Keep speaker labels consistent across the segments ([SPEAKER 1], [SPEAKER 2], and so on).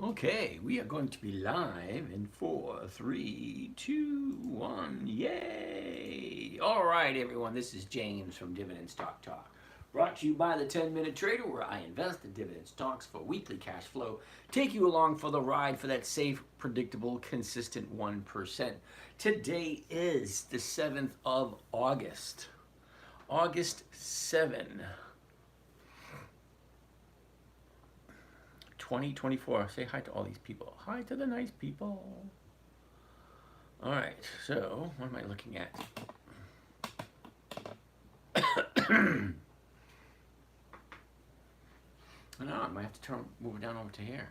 [SPEAKER 1] Okay, we are going to be live in 4, 3, 2, 1. Yay! All right, everyone, this is James from Dividend Stock Talk. Brought to you by the 10-Minute Trader, where I invest in dividend stocks for weekly cash flow. Take you along for the ride for that safe, predictable, consistent 1%. Today is the 7th of August. August 7. 2024. Say hi to all these people. Hi to the nice people. All right, so what am I looking at? I know, I might have to move it down over to here.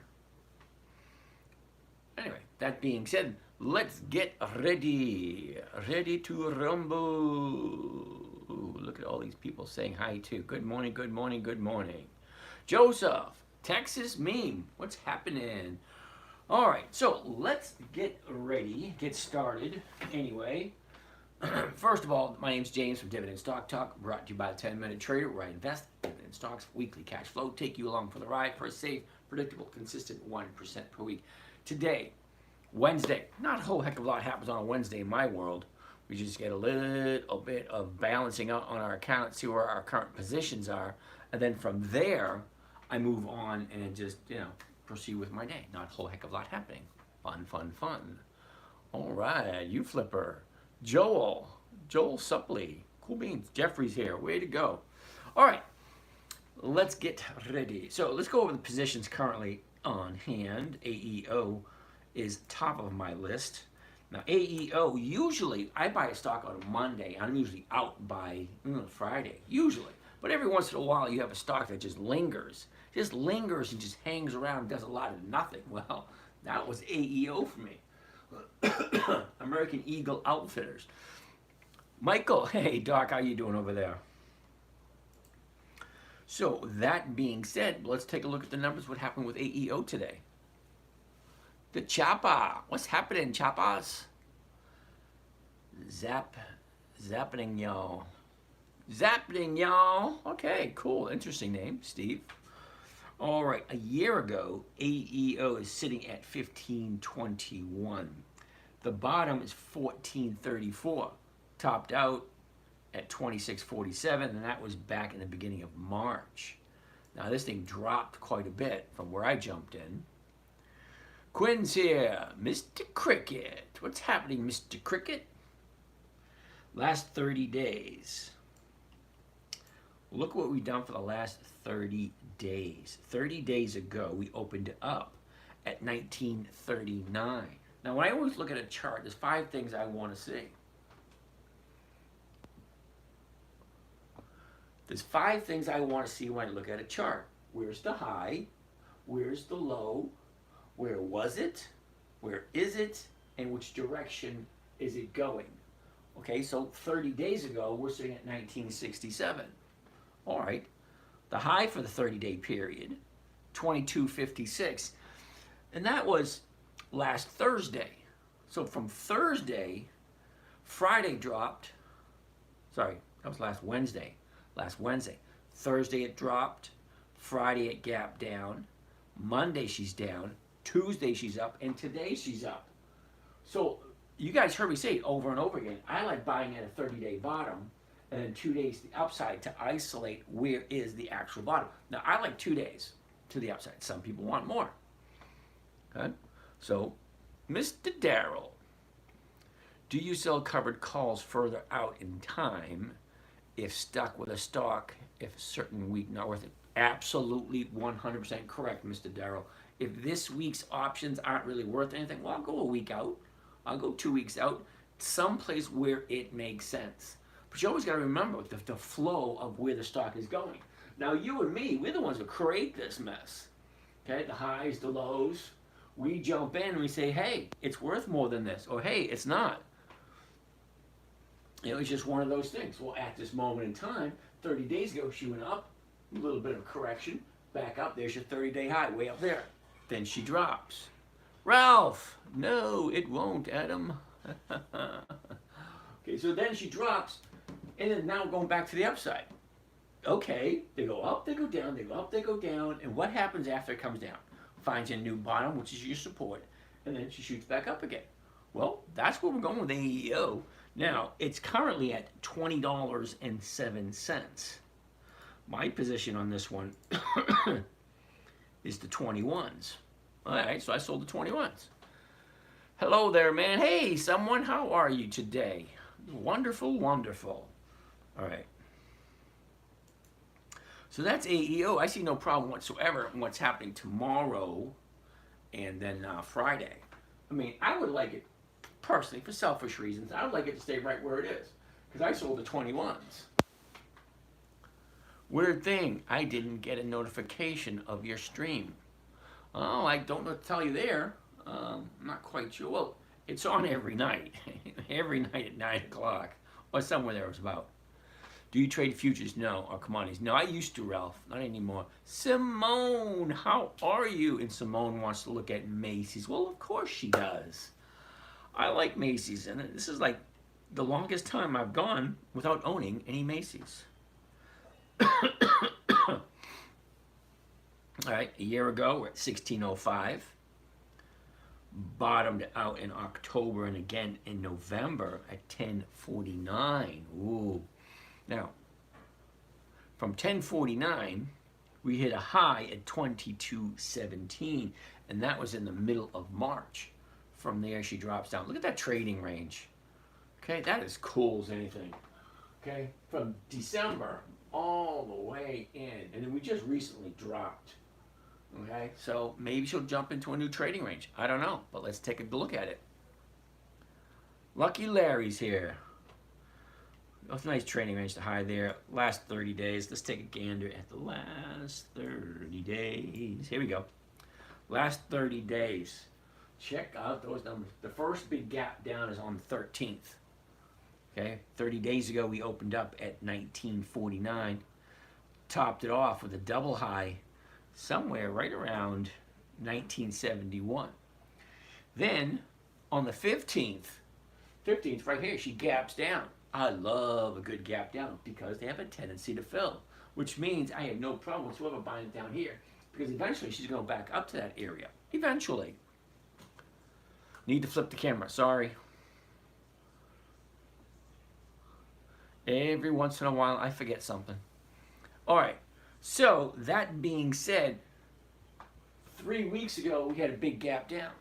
[SPEAKER 1] Anyway, that being said, let's get ready. Ready to rumble. Ooh, look at all these people saying hi too. Good morning, good morning, good morning. Joseph, Texas meme, what's happening? All right, so let's get ready, get started. Anyway, first of all, my name's James from Dividend Stock Talk, brought to you by the 10-Minute Trader, where I invest in dividend stocks for weekly cash flow, take you along for the ride for a safe, predictable, consistent 1% per week. Today, Wednesday, not a whole heck of a lot happens on a Wednesday in my world. We just get a little bit of balancing out on our account, see where our current positions are, and then from there, I move on and just, proceed with my day. Not a whole heck of a lot happening. Fun, fun, fun. All right, you flipper. Joel Suppley. Cool beans. Jeffrey's here. Way to go. All right, let's get ready. So let's go over the positions currently on hand. AEO is top of my list. Now, AEO, usually I buy a stock on a Monday. I'm usually out by Friday, usually. But every once in a while, you have a stock that just lingers and just hangs around and does a lot of nothing. Well, that was AEO for me. American Eagle Outfitters. Michael, hey, Doc, how you doing over there? So, that being said, let's take a look at the numbers. What happened with AEO today? The Chapa. What's happening, Chapas? Zappening, y'all. Zappening, y'all. Okay, cool. Interesting name, Steve. All right, a year ago, AEO is sitting at 1521. The bottom is 1434. Topped out at 2647, and that was back in the beginning of March. Now, this thing dropped quite a bit from where I jumped in. Quinn's here. Mr. Cricket. What's happening, Mr. Cricket? Last 30 days. Look what we've done for the last 30 days. 30 days ago, we opened up at 1939. Now, when I always look at a chart, there's 5 things I want to see. There's 5 things I want to see when I look at a chart. Where's the high? Where's the low? Where was it? Where is it? And which direction is it going? Okay, so 30 days ago, we're sitting at 1967. All right, the high for the 30-day period, 2256, and that was last Thursday. So from Thursday, Friday dropped, sorry, that was last Wednesday. Thursday it dropped, Friday it gapped down, Monday she's down, Tuesday she's up, and today she's up. So you guys heard me say it over and over again. I like buying at a 30-day bottom and then 2 days to the upside to isolate where is the actual bottom. Now, I like 2 days to the upside. Some people want more. Okay? So, Mr. Darrell, do you sell covered calls further out in time if stuck with a stock, if a certain week not worth it? Absolutely 100% correct, Mr. Darrell. If this week's options aren't really worth anything, well, I'll go a week out. I'll go 2 weeks out, someplace where it makes sense. But you always got to remember the flow of where the stock is going. Now, you and me, we're the ones who create this mess. Okay, the highs, the lows. We jump in and we say, hey, it's worth more than this, or hey, it's not. It's just one of those things. Well, at this moment in time, 30 days ago, she went up, a little bit of correction, back up. There's your 30-day high, way up there. Then she drops. Ralph, no, it won't, Adam. Okay, so then she drops, and then now going back to the upside. Okay, they go up, they go down, they go up, they go down, and what happens after it comes down? finds a new bottom, which is your support, and then she shoots back up again. Well, that's where we're going with AEO. Now, it's currently at $20.07. My position on this one is the 21s. All right, so I sold the 21s. Hello there, man. Hey, someone, how are you today? Wonderful, wonderful. All right. So that's AEO. I see no problem whatsoever in what's happening tomorrow and then Friday. I mean, I would like it, personally, for selfish reasons, I would like it to stay right where it is. Because I sold the 21s. Weird thing, I didn't get a notification of your stream. Oh, I don't know what to tell you there. I'm not quite sure. Well, it's on every night. Every night at 9 o'clock. Or somewhere there was about. Do you trade futures? No. Or commodities? No, I used to, Ralph. Not anymore. Simone, how are you? And Simone wants to look at Macy's. Well, of course she does. I like Macy's. And this is like the longest time I've gone without owning any Macy's. All right, a year ago, we're at 1605. Bottomed out in October and again in November at 1049. Ooh. Now, from 1049, we hit a high at 2217, and that was in the middle of March. From there, she drops down. Look at that trading range. Okay, that is cool as anything. Okay, from December all the way in, and then we just recently dropped. Okay, so maybe she'll jump into a new trading range. I don't know, but let's take a look at it. Lucky Larry's here. That's a nice trading range to high there. Last 30 days. Let's take a gander at the last 30 days. Here we go. Last 30 days. Check out those numbers. The first big gap down is on the 13th. Okay, 30 days ago we opened up at 1949. Topped it off with a double high somewhere right around 1971. Then on the 15th right here, she gaps down. I love a good gap down because they have a tendency to fill, which means I have no problem whatsoever buying it down here because eventually she's going back up to that area. Eventually. Need to flip the camera, sorry. Every once in a while I forget something. All right. So, that being said, 3 weeks ago, we had a big gap down.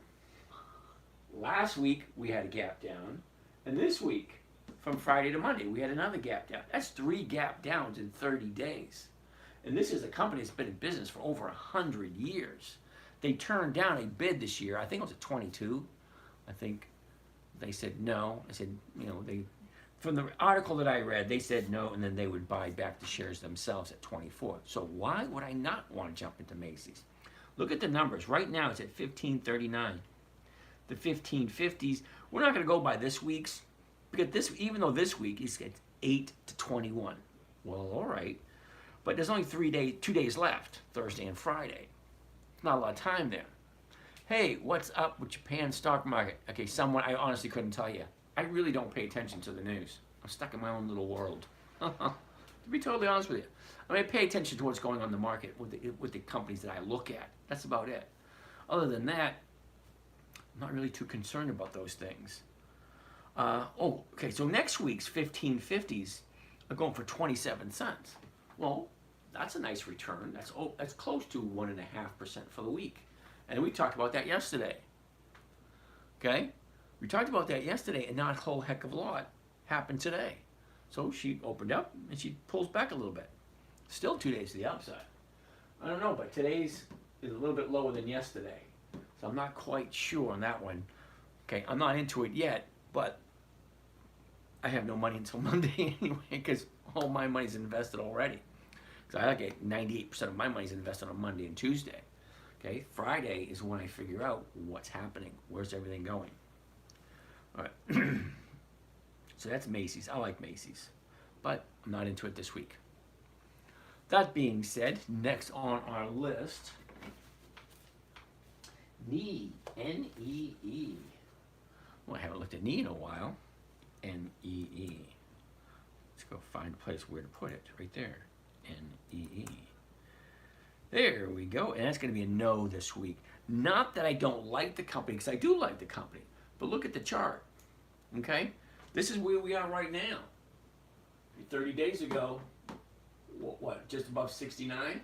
[SPEAKER 1] Last week, we had a gap down. And this week, from Friday to Monday, we had another gap down. That's 3 gap downs in 30 days. And this is a company that's been in business for over 100 years. They turned down a bid this year. I think it was at 22. I think they said no. I said, from the article that I read, they said no, and then they would buy back the shares themselves at 24. So why would I not want to jump into Macy's? Look at the numbers. Right now, it's at 1539. The 1550s, we're not going to go by this week's, because even though this week is at 8 to 21. Well, all right. But there's only 2 days left, Thursday and Friday. Not a lot of time there. Hey, what's up with Japan stock market? Okay, someone, I honestly couldn't tell you. I really don't pay attention to the news. I'm stuck in my own little world. To be totally honest with you. I mean, I pay attention to what's going on in the market with the companies that I look at. That's about it. Other than that, I'm not really too concerned about those things. Okay, so next week's 1550s are going for 27 cents. Well, that's a nice return. That's close to 1.5% for the week. And we talked about that yesterday. Okay? We talked about that yesterday, and not a whole heck of a lot happened today. So she opened up, and she pulls back a little bit. Still 2 days to the upside. I don't know, but today's is a little bit lower than yesterday. So I'm not quite sure on that one. Okay, I'm not into it yet, but I have no money until Monday anyway, because all my money's invested already. Because I get 98% of my money's invested on Monday and Tuesday. Okay, Friday is when I figure out what's happening. Where's everything going? All right. So that's Macy's. I like Macy's, but I'm not into it this week. That being said, next on our list, NEE, N-E-E. Well, I haven't looked at NEE in a while. N-E-E. Let's go find a place where to put it. Right there. N-E-E. There we go. And that's going to be a no this week. Not that I don't like the company, because I do like the company. But look at the chart. Okay? This is where we are right now. 30 days ago, what, just above 69?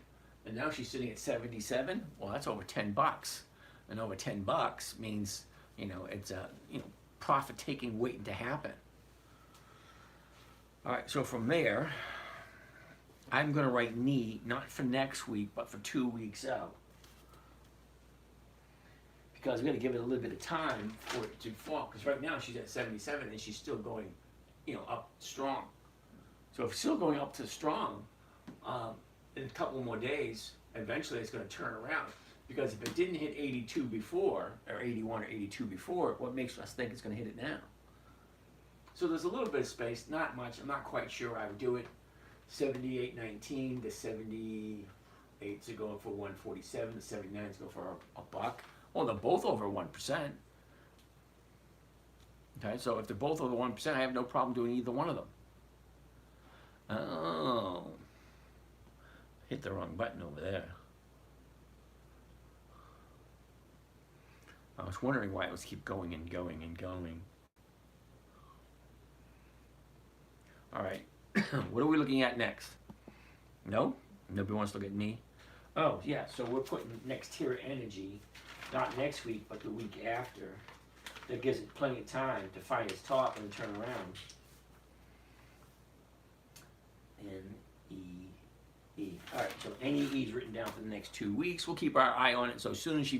[SPEAKER 1] And now she's sitting at 77? Well, that's over 10 bucks. And over 10 bucks means, it's a, profit-taking waiting to happen. All right, so from there, I'm going to write knee, not for next week, but for 2 weeks out. Because we're going to give it a little bit of time for it to fall. Because right now she's at 77 and she's still going, up strong. So if it's still going up to strong, in a couple more days, eventually it's going to turn around. Because if it didn't hit 82 before, or 81 or 82 before, what makes us think it's going to hit it now? So there's a little bit of space, not much. I'm not quite sure I would do it. 78.19, the 78s are going for 147, the 79s go for a buck. Well, they're both over 1%. Okay, so if they're both over 1%, I have no problem doing either one of them. Oh, hit the wrong button over there. I was wondering why it was keep going and going and going. All right, what are we looking at next? No? Nobody wants to look at me? Oh, yeah, so we're putting next tier energy, not next week, but the week after. That gives it plenty of time to find its top and turn around. N-E-E. All right, so N-E-E is written down for the next 2 weeks. We'll keep our eye on it, so as soon as she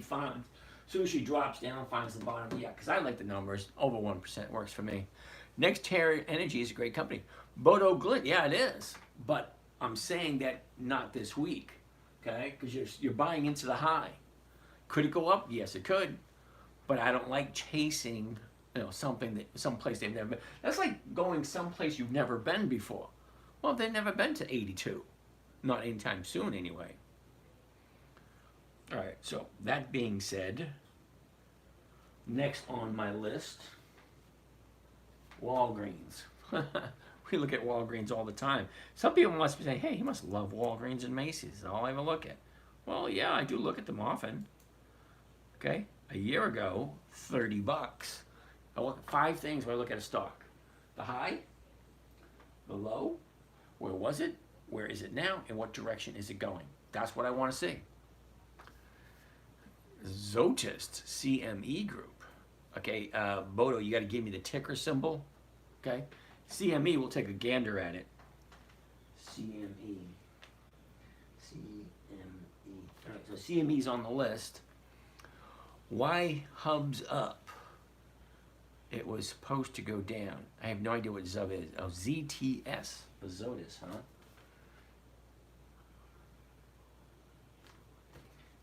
[SPEAKER 1] drops down, finds the bottom, yeah, because I like the numbers, over 1% works for me. Next tier energy is a great company. Bodo Glint, yeah, it is, but I'm saying that not this week, okay? Because you're buying into the high. Could it go up? Yes, it could, but I don't like chasing, someplace they've never been. That's like going someplace you've never been before. Well, they've never been to 82, not anytime soon, anyway. All right. So that being said, next on my list, Walgreens. We look at Walgreens all the time. Some people must be saying, hey, he must love Walgreens and Macy's. That's all I ever look at. Well, yeah, I do look at them often. Okay? A year ago, 30 bucks. I look at 5 things when I look at a stock. The high, the low, where was it, where is it now, and what direction is it going? That's what I want to see. Zotist, CME Group. Okay, Bodo, you got to give me the ticker symbol. Okay, CME, we'll take a gander at it. CME. All right, so CME's on the list. Why hubs up? It was supposed to go down. I have no idea what ZUB is. Oh, ZTS. Zotis, huh?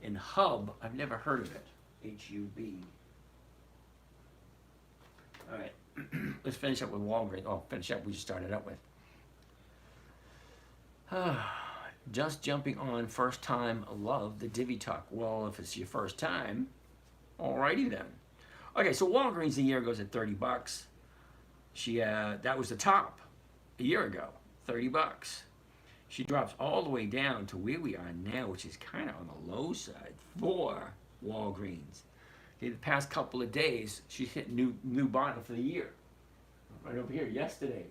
[SPEAKER 1] And hub, I've never heard of it. H-U-B. All right, let's finish up with Walgreens. Oh, finish up, we just started up with. Just jumping on first time, love the Divvy Talk. Well, if it's your first time, alrighty then. Okay, so Walgreens a year ago was at 30 bucks. That was the top a year ago, 30 bucks. She drops all the way down to where we are now, which is kind of on the low side for Walgreens. Okay, the past couple of days, she's hit new bottom for the year. Right over here, yesterday.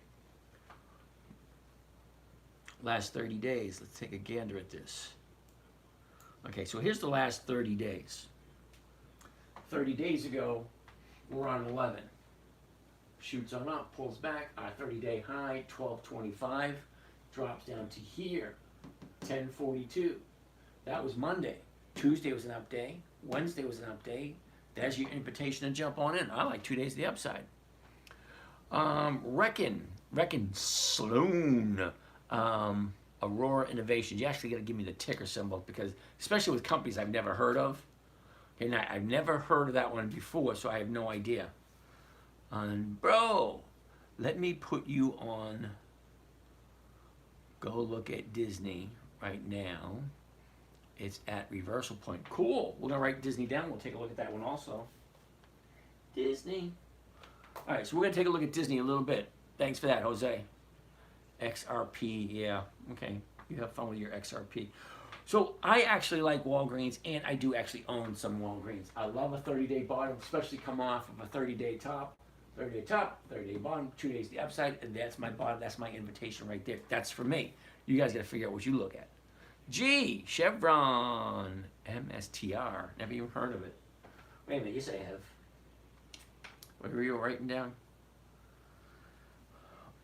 [SPEAKER 1] Last 30 days, let's take a gander at this. Okay, so here's the last 30 days. 30 days ago, we're on 11. Shoots on up, pulls back, our 30-day high, 12.25, drops down to here, 10.42. That was Monday. Tuesday was an up day. Wednesday was an up day. There's your invitation to jump on in. I like 2 days to the upside. Reckon Sloan, Aurora Innovations. You actually got to give me the ticker symbol because, especially with companies I've never heard of. Okay, now, I've never heard of that one before, so I have no idea. And bro, let me put you on. Go look at Disney right now. It's at reversal point. Cool. We're going to write Disney down. We'll take a look at that one also. Disney. All right, so we're going to take a look at Disney a little bit. Thanks for that, Jose. XRP, yeah. Okay. You have fun with your XRP. So I actually like Walgreens, and I do actually own some Walgreens. I love a 30-day bottom, especially come off of a 30-day top. 30-day top, 30-day bottom, 2 days the upside, and that's my bottom. That's my invitation right there. That's for me. You guys got to figure out what you look at. G, Chevron, MSTR. Never even heard of it. Wait a minute, yes I have. What were you writing down?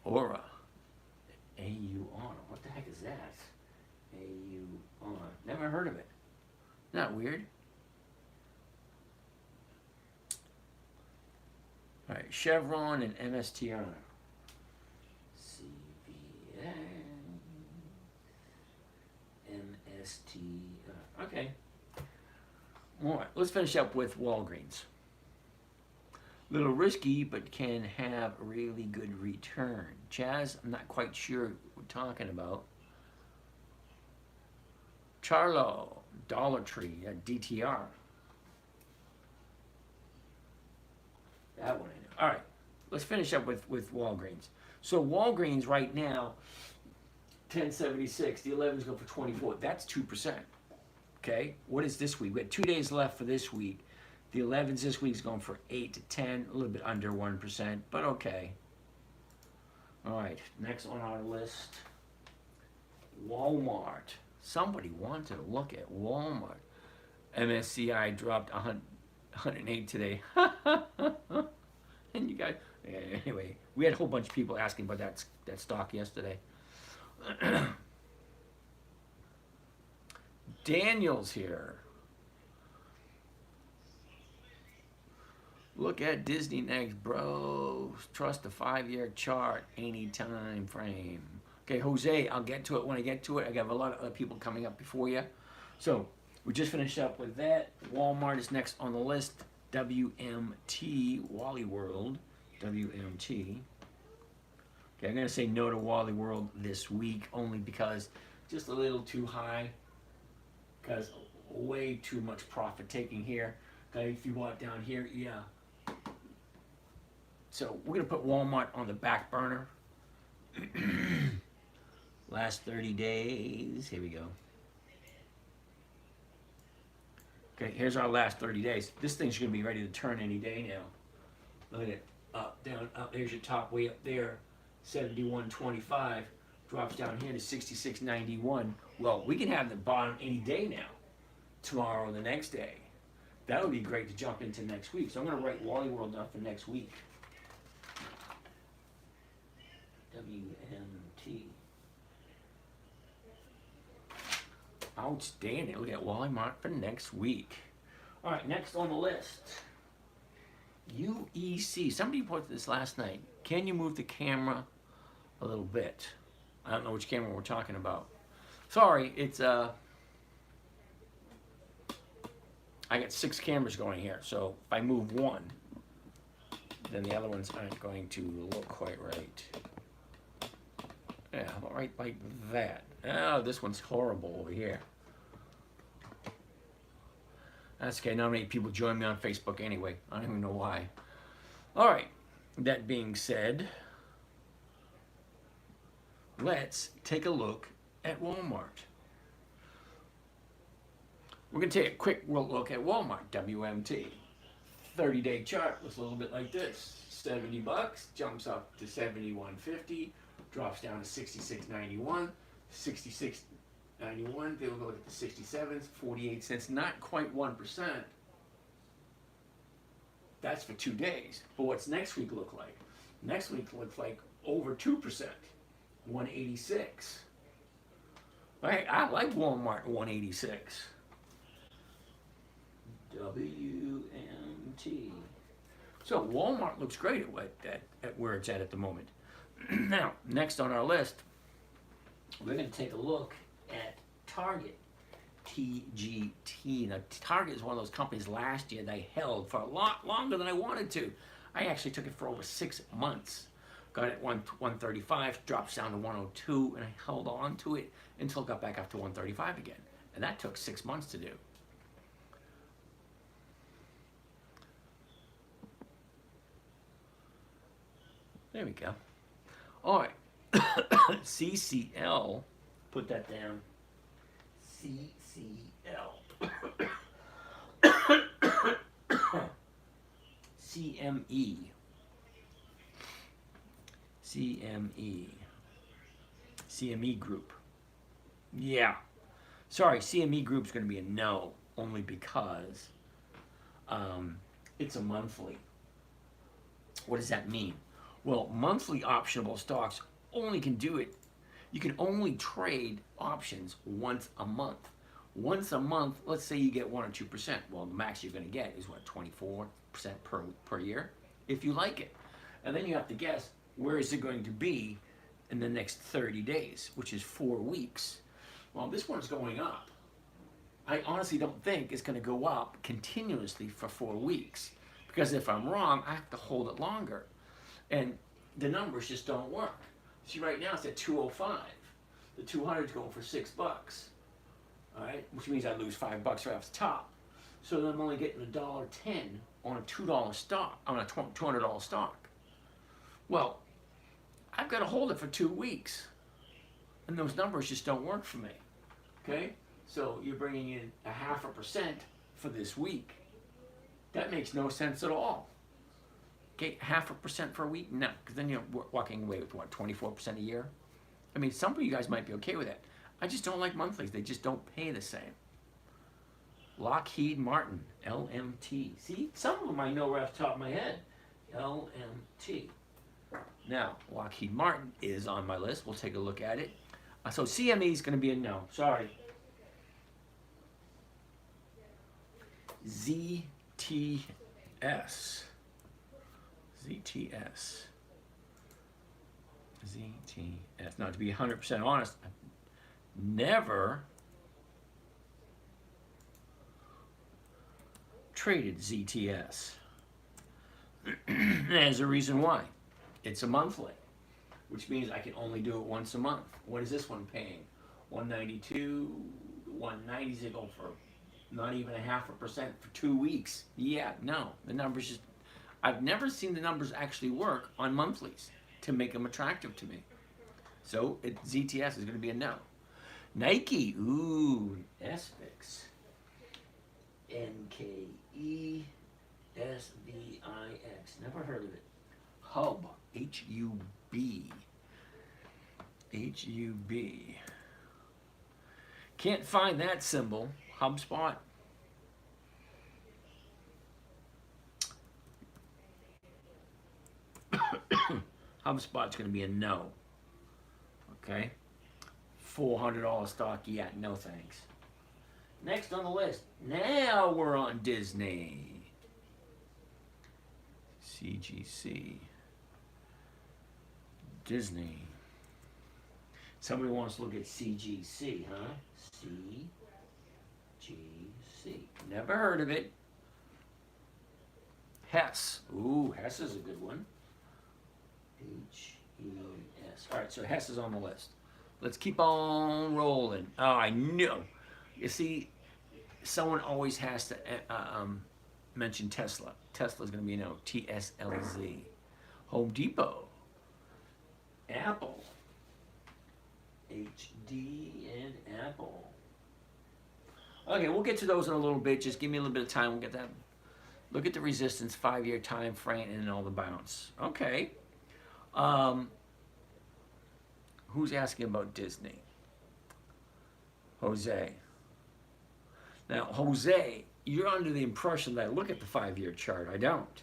[SPEAKER 1] Aura. AUR. What the heck is that? AUR. Never heard of it. Not weird. All right, Chevron and MSTR. CVN. MSTR. Okay. All right, let's finish up with Walgreens. Little risky, but can have a really good return. Chaz, I'm not quite sure what we're talking about. Charlo, Dollar Tree, DTR. That one I know. All right, let's finish up with Walgreens. So Walgreens right now, 1076. The 11's going for 24. That's 2%. Okay, what is this week? We had 2 days left for this week. The 11s this week's going for 8 to 10, a little bit under 1%, but okay. All right, next on our list, Walmart. Somebody wanted to look at Walmart. MSCI dropped 108 today. And you guys, anyway, we had a whole bunch of people asking about that stock yesterday. Daniel's here. Look at Disney next, bro. Trust the 5-year chart, any time frame. Okay, Jose, I'll get to it when I get to it. I got a lot of other people coming up before you. So we just finished up with that. Walmart is next on the list. WMT, Wally World, WMT. Okay, I'm going to say no to Wally World this week only because just a little too high. Because way too much profit taking here. Okay, if you want down here, yeah. So we're going to put Walmart on the back burner. Last 30 days. Here we go. Okay, here's our last 30 days. This thing's going to be ready to turn any day now. Look at it. Up, down, up. There's your top way up there. 71.25. Drops down here to 66.91. Well, we can have the bottom any day now. Tomorrow or the next day. That would be great to jump into next week. So I'm going to write Wally World down for next week. WMT. Outstanding. Look at Walmart for next week. All right, next on the list. UEC. Somebody posted this last night. Can you move the camera a little bit? I don't know which camera we're talking about. Sorry, it's I got 6 cameras going here, so if I move one, then the other ones aren't going to look quite right. Yeah, how about right like that? Oh, this one's horrible over here. That's okay, not many people join me on Facebook anyway. I don't even know why. All right, that being said, let's take a look at Walmart. We're going to take a quick look at Walmart, WMT. 30-day chart looks a little bit like this. $70, jumps up to 71.50, drops down to 66.91, 66.91, then we'll go at the 67s, 48 cents, not quite 1%. That's for 2 days. But what's next week look like? Next week looks like over 2%, 186. Right, I like Walmart 186. WMT. So Walmart looks great at where it's at the moment. Now, next on our list, we're going to take a look at Target, TGT. Now, Target is one of those companies last year they held for a lot longer than I wanted to. I actually took it for over 6 months. Got it at 135, drops down to 102, and I held on to it until it got back up to 135 again. And that took 6 months to do. There we go. All right. CCL, put that down. CCL. CME. CME. CME Group. Yeah. Sorry, CME Group's going to be a no, only because it's a monthly. What does that mean? Well, monthly optionable stocks only can do it. You can only trade options once a month. Once a month, let's say you get 1 or 2%. Well, the max you're going to get is what, 24% per year, if you like it. And then you have to guess, where is it going to be in the next 30 days, which is 4 weeks. Well, this one's going up. I honestly don't think it's going to go up continuously for 4 weeks, because if I'm wrong, I have to hold it longer. And the numbers just don't work. See, right now it's at 205. The 200 is going for $6. All right, which means I lose $5 right off the top. So then I'm only getting $1.10 on a $2 stock, on a $200 stock. Well, I've got to hold it for 2 weeks, and those numbers just don't work for me. Okay, so you're bringing in 0.5% for this week. That makes no sense at all. Okay, 0.5% for a week? No, because then you're walking away with what, 24% a year? I mean, some of you guys might be okay with that. I just don't like monthlies. They just don't pay the same. Lockheed Martin, LMT. See, some of them I know right off the top of my head. LMT. Now, Lockheed Martin is on my list. We'll take a look at it. So CME is going to be a no. Sorry. ZTS. ZTS. ZTS. Now, to be 100% honest, I've never traded ZTS. There's a reason why. It's a monthly, which means I can only do it once a month. What is this one paying? 192, 190 is going for not even 0.5% for 2 weeks. Yeah, no, the numbers just, I've never seen the numbers actually work on monthlies to make them attractive to me. So ZTS is going to be a no. Nike, ooh, SVIX. NKE, SVIX, never heard of it. Hub, HUB. HUB. Can't find that symbol. HubSpot. HubSpot's going to be a no. Okay. $400 stock. Yeah, no thanks. Next on the list. Now we're on Disney. CGC. Disney. Somebody wants to look at CGC, huh? CGC. Never heard of it. Hess. Ooh, Hess is a good one. HES. All right, so Hess is on the list. Let's keep on rolling. Oh, I knew. You see, someone always has to mention Tesla. Tesla's going to be no. TSLZ. Home Depot. Apple. HD and Apple. Okay, we'll get to those in a little bit. Just give me a little bit of time. We'll get that. Look at the resistance, 5-year time frame, and all the bounce. Okay. Who's asking about Disney? Jose. Now, Jose, you're under the impression that I look at the 5-year chart. I don't.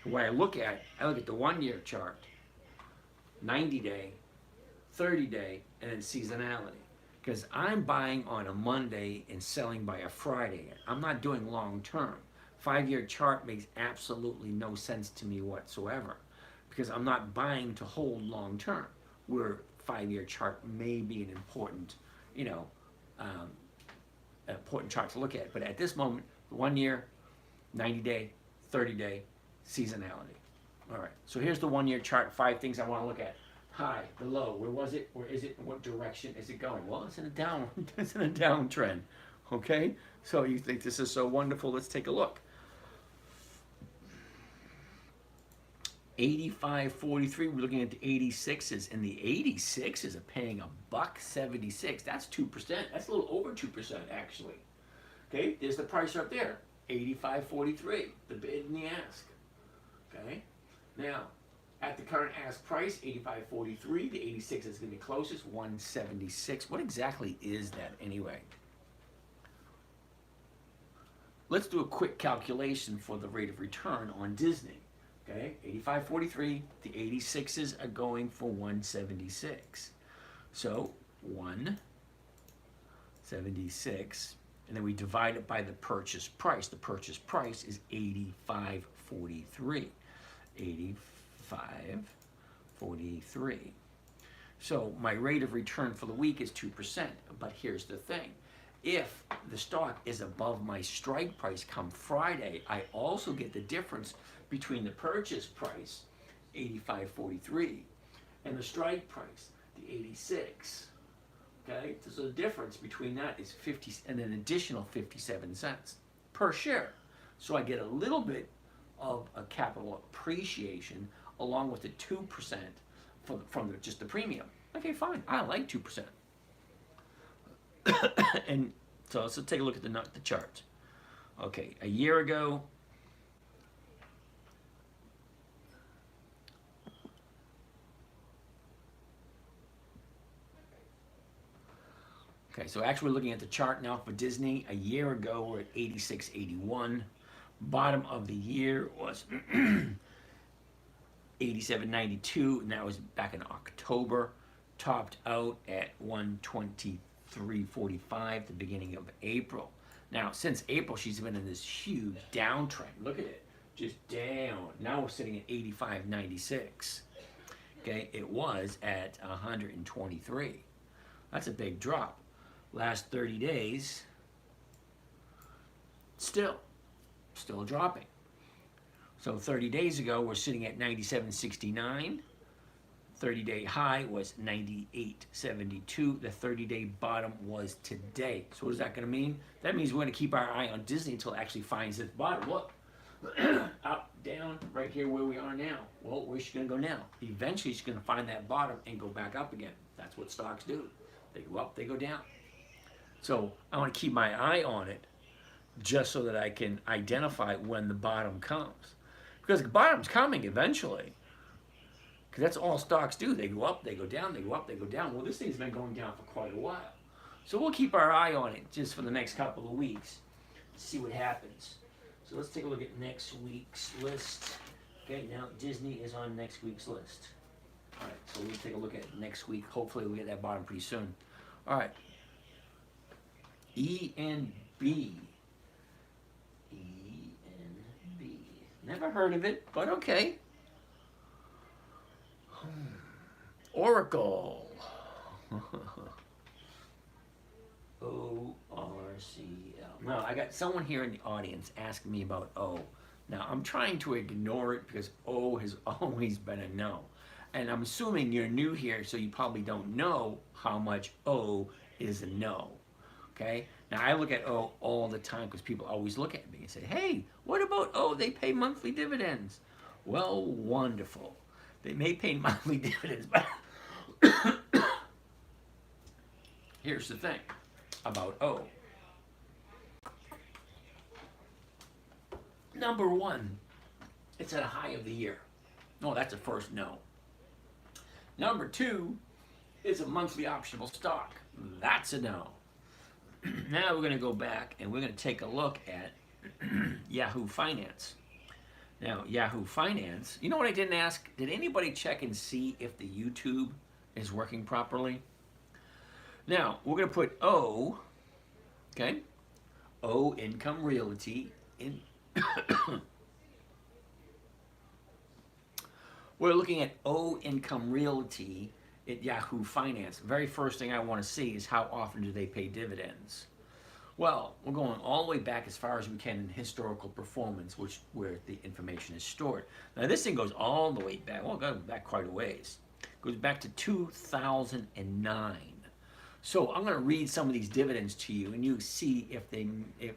[SPEAKER 1] When I look at the 1-year chart, 90-day, 30-day, and then seasonality. Because I'm buying on a Monday and selling by a Friday. I'm not doing long term. 5-year chart makes absolutely no sense to me whatsoever. Because I'm not buying to hold long term. Where 5-year chart may be an important, important chart to look at. But at this moment, 1 year, 90-day, 30-day, seasonality. All right, so here's the 1-year chart, 5 things I want to look at. High, the low, where was it, where is it, in what direction is it going? Well, it's in a downtrend, okay? So you think this is so wonderful, let's take a look. 85.43. We're looking at the 86s, and the 86s are paying $1.76. That's 2%. That's a little over 2% actually. Okay, there's the price right there, 85.43. The bid and the ask. Okay, now at the current ask price, 85.43. The 86 is going to be closest, 176. What exactly is that anyway? Let's do a quick calculation for the rate of return on Disney. Okay, 85.43, the 86s are going for 176. So 176, and then we divide it by the purchase price. The purchase price is 85.43. 85.43. So my rate of return for the week is 2%. But here's the thing. If the stock is above my strike price come Friday, I also get the difference between the purchase price, 85.43, and the strike price, the 86. Okay, so the difference between that is 50 and an additional 57 cents per share. So I get a little bit of a capital appreciation along with the 2% from just the premium. Okay, fine. I like 2%. And so let's take a look at the chart. Okay, a year ago, okay, so actually we're looking at the chart now for Disney. A year ago, we're at 86.81. Bottom of the year was 87.92, and that was back in October. Topped out at 123.45 the beginning of April. Now, since April, she's been in this huge downtrend. Look at it, just down. Now we're sitting at 85.96. Okay, it was at 123. That's a big drop. Last 30 days, still dropping. So 30 days ago, we're sitting at 97.69. 30-day high was 98.72. The 30-day bottom was today. So what is that going to mean? That means we're going to keep our eye on Disney until it actually finds its bottom. Look, up, down, right here where we are now. Well, where's she going to go now? Eventually, she's going to find that bottom and go back up again. That's what stocks do. They go up, they go down. So I want to keep my eye on it just so that I can identify when the bottom comes. Because the bottom's coming eventually. Because that's all stocks do. They go up, they go down, they go up, they go down. Well, this thing's been going down for quite a while. So we'll keep our eye on it just for the next couple of weeks. See what happens. So let's take a look at next week's list. Okay, now Disney is on next week's list. All right, so we'll take a look at next week. Hopefully we'll get that bottom pretty soon. All right. E and B. E and B. Never heard of it, but okay. Oracle. O-R-C-L. Now, I got someone here in the audience asking me about O. Now, I'm trying to ignore it because O has always been a no. And I'm assuming you're new here, so you probably don't know how much O is a no. Okay? Now, I look at O all the time because people always look at me and say, hey, what about O? They pay monthly dividends. Well, wonderful. They may pay monthly dividends, but here's the thing about O. Number one, it's at a high of the year. No, that's a first no. Number two, it's a monthly optional stock. That's a no. Now we're going to go back and we're going to take a look at Yahoo Finance. Now, Yahoo Finance, you know what I didn't ask? Did anybody check and see if the YouTube is working properly? Now, we're going to put O, okay? O, Income Realty. We're looking at O, Income Realty at Yahoo Finance. The very first thing I want to see is how often do they pay dividends? Well, we're going all the way back as far as we can in historical performance, where the information is stored. Now, this thing goes all the way back. Well, it goes back quite a ways. It goes back to 2009. So I'm going to read some of these dividends to you, and you see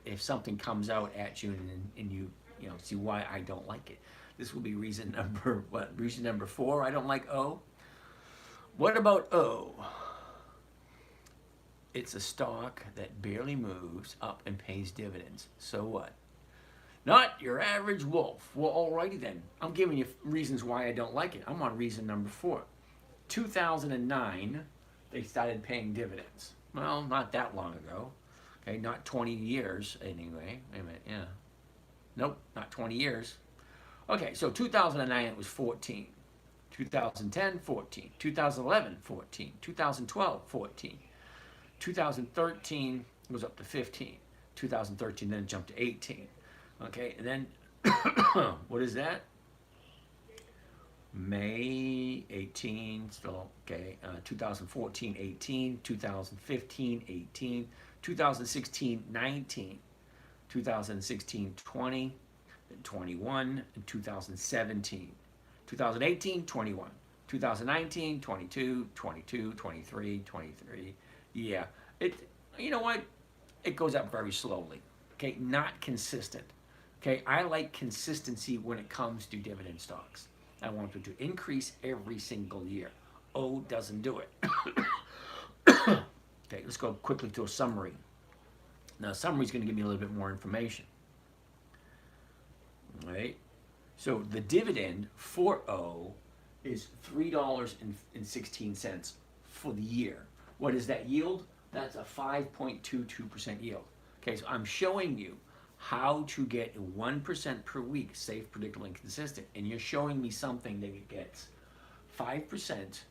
[SPEAKER 1] if something comes out at you, and you see why I don't like it. This will be reason number, what? Reason number 4, I don't like O. What about O? It's a stock that barely moves up and pays dividends. So what? Not your average wolf. Well, alrighty then. I'm giving you reasons why I don't like it. I'm on reason number 4. 2009, they started paying dividends. Well, not that long ago. Okay, not 20 years anyway. Wait a minute, yeah. Nope, not 20 years. Okay, so 2009 it was 14. 2010, 14. 2011, 14. 2012, 14. 2013 goes up to 15. 2013 then jumped to 18. Okay, and then what is that? May 18, still okay. 2014, 18. 2015, 18. 2016, 19. 2016, 20. 21. And 2017. 2018, 21. 2019, 22. 22, 23, 23. Yeah, you know what? It goes up very slowly. Okay, not consistent. Okay, I like consistency when it comes to dividend stocks. I want them to increase every single year. O doesn't do it. Okay, let's go quickly to a summary. Now, a summary is going to give me a little bit more information. All right, so the dividend for O is $3.16 for the year. What is that yield? That's a 5.22% yield. Okay, so I'm showing you how to get 1% per week, safe, predictable, and consistent. And you're showing me something that gets 5%,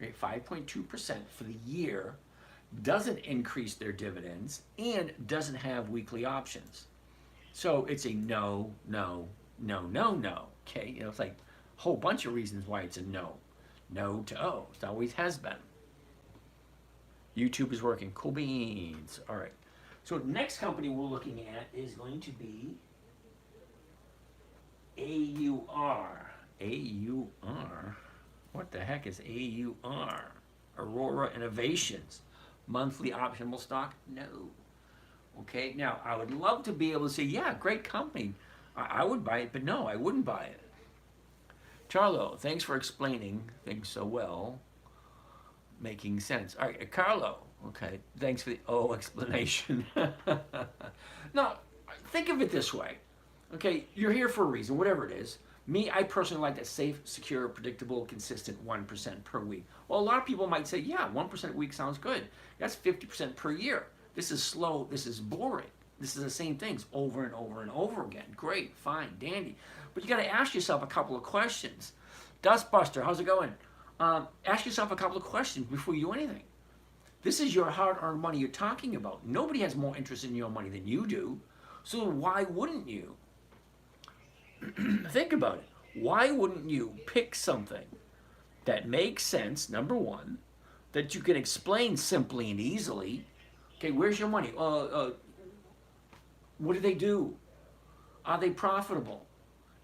[SPEAKER 1] right, 5.2% for the year, doesn't increase their dividends, and doesn't have weekly options. So it's a no, no, no, no, no. Okay, you know, it's like a whole bunch of reasons why it's a no. No to O. It always has been. YouTube is working. Cool beans. All right. So next company we're looking at is going to be AUR. AUR? What the heck is AUR? Aurora Innovations. Monthly optional stock? No. Okay, now I would love to be able to say, yeah, great company. I would buy it, but no, I wouldn't buy it. Charlo, thanks for explaining things so well. Making sense. All right, Carlo. Okay, thanks for the explanation. Now, think of it this way. Okay, you're here for a reason, whatever it is. Me, I personally like that safe, secure, predictable, consistent 1% per week. Well, a lot of people might say, yeah, 1% a week sounds good. That's 50% per year. This is slow. This is boring. This is the same things over and over and over again. Great, fine, dandy. But you got to ask yourself a couple of questions. Dustbuster, how's it going? Ask yourself a couple of questions before you do anything. This is your hard-earned money you're talking about. Nobody has more interest in your money than you do. So why wouldn't you? Think about it. Why wouldn't you pick something that makes sense, number one, that you can explain simply and easily? Okay, where's your money? What do they do? Are they profitable?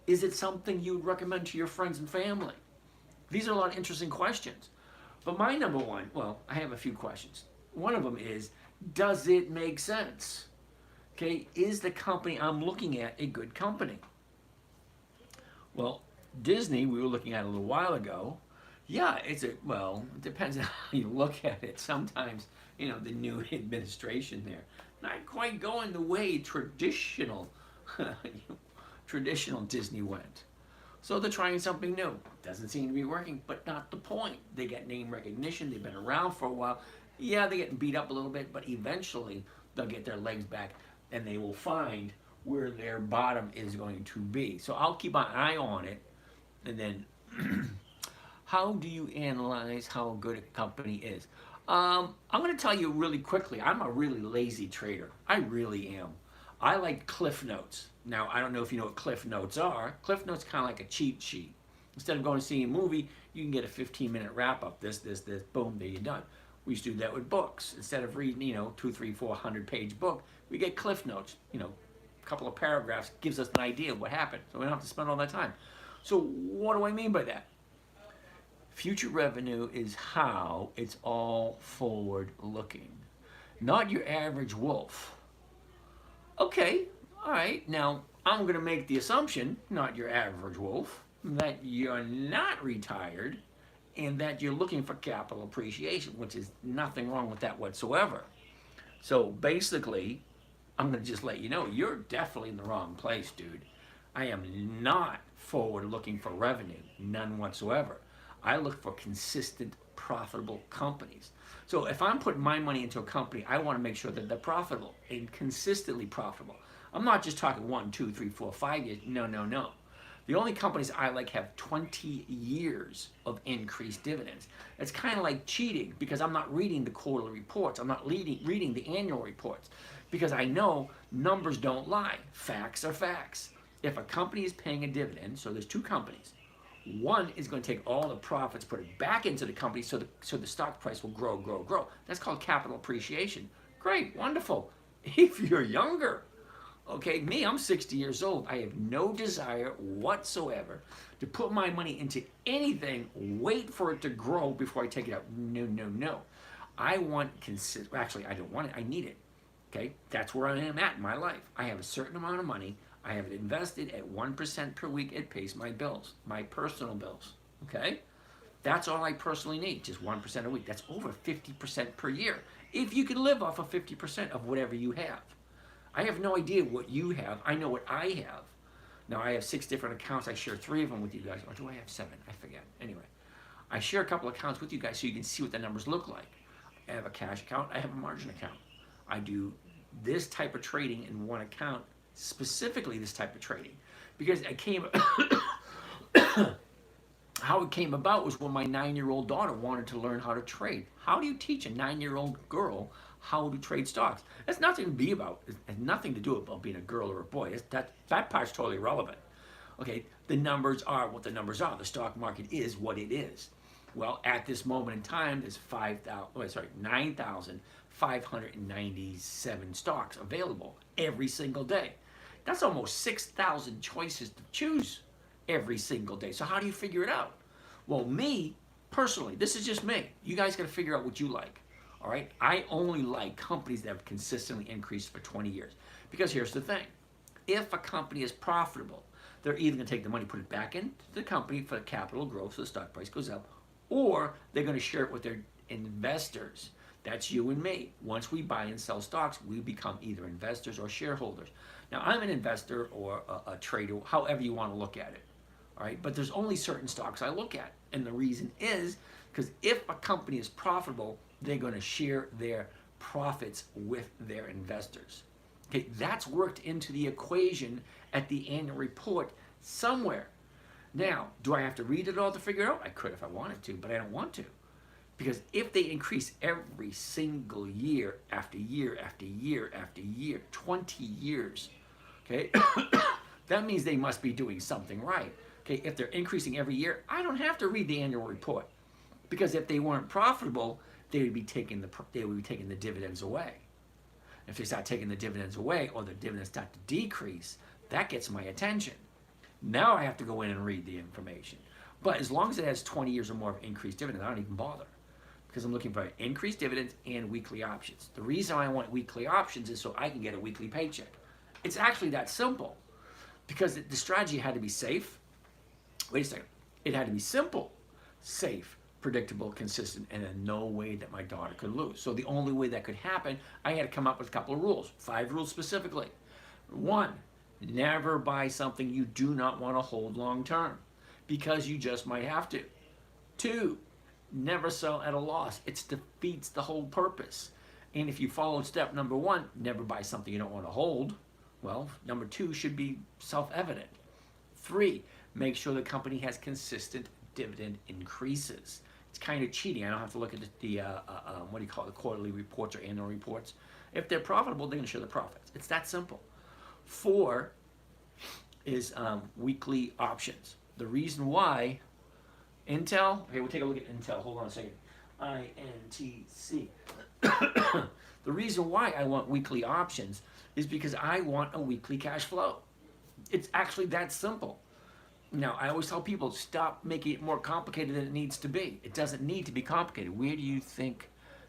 [SPEAKER 1] Is it something you would recommend to your friends and family? These are a lot of interesting questions. But my number one, well, I have a few questions. One of them is, does it make sense? Okay, is the company I'm looking at a good company? Well, Disney, we were looking at a little while ago. Yeah, it depends on how you look at it. Sometimes, the new administration there, not quite going the way traditional Disney went. So they're trying something new. Doesn't seem to be working, but not the point. They get name recognition. They've been around for a while. Yeah, they're getting beat up a little bit, but eventually they'll get their legs back and they will find where their bottom is going to be. So I'll keep an eye on it. And then, how do you analyze how good a company is? I'm going to tell you really quickly. I'm a really lazy trader. I really am. I like Cliff Notes. Now, I don't know if you know what Cliff Notes are. Cliff Notes kind of like a cheat sheet. Instead of going to see a movie, you can get a 15-minute wrap-up. This, boom, there you're done. We used to do that with books. Instead of reading, 200, 300, 400-page book, we get Cliff Notes. A couple of paragraphs gives us an idea of what happened. So we don't have to spend all that time. So what do I mean by that? Future revenue is how it's all forward-looking. Not your average wolf. Okay, all right. Now, I'm going to make the assumption, not your average wolf, that you're not retired and that you're looking for capital appreciation, which is nothing wrong with that whatsoever. So basically, I'm going to just let you know, you're definitely in the wrong place, dude. I am not forward looking for revenue, none whatsoever. I look for consistent, profitable companies. So if I'm putting my money into a company, I want to make sure that they're profitable and consistently profitable. I'm not just talking 1, 2, 3, 4, 5 years. No, no, no. The only companies I like have 20 years of increased dividends. It's kind of like cheating because I'm not reading the quarterly reports. I'm not reading the annual reports because I know numbers don't lie. Facts are facts. If a company is paying a dividend, so there's two companies. One is going to take all the profits, put it back into the company so the stock price will grow, grow, grow. That's called capital appreciation. Great, wonderful. If you're younger, okay, me, I'm 60 years old. I have no desire whatsoever to put my money into anything, wait for it to grow before I take it out. No, no, no. I want actually, I don't want it. I need it. Okay, that's where I am at in my life. I have a certain amount of money. I have it invested at 1% per week. It pays my bills, my personal bills. Okay, that's all I personally need, just 1% a week. That's over 50% per year. If you can live off of 50% of whatever you have. I have no idea what you have. I know what I have. Now, I have 6 different accounts. I share 3 of them with you guys. Or do I have 7? I forget. Anyway, I share a couple of accounts with you guys so you can see what the numbers look like. I have a cash account. I have a margin account. I do this type of trading in one account, specifically this type of trading, because I came how it came about was when my 9-year-old daughter wanted to learn how to trade. How do you teach a 9-year-old girl how to trade stocks? That's nothing to be about. It has nothing to do about being a girl or a boy. That part's totally irrelevant. Okay, the numbers are what the numbers are. The stock market is what it is. Well, at this moment in time, there's 9,597 stocks available every single day. That's almost 6,000 choices to choose every single day. So how do you figure it out? Well, me, personally, this is just me. You guys got to figure out what you like. All right? I only like companies that have consistently increased for 20 years. Because here's the thing. If a company is profitable, they're either going to take the money, put it back into the company for capital growth so the stock price goes up, or they're going to share it with their investors. That's you and me. Once we buy and sell stocks, we become either investors or shareholders. Now, I'm an investor or a trader, however you want to look at it. All right, but there's only certain stocks I look at. And the reason is because if a company is profitable, they're going to share their profits with their investors. Okay, that's worked into the equation at the annual report somewhere. Now, do I have to read it all to figure it out? I could if I wanted to, but I don't want to. Because if they increase every single year after year after year after year, 20 years, okay, that means they must be doing something right. Okay, if they're increasing every year, I don't have to read the annual report. Because if they weren't profitable, they would be taking the dividends away. If they start taking the dividends away or the dividends start to decrease, that gets my attention. Now I have to go in and read the information. But as long as it has 20 years or more of increased dividends, I don't even bother. Because I'm looking for increased dividends and weekly options. The reason I want weekly options is so I can get a weekly paycheck. It's actually that simple. Because the strategy had to be safe. Wait a second. It had to be simple, safe, predictable, consistent, and in no way that my daughter could lose. So the only way that could happen, I had to come up with a couple of rules. 5 rules specifically. 1, never buy something you do not want to hold long term. Because you just might have to. 2, never sell at a loss. It defeats the whole purpose. And if you followed step number 1, never buy something you don't want to hold, well, number 2 should be self-evident. 3, make sure the company has consistent dividend increases. It's kind of cheating. I don't have to look at the quarterly reports or annual reports. If they're profitable, they're going to show the profits. It's that simple. 4 is weekly options. The reason why Intel, okay, we'll take a look at Intel. Hold on a second. INTC. The reason why I want weekly options is because I want a weekly cash flow. It's actually that simple. Now, I always tell people, stop making it more complicated than it needs to be. It doesn't need to be complicated. Where do you think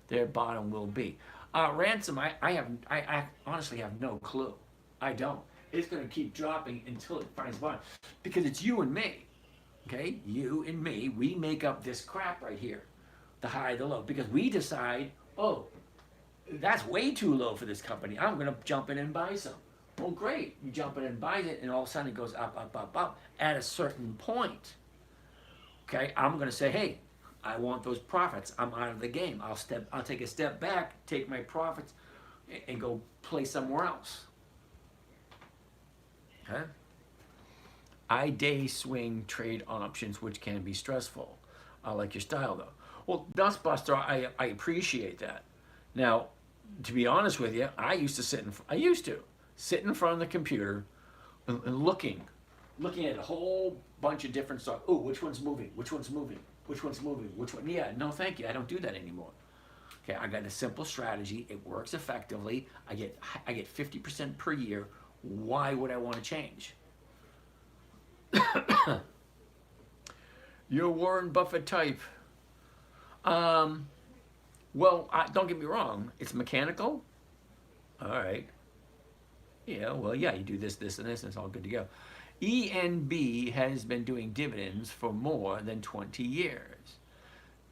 [SPEAKER 1] their bottom will be? Ransom, I honestly have no clue. I don't. It's going to keep dropping until it finds bottom. Because it's you and me. Okay? You and me, we make up this crap right here. The high, the low. Because we decide, oh, that's way too low for this company. I'm going to jump in and buy some. Well, great. You jump in and buy it, and all of a sudden it goes up, up, up, up. At a certain point, okay, I'm going to say, hey, I want those profits. I'm out of the game. I'll take a step back, take my profits, and go play somewhere else. Okay? I day swing trade on options, which can be stressful. I like your style, though. Well, Dustbuster, I appreciate that. Now, to be honest with you, I used to sit in front of the computer and looking at a whole bunch of different stuff. Oh, which one's moving? Which one's moving? Which one's moving? Which one? Yeah, no, thank you. I don't do that anymore. Okay, I got a simple strategy. It works effectively. I get 50% per year. Why would I want to change? You're Warren Buffett type. Well, don't get me wrong. It's mechanical. All right. Yeah, well, yeah, you do this, this, and this, and it's all good to go. ENB has been doing dividends for more than 20 years.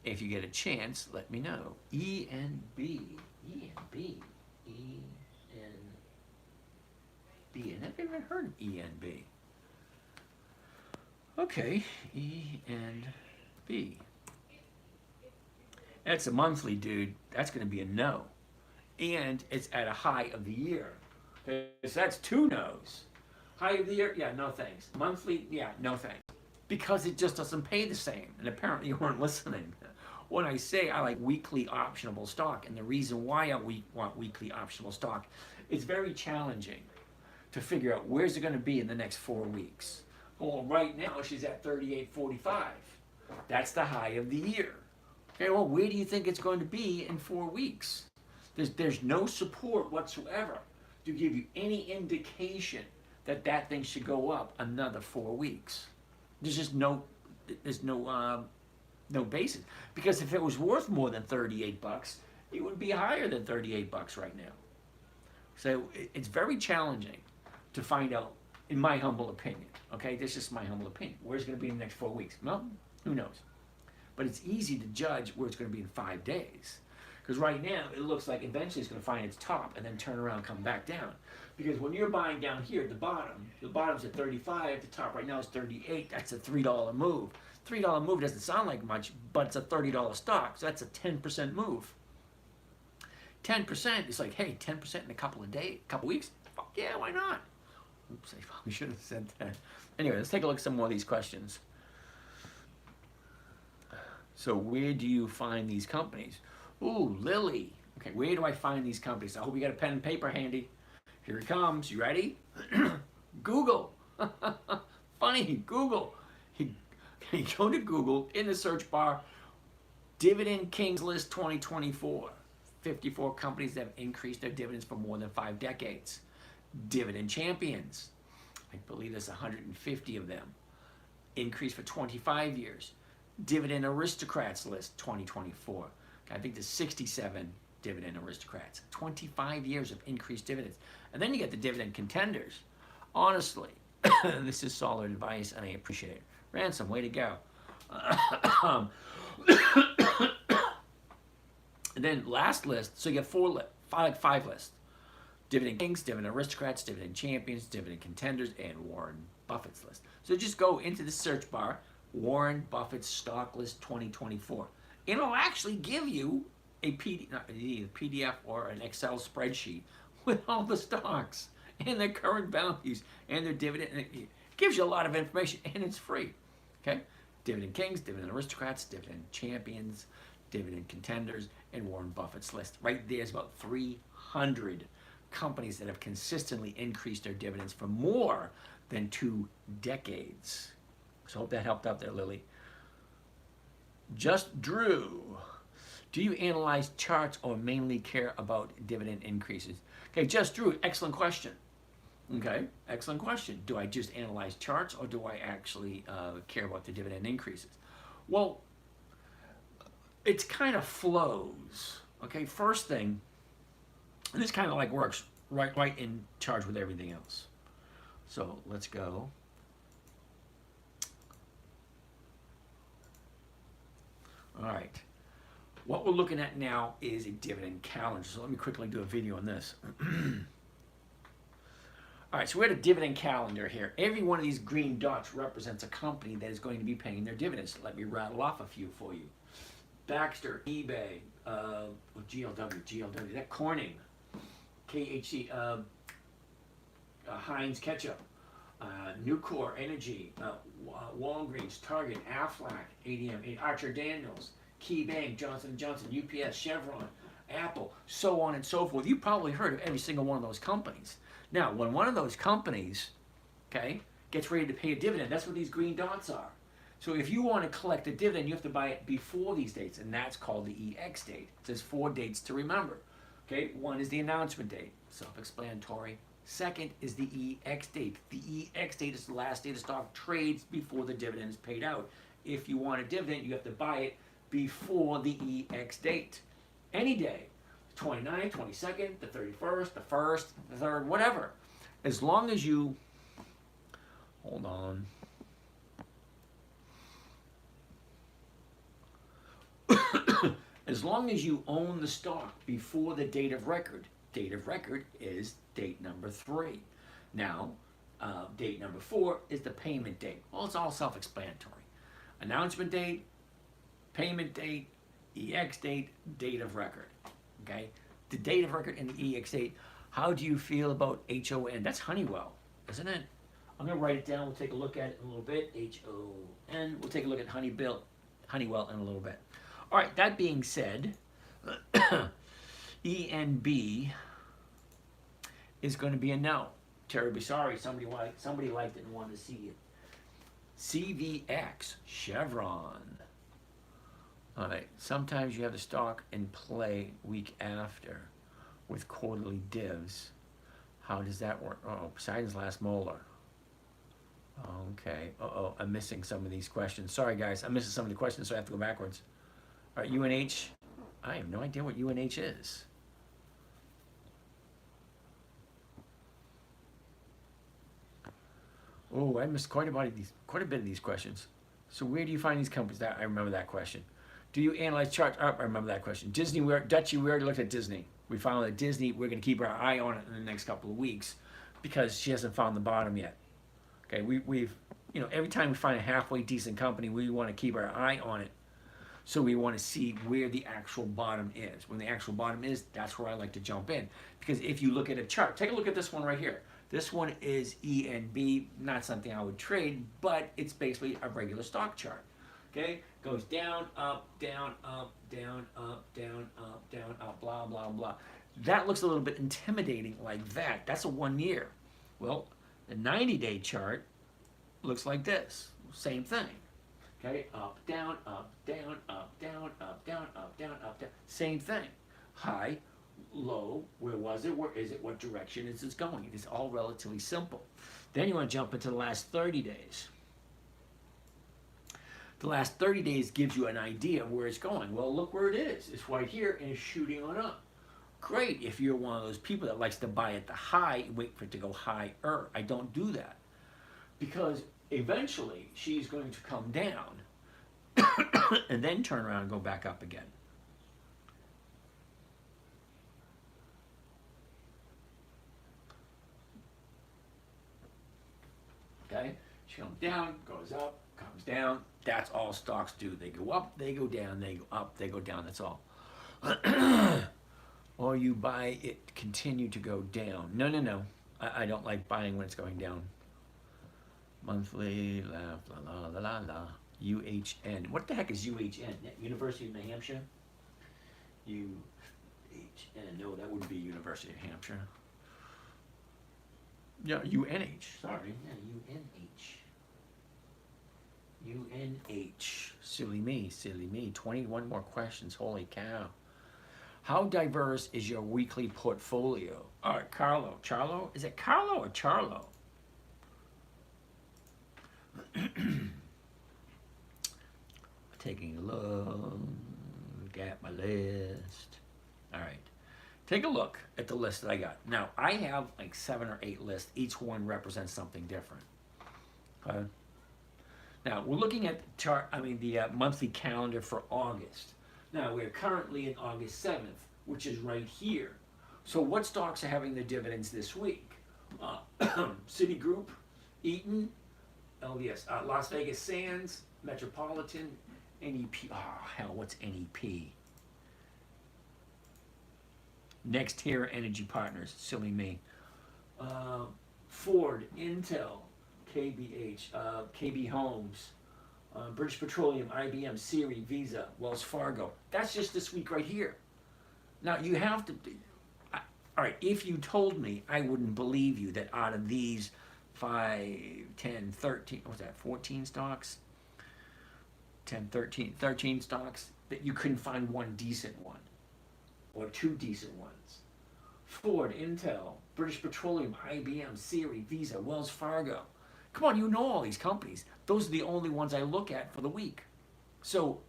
[SPEAKER 1] If you get a chance, let me know. ENB. I've never heard of ENB. Okay, ENB. That's a monthly, dude. That's going to be a no. And it's at a high of the year. So that's 2 no's. High of the year? Yeah, no thanks. Monthly? Yeah, no thanks. Because it just doesn't pay the same. And apparently you weren't listening. When I say I like weekly optionable stock, and the reason why I want weekly optionable stock, it's very challenging to figure out where's it going to be in the next 4 weeks. Well, right now she's at 38.45. That's the high of the year. Okay, well, where do you think it's going to be in 4 weeks? There's no support whatsoever to give you any indication that that thing should go up another 4 weeks. There's just no basis. Because if it was worth more than $38, it would be higher than $38 right now. So it's very challenging to find out, in my humble opinion. Okay, this is just my humble opinion. Where's it going to be in the next 4 weeks? Well, who knows? But it's easy to judge where it's going to be in 5 days. Because right now, it looks like eventually it's going to find its top and then turn around and come back down. Because when you're buying down here at the bottom's at 35, the top right now is 38. That's a $3 move. $3 move doesn't sound like much, but it's a $30 stock, so that's a 10% move. 10% is like, hey, 10% in a couple of days, couple weeks? Fuck yeah, why not? Oops, I probably should have said that. Anyway, let's take a look at some more of these questions. So where do you find these companies? Ooh, Lily. Okay, where do I find these companies? I hope you got a pen and paper handy. Here it comes. You ready? Google. Funny, Google. You go to Google, in the search bar, Dividend Kings List 2024. 54 companies that have increased their dividends for more than 5 decades. Dividend Champions. I believe there's 150 of them. Increased for 25 years. Dividend Aristocrats List 2024. I think there's 67 Dividend Aristocrats. 25 years of increased dividends. And then you get the Dividend Contenders. Honestly, this is solid advice and I appreciate it. Ransom, way to go. And then last list, so you get five lists. Dividend Kings, Dividend Aristocrats, Dividend Champions, Dividend Contenders, and Warren Buffett's list. So just go into the search bar, Warren Buffett's Stock List 2024. It'll actually give you a PDF or an Excel spreadsheet with all the stocks and their current values and their dividend. And it gives you a lot of information and it's free. Okay? Dividend Kings, Dividend Aristocrats, Dividend Champions, Dividend Contenders, and Warren Buffett's list. Right there's about 300 companies that have consistently increased their dividends for more than 2 decades. So I hope that helped out there, Lily. Just Drew. Do you analyze charts or mainly care about dividend increases? Okay, Just Drew, excellent question. Okay, excellent question. Do I just analyze charts or do I actually care about the dividend increases? Well, it's kind of flows. Okay, first thing, and this kind of like works right in charge with everything else. So let's go. All right. What we're looking at now is a dividend calendar. So let me quickly do a video on this. All right, so we're at a dividend calendar here. Every one of these green dots represents a company that is going to be paying their dividends. Let me rattle off a few for you. Baxter, eBay, GLW, that Corning, KHC, Heinz Ketchup, Nucor Energy, Walgreens, Target, Aflac, ADM, Archer Daniels, Key Bank, Johnson & Johnson, UPS, Chevron, Apple, so on and so forth. You've probably heard of every single one of those companies. Now, when one of those companies, okay, gets ready to pay a dividend, that's what these green dots are. So if you want to collect a dividend, you have to buy it before these dates, and that's called the EX date. It says 4 dates to remember. Okay, one is the announcement date, self-explanatory. Second is the EX date. The EX date is the last day the stock trades before the dividend is paid out. If you want a dividend, you have to buy it before the EX date. Any day, 29th, 22nd, the 31st, the 1st, the 3rd, whatever. As long as you, hold on. As long as you own the stock before the date of record is date number 3. Now, date number 4 is the payment date. Well, it's all self-explanatory. Announcement date, payment date, EX date, date of record. Okay? The date of record and the EX date. How do you feel about HON? That's Honeywell, isn't it? I'm going to write it down. We'll take a look at it in a little bit. HON. We'll take a look at Honeywell in a little bit. All right, that being said, ENB is going to be a no. Terribly sorry. Somebody liked it and wanted to see it. CVX, Chevron. All right, sometimes you have the stock in play week after with quarterly divs. How does that work? Oh, Poseidon's last molar. Okay. I'm missing some of these questions. Sorry, guys. I'm missing some of the questions, so I have to go backwards. All right, UNH. I have no idea what UNH is. Oh, I missed quite a bit of these questions. So where do you find these companies? I remember that question. Do you analyze charts? Oh, I remember that question. Disney, Dutchie, we already looked at Disney. We found that Disney, we're going to keep our eye on it in the next couple of weeks because she hasn't found the bottom yet. Okay, we've, every time we find a halfway decent company, we want to keep our eye on it. So we want to see where the actual bottom is. When the actual bottom is, that's where I like to jump in. Because if you look at a chart, take a look at this one right here. This one is ENB, not something I would trade, but it's basically a regular stock chart. Okay, goes down, up, down, up, down, up, down, up, down, up, blah, blah, blah. That looks a little bit intimidating like that. That's a 1 year. Well, the 90-day chart looks like this. Same thing. Okay, up, down, up, down, up, down, up, down, up, down, up, down. Same thing. High, low, where was it, where is it, what direction is it going? It is all relatively simple. Then you want to jump into the last 30 days. The last 30 days gives you an idea of where it's going. Well, look where it is. It's right here and it's shooting on up. Great if you're one of those people that likes to buy at the high and wait for it to go higher. I don't do that because eventually she's going to come down and then turn around and go back up again. Okay, she comes down, goes up, comes down. That's all stocks do. They go up, they go down, they go up, they go down. That's all. Or you buy it continue to go down. No. I don't like buying when it's going down. Monthly, la. UHN. What the heck is UHN? University of New Hampshire? UHN. No, that wouldn't be University of Hampshire. Yeah, UNH. Sorry. Yeah, UNH. Silly me. 21 more questions. Holy cow. How diverse is your weekly portfolio? All right, Carlo. Charlo? Is it Carlo or Charlo? Taking a look at my list. All right. Take a look at the list that I got. Now, I have like 7 or 8 lists. Each one represents something different. Okay? Now, we're looking at the monthly calendar for August. Now, we're currently in August 7th, which is right here. So what stocks are having their dividends this week? Citigroup, Eaton, LVS, Las Vegas Sands, Metropolitan, NEP. Oh, hell, what's NEP? Next Tier Energy Partners, silly me. Ford, Intel, KBH, KB Homes, British Petroleum, IBM, Siri, Visa, Wells Fargo. That's just this week right here. Now you have to, all right, if you told me, I wouldn't believe you that out of these 5, 10, 13, what was that, 14 stocks? 10, 13 stocks, that you couldn't find one decent one or 2 decent ones. Ford, Intel, British Petroleum, IBM, Siri, Visa, Wells Fargo. Come on, you know all these companies. Those are the only ones I look at for the week. So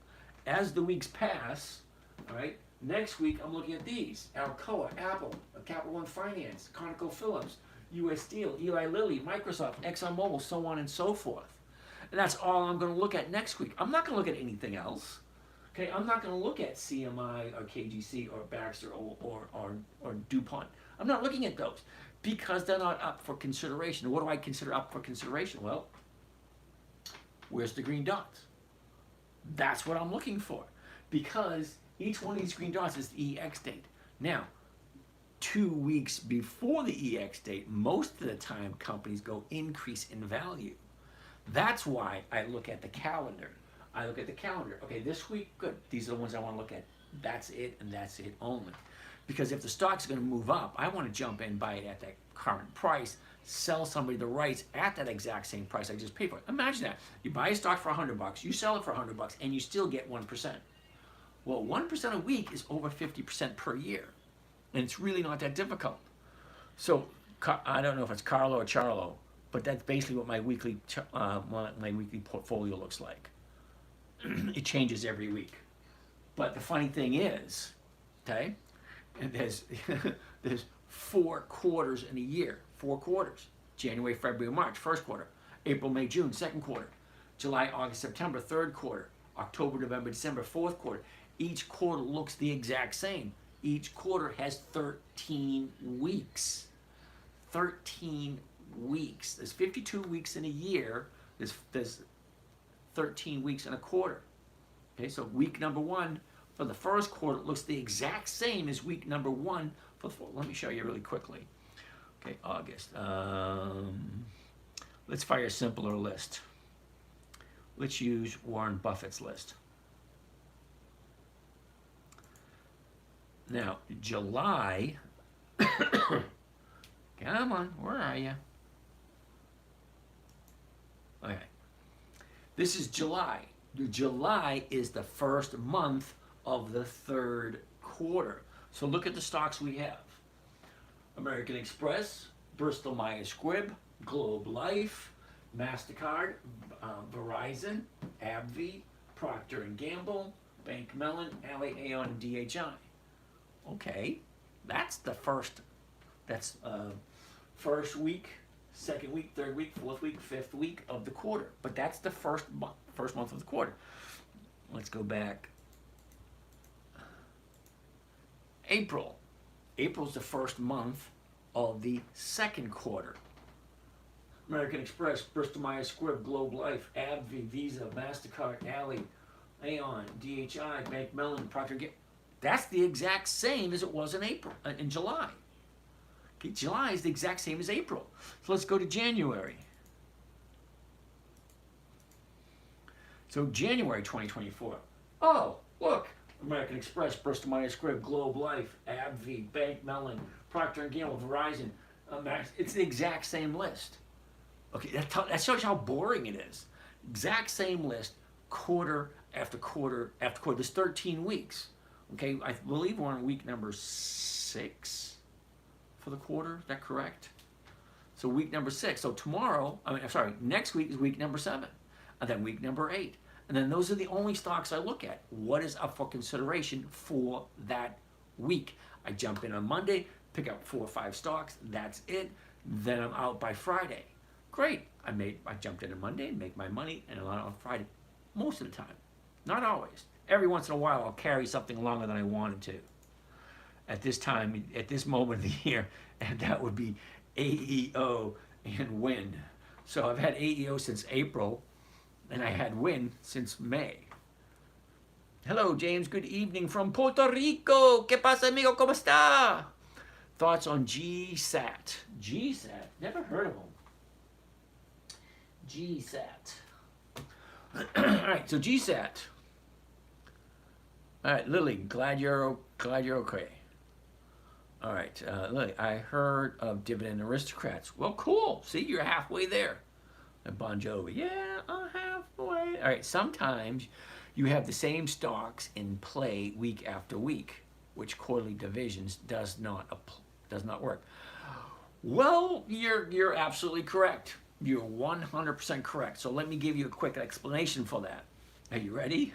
[SPEAKER 1] as the weeks pass, all right, next week I'm looking at these. Alcoa, Apple, Capital One Finance, ConocoPhillips, US Steel, Eli Lilly, Microsoft, ExxonMobil, so on and so forth. And that's all I'm going to look at next week. I'm not going to look at anything else. Okay, I'm not going to look at CMI or KGC or Baxter or DuPont. I'm not looking at those because they're not up for consideration. What do I consider up for consideration? Well, where's the green dots? That's what I'm looking for because each one of these green dots is the EX date. Now, 2 weeks before the EX date, most of the time companies go increase in value. That's why I look at the calendar. Okay, this week, good. These are the ones I want to look at. That's it, and that's it only. Because if the stock's going to move up, I want to jump in, buy it at that current price, sell somebody the rights at that exact same price I just paid for it. Imagine that. You buy a stock for $100, you sell it for $100, and you still get 1%. Well, 1% a week is over 50% per year, and it's really not that difficult. So I don't know if it's Carlo or Charlo, but that's basically what my weekly portfolio looks like. It changes every week. But the funny thing is, okay, and there's 4 quarters in a year. 4 quarters. January, February, March, first quarter. April, May, June, second quarter. July, August, September, third quarter. October, November, December, fourth quarter. Each quarter looks the exact same. Each quarter has 13 weeks. 13 weeks. There's 52 weeks in a year. There's 13 weeks in a quarter. Okay, so week number 1 for the first quarter looks the exact same as week number 1 for the fourth. Let me show you really quickly. Okay, August. Let's fire a simpler list. Let's use Warren Buffett's list. Now, July. Come on, where are you? Okay. This is July. July is the first month of the third quarter. So look at the stocks we have. American Express, Bristol Myers Squibb, Globe Life, MasterCard, Verizon, AbbVie, Procter & Gamble, Bank Mellon, Ally, Aon, and DHI. Okay, that's the first week, second week, third week, fourth week, fifth week of the quarter. But that's the first month of the quarter. Let's go back. April. April's the first month of the second quarter. American Express, Bristol Myers Squibb, Globe Life, AbbVie, Visa, MasterCard, Ally, Aon, DHI, Bank Mellon, Procter & Gamble. That's the exact same as it was in July. Okay, July is the exact same as April. So let's go to January. So January 2024. Oh, look. American Express, Bristol Myers Squibb, Globe Life, AbbVie, Bank Mellon, Procter & Gamble, Verizon. It's the exact same list. Okay, that shows you how boring it is. Exact same list, quarter after quarter after quarter. There's 13 weeks. Okay, I believe we're on week number 6 for the quarter. Is that correct? So week number 6. So next week is week number 7. And then week number 8. And then those are the only stocks I look at. What is up for consideration for that week. I jump in on Monday, pick up 4 or 5 stocks, that's it. Then I'm out by Friday. Great. I jumped in on Monday, make my money, and I'm out on Friday. Most of the time. Not always. Every once in a while I'll carry something longer than I wanted to. At this time, at this moment of the year, and that would be AEO and Win. So I've had AEO since April, and I had Win since May. Hello, James. Good evening from Puerto Rico. ¿Qué pasa, amigo? ¿Cómo está? Thoughts on GSAT? GSAT? Never heard of them. GSAT. All right, so GSAT. All right, Lily, glad you're okay. All right, Lily, I heard of Dividend Aristocrats. Well, cool. See, you're halfway there. And Bon Jovi, yeah, I'm halfway. All right, sometimes you have the same stocks in play week after week, which quarterly divisions does not work. Well, you're absolutely correct. You're 100% correct. So let me give you a quick explanation for that. Are you ready?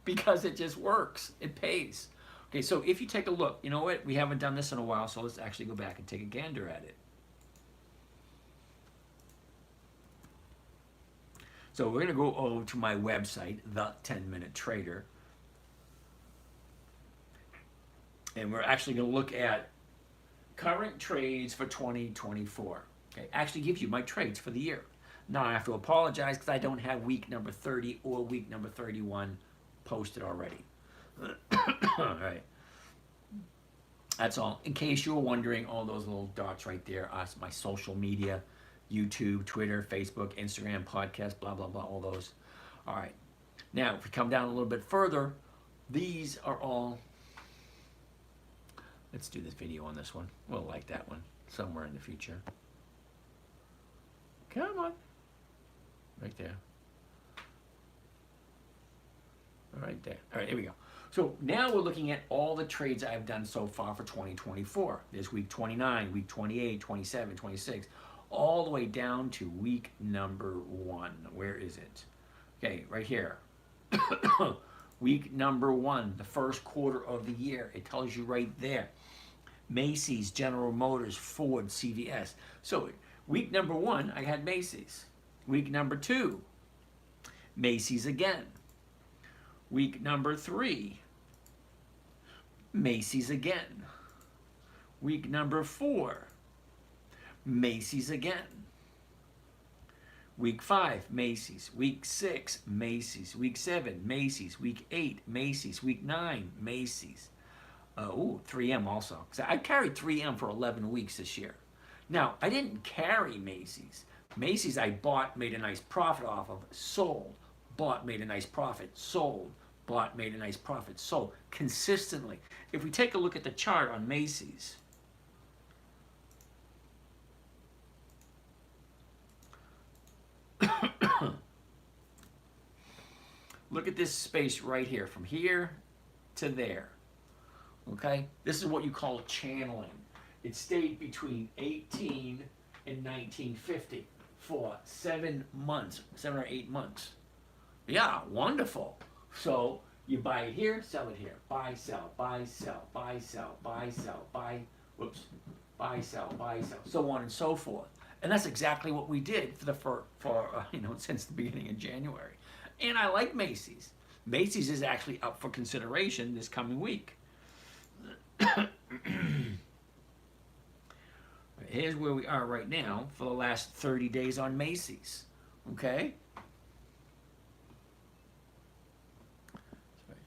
[SPEAKER 1] Because it just works. It pays. Okay, so if you take a look, you know what? We haven't done this in a while, so let's actually go back and take a gander at it. So we're going to go over to my website, The 10-Minute Trader. And we're actually going to look at current trades for 2024. Okay, actually gives you my trades for the year. Now I have to apologize because I don't have week number 30 or week number 31 posted already. All right. That's all. In case you were wondering, all those little dots right there are my social media, YouTube, Twitter, Facebook, Instagram, podcast, blah, blah, blah, all those. All right. Now, if we come down a little bit further, these are all... Let's do this video on this one. We'll like that one somewhere in the future. Come on. Right there. Right there. All right, here we go. So now we're looking at all the trades I've done so far for 2024. There's week 29, week 28, 27, 26, all the way down to week number 1. Where is it? Okay, right here. Week number 1, the first quarter of the year. It tells you right there. Macy's, General Motors, Ford, CVS. So week number 1, I had Macy's. Week number 2, Macy's again. Week number 3, Macy's again. Week number 4, Macy's again. Week 5, Macy's. Week 6, Macy's. Week 7, Macy's. Week 8, Macy's. Week 9, Macy's. 3M also. So I carried 3M for 11 weeks this year. Now, I didn't carry Macy's. Macy's I bought, made a nice profit off of, sold, bought, made a nice profit, sold, bought, made a nice profit, sold, consistently. If we take a look at the chart on Macy's, look at this space right here, from here to there, okay? This is what you call channeling. It stayed between 18 and 1950 for 7 months, 7 or 8 months. Yeah, wonderful. So you buy it here, sell it here. Buy, sell, buy, sell, buy, sell, buy, sell, buy, buy, sell, so on and so forth. And that's exactly what we did for since the beginning of January. And I like Macy's. Macy's is actually up for consideration this coming week. Here's where we are right now for the last 30 days on Macy's. Okay?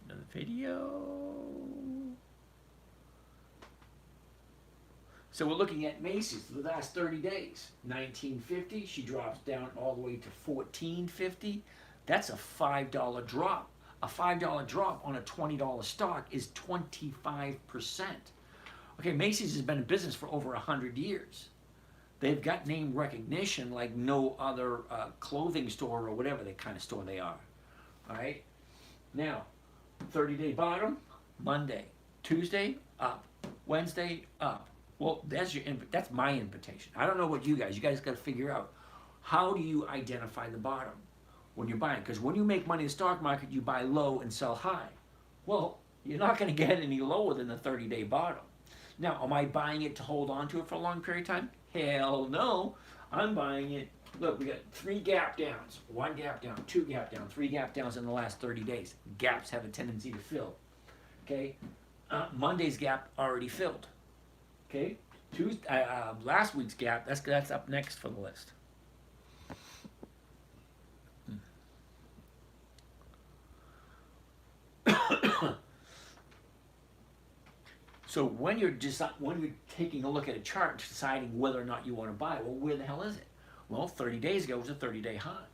[SPEAKER 1] Another video. So we're looking at Macy's for the last 30 days. 1950, she drops down all the way to 1450. That's a $5 drop. A $5 drop on a $20 stock is 25%. Okay, Macy's has been in business for over 100 years. They've got name recognition like no other clothing store or whatever the kind of store they are. All right? Now, 30-day bottom, Monday. Tuesday, up. Wednesday, up. Well, that's my invitation. I don't know what you guys got to figure out. How do you identify the bottom when you're buying? Because when you make money in the stock market, you buy low and sell high. Well, You're not going to get any lower than the 30-day bottom. Now, am I buying it to hold on to it for a long period of time? Hell no. I'm buying it. Look, we got 3 gap downs, 1 gap down, 2 gap down, 3 gap downs in the last 30 days. Gaps have a tendency to fill. Okay, Monday's gap already filled. Okay, last week's gap, that's up next for the list. So when you're taking a look at a chart, deciding whether or not you want to buy, well, where the hell is it? Well, 30 days ago was a 30-day high.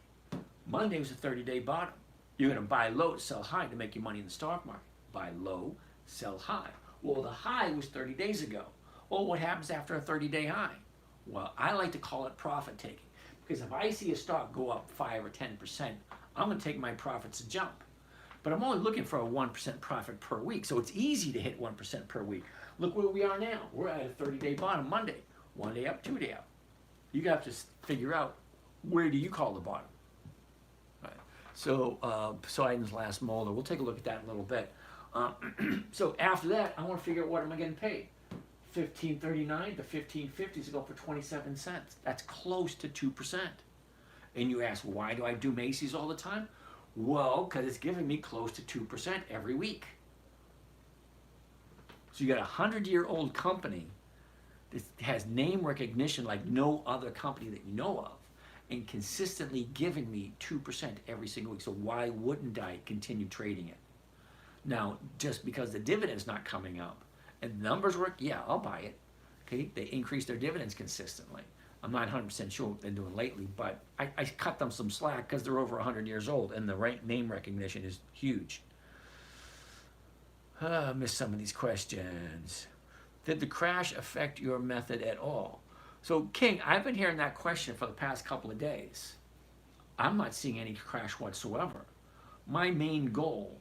[SPEAKER 1] Monday was a 30-day bottom. You're going to buy low to sell high to make your money in the stock market. Buy low, sell high. Well, the high was 30 days ago. Well, what happens after a 30-day high? Well, I like to call it profit taking. Because if I see a stock go up 5 or 10%, I'm going to take my profits and jump. But I'm only looking for a 1% profit per week. So it's easy to hit 1% per week. Look where we are now. We're at a 30-day bottom Monday. 1 day up, 2 day up. You have to figure out, where do you call the bottom? Right. So Poseidon's last molder. We'll take a look at that in a little bit. So after that, I want to figure out what am I getting paid. $15.39 to $15.50 is go for 27 cents. That's close to 2%. And you ask, why do I do Macy's all the time? Well, because it's giving me close to 2% every week. So you got a 100-year-old company that has name recognition like no other company that you know of, and consistently giving me 2% every single week. So why wouldn't I continue trading it? Now, just because the dividend's not coming up and the numbers work, yeah, I'll buy it. Okay, they increase their dividends consistently. I'm not 100% sure what they're doing lately, but I cut them some slack because they're over 100 years old and the name recognition is huge. I missed some of these questions. Did the crash affect your method at all? So, King, I've been hearing that question for the past couple of days. I'm not seeing any crash whatsoever. My main goal,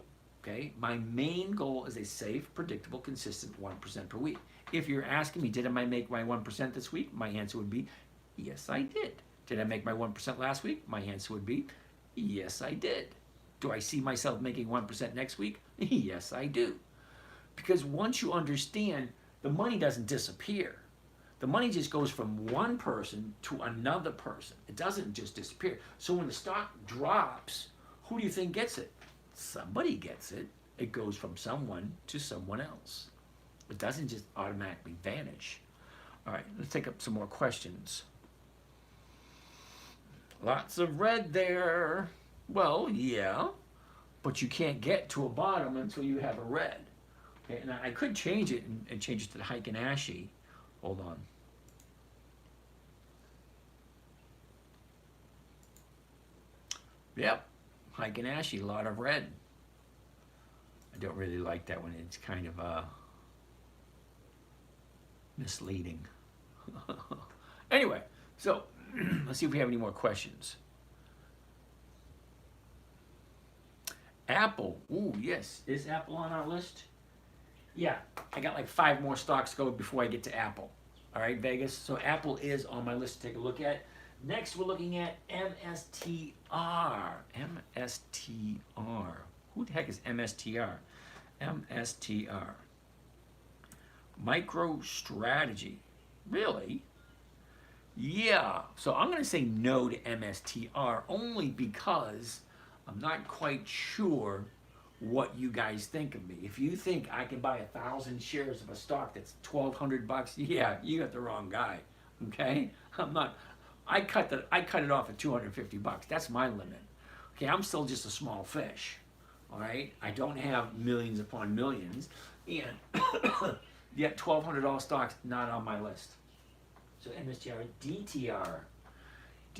[SPEAKER 1] my main goal is a safe, predictable, consistent 1% per week. If you're asking me, did I make my 1% this week? My answer would be, yes, I did. Did I make my 1% last week? My answer would be, yes, I did. Do I see myself making 1% next week? Yes, I do. Because once you understand, the money doesn't disappear. The money just goes from one person to another person. It doesn't just disappear. So when the stock drops, who do you think gets it? Somebody gets it. It goes from someone to someone else. It doesn't just automatically vanish. All right, let's take up some more questions. Lots of red there. Well, yeah, but you can't get to a bottom until you have a red. Okay, and I could change it and change it to the Heiken Ashi. Hold on. Yep, Heiken Ashi, a lot of red. I don't really like that one. It's kind of misleading. Anyway, so let's see if we have any more questions. Apple. Ooh, yes. Is Apple on our list? Yeah, I got like 5 more stocks to go before I get to Apple. All right, Vegas. So Apple is on my list to take a look at. Next, we're looking at MSTR. MSTR. Who the heck is MSTR? MSTR. MicroStrategy. Really? Yeah. So I'm going to say no to MSTR only because I'm not quite sure what you guys think of me. If you think I can buy 1,000 shares of a stock that's $1,200, yeah, you got the wrong guy. Okay? I'm not. I cut it off at $250. That's my limit. Okay, I'm still just a small fish. All right? I don't have millions upon millions, and yet $1,200 stocks not on my list. So MSTR, DTR.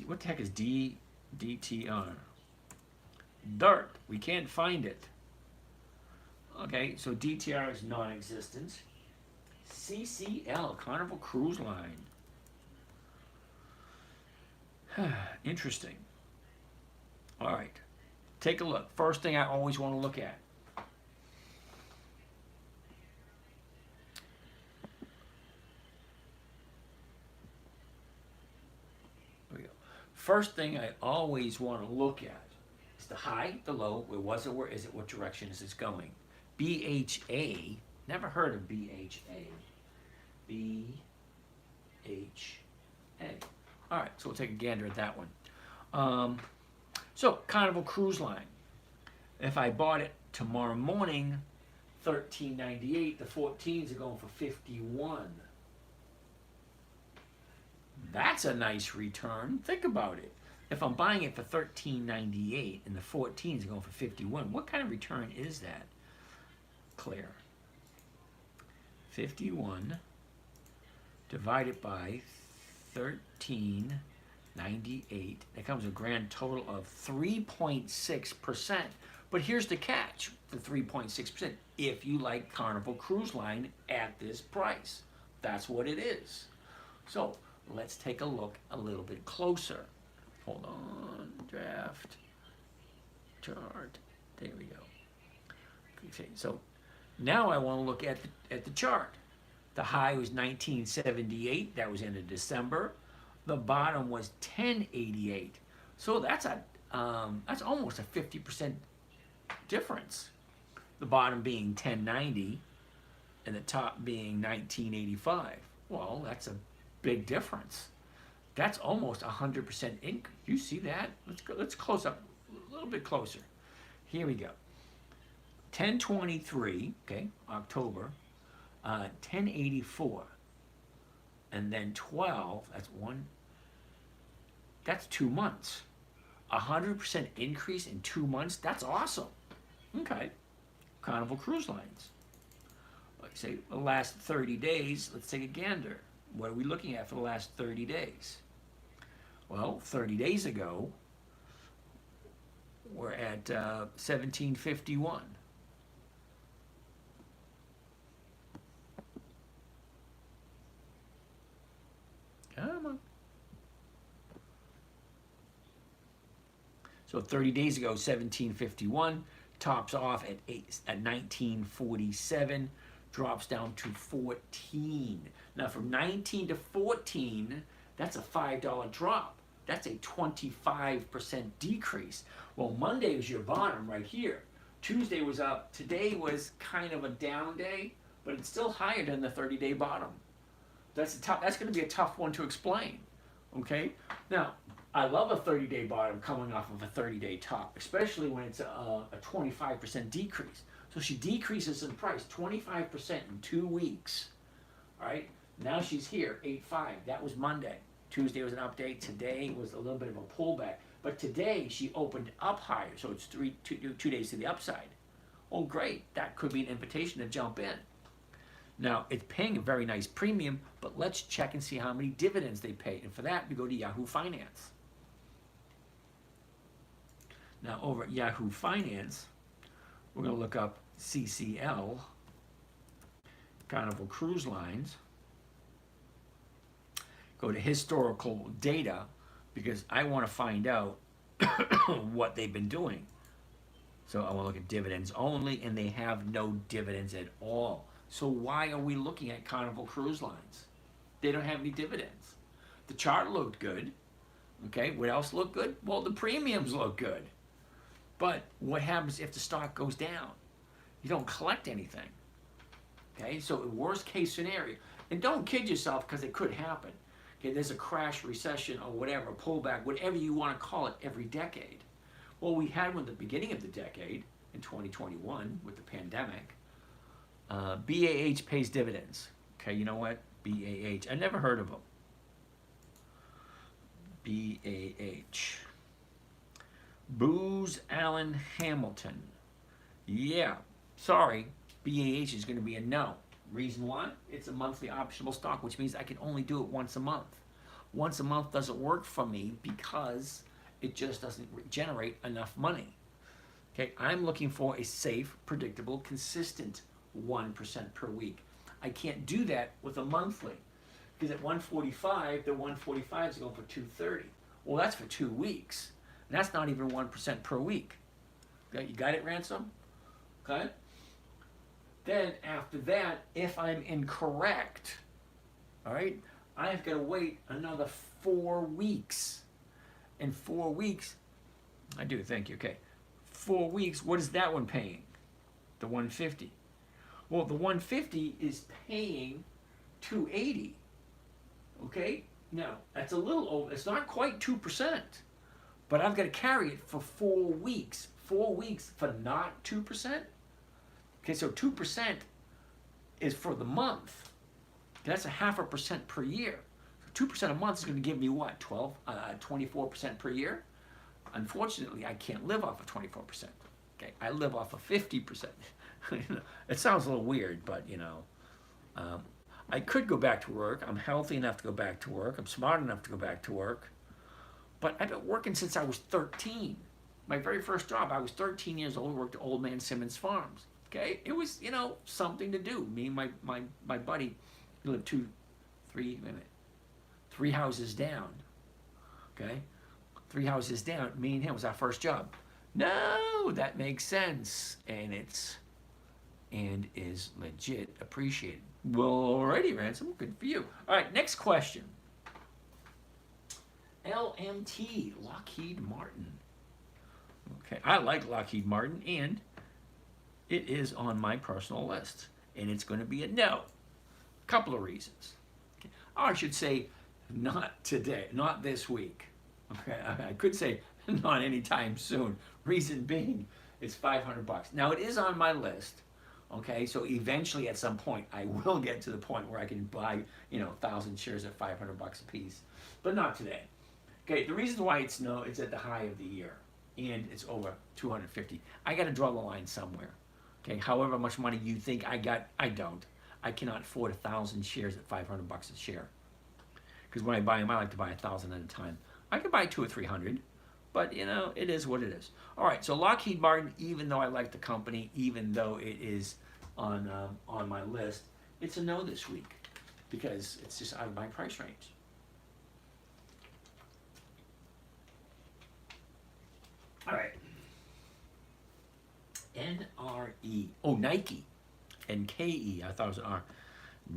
[SPEAKER 1] What the heck is DTR? DART. We can't find it. Okay, so DTR is non-existent. CCL, Carnival Cruise Line. Interesting. All right, take a look. First thing I always want to look at. There we go. First thing I always want to look at is the high, the low, where was it, where is it, what direction is it going? BHA. Never heard of BHA. BHA. All right, so we'll take a gander at that one. So Carnival Cruise Line. If I bought it tomorrow morning, $13.98. The 14s are going for $51. That's a nice return. Think about it. If I'm buying it for $13.98 and the 14s are going for $51, what kind of return is that? Clear. 51 divided by 13.98. That comes a grand total of 3.6%. But here's the catch, the 3.6%. If you like Carnival Cruise Line at this price, that's what it is. So let's take a look a little bit closer. Hold on, draft, chart, there we go. Okay, so now I want to look at the chart. The high was 1978, that was in December. The bottom was 1088. So that's almost a 50% difference. The bottom being 1090 and the top being 1985. Well, that's a big difference. That's almost 100% increase. You see that? Let's close up a little bit closer. Here we go. 1023, okay, October, 1084, and then 12, that's 2 months. 100% increase in 2 months, that's awesome. Okay, Carnival Cruise Lines. Like say the last 30 days, let's take a gander. What are we looking at for the last 30 days? Well, 30 days ago, we're at 1751. Come on. So 30 days ago, 1751, tops off at 1947, drops down to 14. Now from 19 to 14, that's a $5 drop. That's a 25% decrease. Well, Monday was your bottom right here. Tuesday was up. Today was kind of a down day, but it's still higher than the 30-day bottom. That's going to be a tough one to explain. Okay? Now, I love a 30-day bottom coming off of a 30-day top, especially when it's a 25% decrease. So she decreases in price 25% in 2 weeks. All right? Now she's here, 8.5. That was Monday. Tuesday was an update. Today was a little bit of a pullback. But today she opened up higher, so it's 2 days to the upside. Oh, great. That could be an invitation to jump in. Now, it's paying a very nice premium, but let's check and see how many dividends they pay. And for that, we go to Yahoo Finance. Now, over at Yahoo Finance, we're going to look up CCL, Carnival Cruise Lines. Go to historical data because I want to find out what they've been doing. So I want to look at dividends only, and they have no dividends at all. So why are we looking at Carnival Cruise Lines? They don't have any dividends. The chart looked good. Okay, what else looked good? Well, the premiums look good. But what happens if the stock goes down? You don't collect anything. Okay, so worst case scenario, and don't kid yourself because it could happen. Okay, there's a crash, recession, or whatever, pullback, whatever you want to call it, every decade. Well, we had one at the beginning of the decade in 2021 with the pandemic. BAH pays dividends. Okay, you know what? BAH. I never heard of them. BAH. Booz Allen Hamilton. Yeah, sorry. BAH is going to be a no. Reason why? It's a monthly optional stock, which means I can only do it once a month. Once a month doesn't work for me because it just doesn't generate enough money. Okay, I'm looking for a safe, predictable, consistent 1% per week. I can't do that with a monthly because at 145, the 145 is going for 230. Well, that's for 2 weeks. And that's not even 1% per week. Okay, you got it, Ransom? Okay? Then after that, if I'm incorrect, all right, I've got to wait another 4 weeks. In 4 weeks, I do, thank you, okay. 4 weeks, what is that one paying? the 150. Well, the 150 is paying 280. Okay? Now, that's a little over. It's not quite 2%, but I've got to carry it for 4 weeks. 4 weeks for not 2%? Okay, so 2% is for the month. That's a 0.5% per year. So 2% a month is going to give me what? 24% per year? Unfortunately, I can't live off of 24%. Okay, I live off of 50%. It sounds a little weird, but I could go back to work. I'm healthy enough to go back to work. I'm smart enough to go back to work. But I've been working since I was 13. My very first job, I was 13 years old, worked at Old Man Simmons Farms. Okay, it was, something to do. Me and my buddy, he lived three houses down. Okay, 3 houses down. Me and him was our first job. No, that makes sense, and is legit appreciated. Well, alrighty, Ransom, good for you. All right, next question. LMT, Lockheed Martin. Okay, I like Lockheed Martin, and it is on my personal list, and it's going to be a no. Couple of reasons. Okay. Or I should say, not today, not this week. Okay, I could say not anytime soon. Reason being, it's $500. Now, it is on my list. Okay, so eventually at some point, I will get to the point where I can buy, 1,000 shares at $500 a piece, but not today. Okay, the reason why it's no, it's at the high of the year, and it's over 250. I got to draw the line somewhere. Okay, however much money you think I got, I don't. I cannot afford 1,000 shares at $500 a share. Because when I buy them, I like to buy 1,000 at a time. I could buy 200 or 300, but it is what it is. All right, so Lockheed Martin, even though I like the company, even though it is on my list, it's a no this week because it's just out of my price range. All right. NRE. Oh, Nike. NKE. I thought it was R.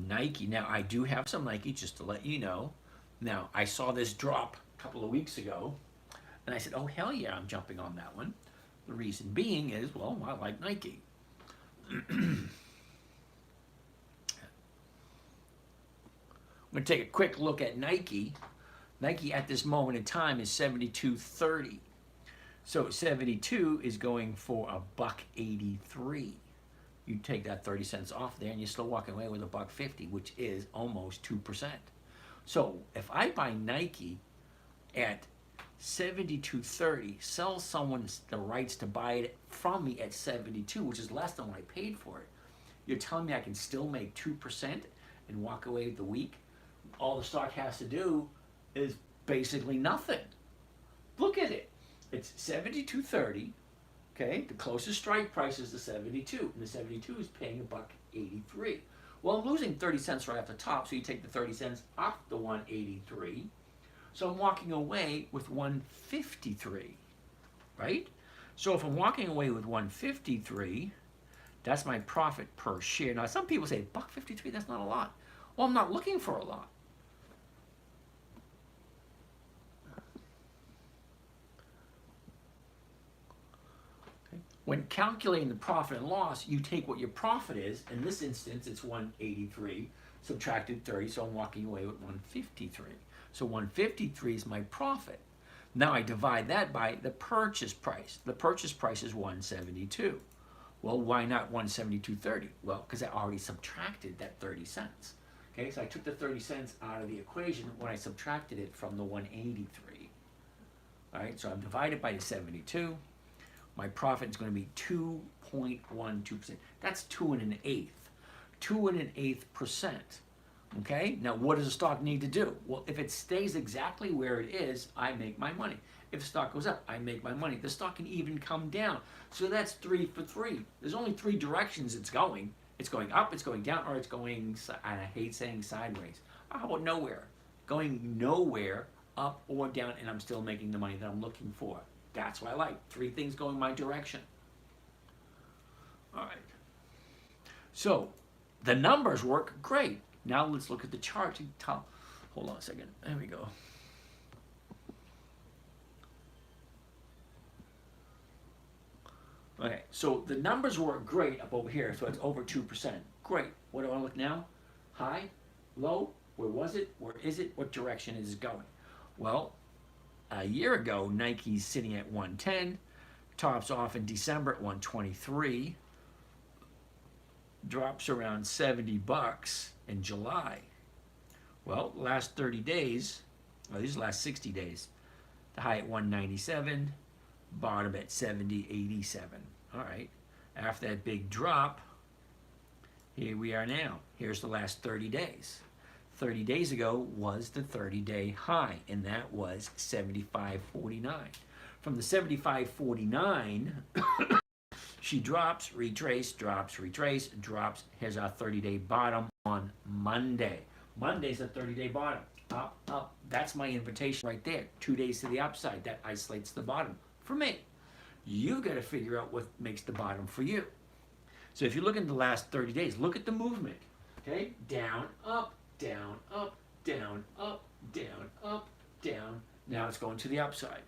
[SPEAKER 1] Nike. Now, I do have some Nike, just to let you know. Now, I saw this drop a couple of weeks ago, and I said, oh, hell yeah, I'm jumping on that one. The reason being is, well, I like Nike. I'm going to take a quick look at Nike. Nike at this moment in time is $72.30. So 72 is going for $1.83. You take that 30 cents off there, and you're still walking away with $1.50, which is almost 2%. So if I buy Nike at $72.30, sell someone the rights to buy it from me at 72, which is less than what I paid for it, you're telling me I can still make 2% and walk away with the week? All the stock has to do is basically nothing. Look at it. It's $72.30. Okay, the closest strike price is the 72, and the 72 is paying $1.83. Well, I'm losing 30 cents right off the top, so you take the 30 cents off the 183. So I'm walking away with 153, right? So if I'm walking away with 153, that's my profit per share. Now, some people say, $1.53, that's not a lot. Well, I'm not looking for a lot. When calculating the profit and loss, you take what your profit is. In this instance, it's 183, subtracted 30, so I'm walking away with 153. So 153 is my profit. Now I divide that by the purchase price. The purchase price is 172. Well, why not 172.30? Well, because I already subtracted that 30 cents. Okay, so I took the 30 cents out of the equation when I subtracted it from the 183. All right, so I'm divided by the 72. My profit is going to be 2.12%. That's 2 1/8. 2 1/8%. Okay? Now, what does the stock need to do? Well, if it stays exactly where it is, I make my money. If the stock goes up, I make my money. The stock can even come down. So that's 3 for 3. There's only 3 directions it's going. It's going up, it's going down, or it's going, and I hate saying sideways. How about nowhere? Going nowhere, up or down, and I'm still making the money that I'm looking for. That's what I like. 3 things going my direction. All right. So the numbers work great. Now let's look at the chart. Hold on a second. There we go. Okay, so the numbers were great up over here, so it's over 2%. Great. What do I look now? High, low, where was it? Where is it? What direction is it going? Well, a year ago, Nike's sitting at 110, tops off in December at 123, drops around 70 bucks in July. Well, last 30 days, well, these last 60 days, the high at 197, bottom at 70.87. All right. After that big drop, here we are now. Here's the last 30 days. 30 days ago was the 30-day high, and that was 75.49. From the 75.49, she drops, retrace, drops, retrace, drops. Here's our 30-day bottom on Monday. Monday's the 30-day bottom. Up, up. That's my invitation right there. 2 days to the upside. That isolates the bottom for me. You've got to figure out what makes the bottom for you. So if you look at the last 30 days, look at the movement. Okay? Down, up, down, up, down, up, down, up, down. Now it's going to the upside.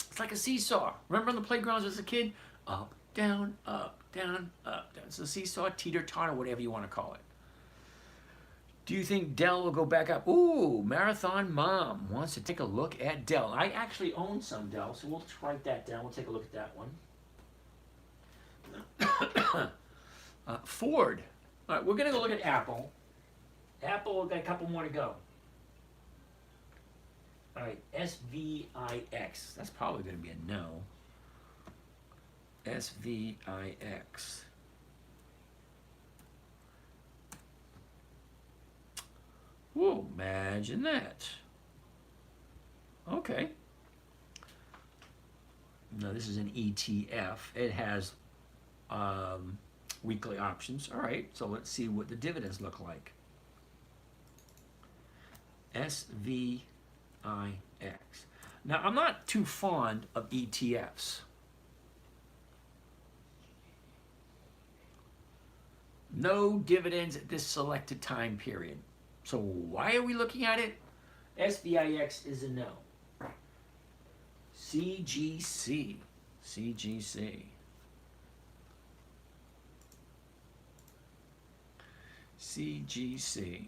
[SPEAKER 1] It's like a seesaw. Remember on the playgrounds as a kid? Up, down, up, down, up, down. It's a seesaw, teeter-totter, whatever you want to call it. Do you think Dell will go back up? Ooh, Marathon Mom wants to take a look at Dell. I actually own some Dell, so we'll write that down. We'll take a look at that one. Ford. All right, we're going to go look at Apple. Apple, got a couple more to go. All right, SVIX. That's probably going to be a no. SVIX. Whoa, imagine that. Okay. Now this is an ETF. It has weekly options. All right, so let's see what the dividends look like. SVIX. Now I'm not too fond of ETFs. No dividends at this selected time period. So why are we looking at it? SVIX is a no. CGC. CGC. CGC.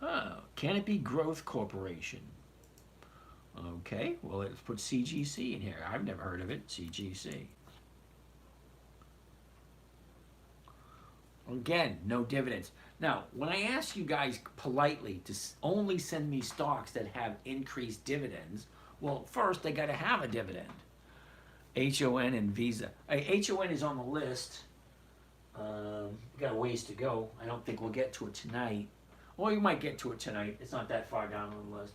[SPEAKER 1] Oh, Canopy Growth Corporation. Okay, well, let's put CGC in here. I've never heard of it. CGC. Again, no dividends. Now, when I ask you guys politely to only send me stocks that have increased dividends, well, first they got to have a dividend. HON and Visa. HON is on the list. Got a ways to go. I don't think we'll get to it tonight. Well, you might get to it tonight. It's not that far down on the list.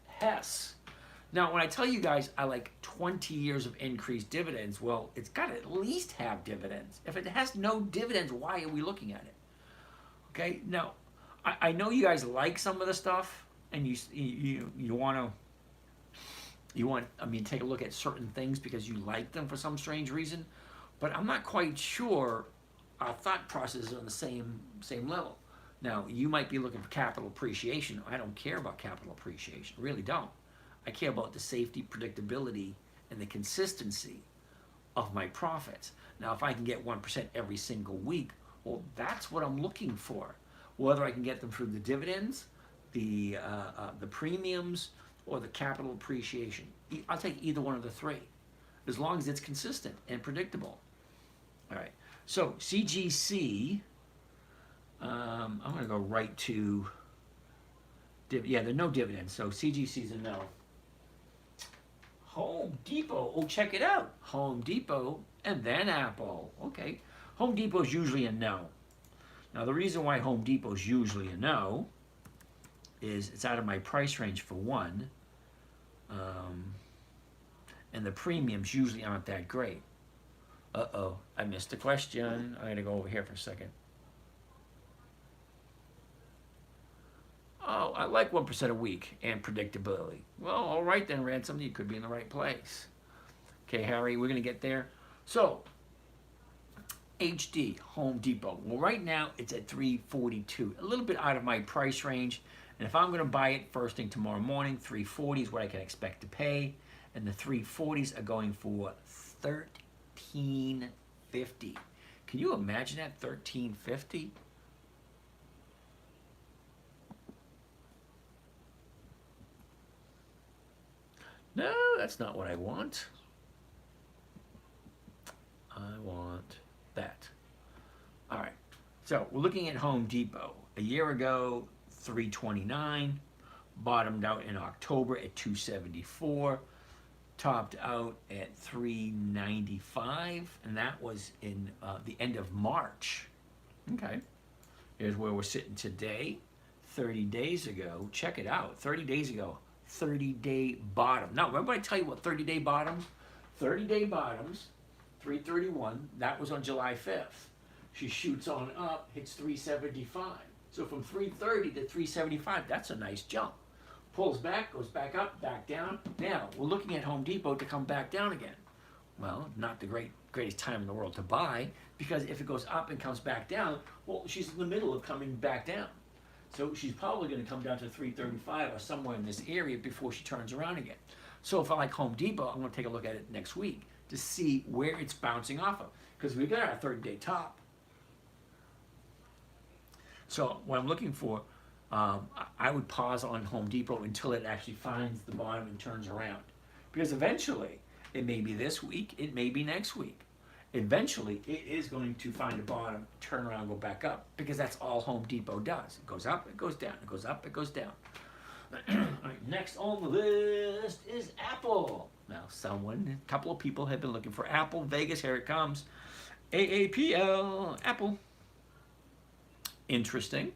[SPEAKER 1] Hess. Now, when I tell you guys I like 20 years of increased dividends, well, it's got to at least have dividends. If it has no dividends, why are we looking at it? Okay, now, I know you guys like some of the stuff, and you want to take a look at certain things because you like them for some strange reason, but I'm not quite sure our thought process is on the same level. Now, you might be looking for capital appreciation. I don't care about capital appreciation, I really don't. I care about the safety, predictability, and the consistency of my profits. Now, if I can get 1% every single week, well, that's what I'm looking for. Whether I can get them through the dividends, the premiums, or the capital appreciation. I'll take either one of the three, as long as it's consistent and predictable. All right, so CGC, I'm going to go right to, yeah, there are no dividends, so CGC is a no. Home Depot, oh, check it out. Home Depot and then Apple. Okay, Home Depot is usually a no. Now, the reason why Home Depot is usually a no is it's out of my price range for one, and the premiums usually aren't that great. Uh-oh, I missed a question. I gotta go over here for a second. Oh, I like 1% a week and predictability. Well, all right then, Ransom, you could be in the right place. Okay, Harry, we're gonna get there. So, HD, Home Depot. Well, right now it's at $342, a little bit out of my price range. And if I'm gonna buy it first thing tomorrow morning, $340 is what I can expect to pay. and the 340s are going for 1350. Can you imagine that? 1350? No, that's not what I want. I want that. All right. So we're looking at Home Depot. A year ago, 329, bottomed out in October at 274, topped out at 395, and that was in the end of March. Okay. Here's where we're sitting today. 30 days ago, check it out. 30 days ago, 30-day bottom. Now, remember I tell you what 30-day bottoms? 30-day bottoms, 331, that was on July 5th. She shoots on up, hits 375. So from 330 to 375, that's a nice jump. Pulls back, goes back up, back down. Now, we're looking at Home Depot to come back down again. Well, not the greatest time in the world to buy, because if it goes up and comes back down, well, she's in the middle of coming back down. So she's probably going to come down to 335 or somewhere in this area before she turns around again. So if I like Home Depot, I'm going to take a look at it next week to see where it's bouncing off of, because we got our 30-day top. So what I'm looking for, I would pause on Home Depot until it actually finds the bottom and turns around, because eventually, it may be this week, it may be next week. Eventually, it is going to find a bottom, turn around, go back up, because that's all Home Depot does. It goes up, it goes down, it goes up, it goes down. All right, next on the list is Apple. Now, a couple of people have been looking for Apple. Vegas, here it comes. AAPL, Apple. Interesting.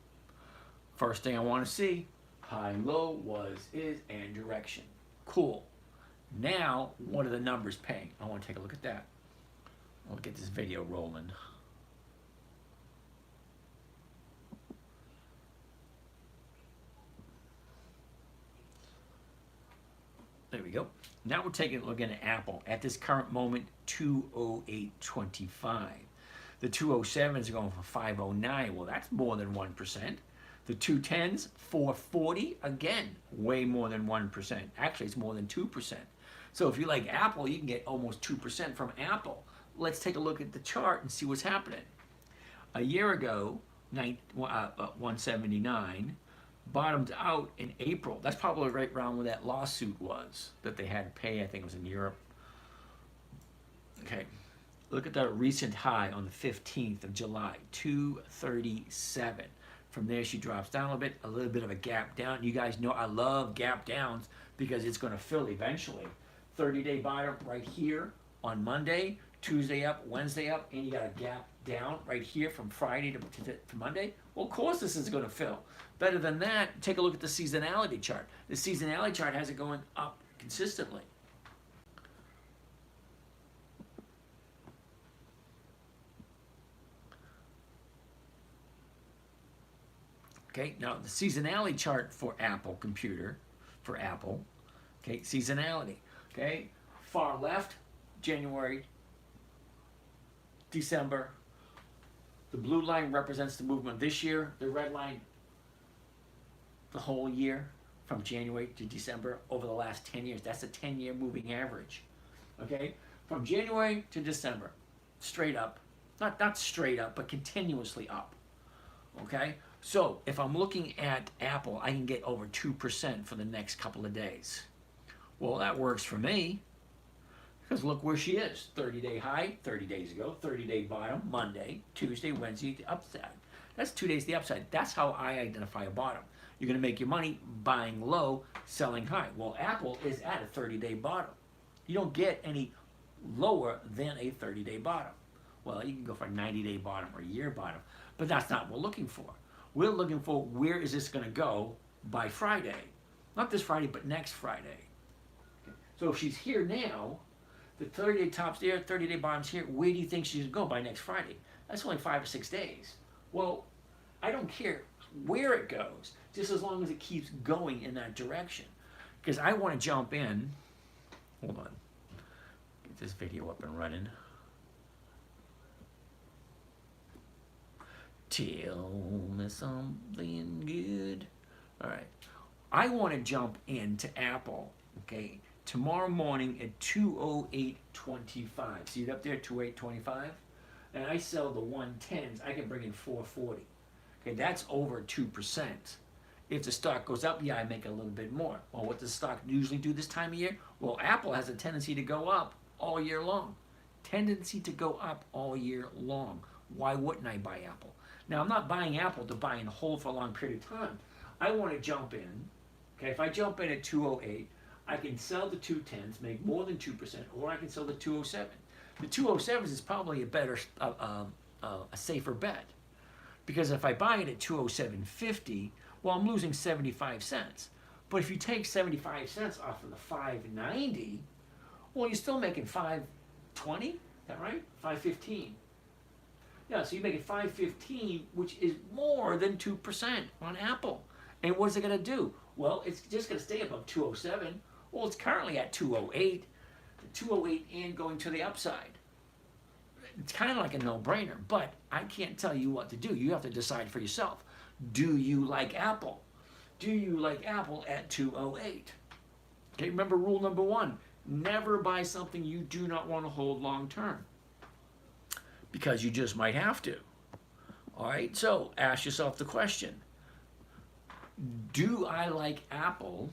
[SPEAKER 1] First thing I want to see, high, low, was, is, and direction. Cool. Now, what are the numbers paying? I want to take a look at that. I'll get this video rolling. There we go. Now we're taking a look at Apple. At this current moment, 208.25. The 207s are going for 509. Well, that's more than 1%. The 210s, 440. Again, way more than 1%. Actually, it's more than 2%. So if you like Apple, you can get almost 2% from Apple. Let's take a look at the chart and see what's happening. A year ago, 179, bottomed out in April. That's probably right around where that lawsuit was that they had to pay. I think it was in Europe. Okay, look at the recent high on the 15th of July, 237. From there, she drops down a little bit of a gap down. You guys know I love gap downs because it's going to fill eventually. 30-day bottom right here on Monday, Tuesday up, Wednesday up, and you got a gap down right here from Friday to Monday. Well, of course this is going to fill. Better than that, take a look at the seasonality chart. The seasonality chart has it going up consistently. Okay, now the seasonality chart for Apple, okay, seasonality, okay, far left, January, December. The blue line represents the movement this year, the red line, the whole year, from January to December over the last 10 years. That's a 10-year moving average, okay? From January to December, straight up, not straight up, but continuously up, okay? So if I'm looking at Apple, I can get over 2% for the next couple of days. Well, that works for me, because look where she is. 30-day high, 30 days ago, 30-day bottom, Monday, Tuesday, Wednesday, the upside. That's 2 days the upside. That's how I identify a bottom. You're going to make your money buying low, selling high. Well, Apple is at a 30-day bottom. You don't get any lower than a 30-day bottom. Well, you can go for a 90-day bottom or a year bottom, but that's not what we're looking for. We're looking for where is this going to go by Friday. Not this Friday, but next Friday. Okay. So if she's here now, the 30-day top's there, 30-day bottom's here, where do you think she's going to go by next Friday? That's only 5 or 6 days. Well, I don't care where it goes, just as long as it keeps going in that direction. Because I want to jump in. Hold on. Get this video up and running. Tell me something good. All right. I want to jump into Apple, okay, tomorrow morning at 208.25. See it up there, 208.25? And I sell the 110s, I can bring in 440. Okay, that's over 2%. If the stock goes up, yeah, I make a little bit more. Well, what does stock usually do this time of year? Well, Apple has a tendency to go up all year long. Tendency to go up all year long. Why wouldn't I buy Apple? Now, I'm not buying Apple to buy and hold for a long period of time. I want to jump in. Okay, if I jump in at 208, I can sell the 210s, make more than 2%, or I can sell the 207. The 207s is probably a better, a safer bet. Because if I buy it at 207.50, well, I'm losing 75 cents. But if you take 75 cents off of the 590, well, you're still making 520, is that right? 515. Yeah, so you make it 515, which is more than 2% on Apple. And what's it going to do? Well, it's just going to stay above 207. Well, it's currently at 208. 208 and going to the upside. It's kind of like a no-brainer, but I can't tell you what to do. You have to decide for yourself. Do you like Apple? Do you like Apple at 208? Okay, remember rule number 1. Never buy something you do not want to hold long term. Because you just might have to. All right, so ask yourself the question. Do I like Apple?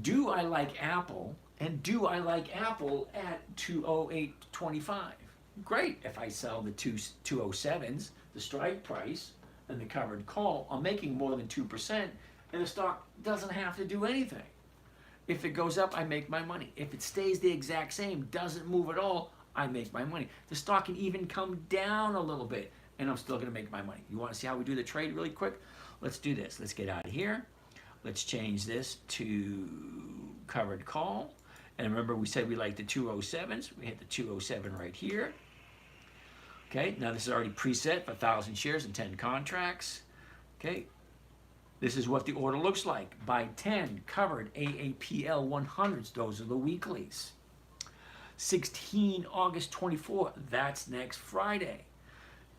[SPEAKER 1] Do I like Apple? And do I like Apple at 208.25? Great. If I sell the 207s, the strike price, and the covered call, I'm making more than 2%, and the stock doesn't have to do anything. If it goes up, I make my money. If it stays the exact same, doesn't move at all, I make my money. The stock can even come down a little bit, and I'm still going to make my money. You want to see how we do the trade really quick? Let's do this. Let's get out of here. Let's change this to covered call. And remember, we said we like the 207s. We hit the 207 right here. Okay, now this is already preset for 1,000 shares and 10 contracts. Okay, this is what the order looks like. Buy 10 covered AAPL 100s. Those are the weeklies. 16 August 24. That's next Friday.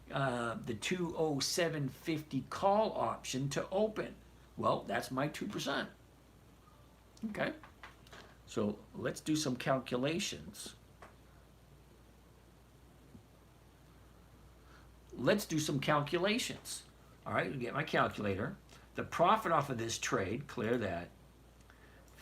[SPEAKER 1] The 207.50 call option to open. Well, that's my 2%. Okay. So let's do some calculations. Let's do some calculations. All right, I'll get my calculator. The profit off of this trade, clear that,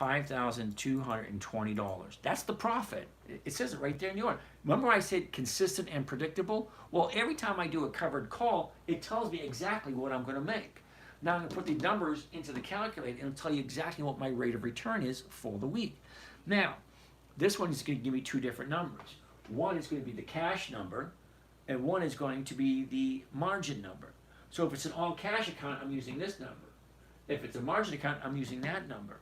[SPEAKER 1] $5,220. That's the profit. It says it right there in the order. Remember I said consistent and predictable? Well, every time I do a covered call, it tells me exactly what I'm going to make. Now I'm going to put the numbers into the calculator and it'll tell you exactly what my rate of return is for the week. Now, this one is going to give me two different numbers. One is going to be the cash number, and one is going to be the margin number. So if it's an all-cash account, I'm using this number. If it's a margin account, I'm using that number.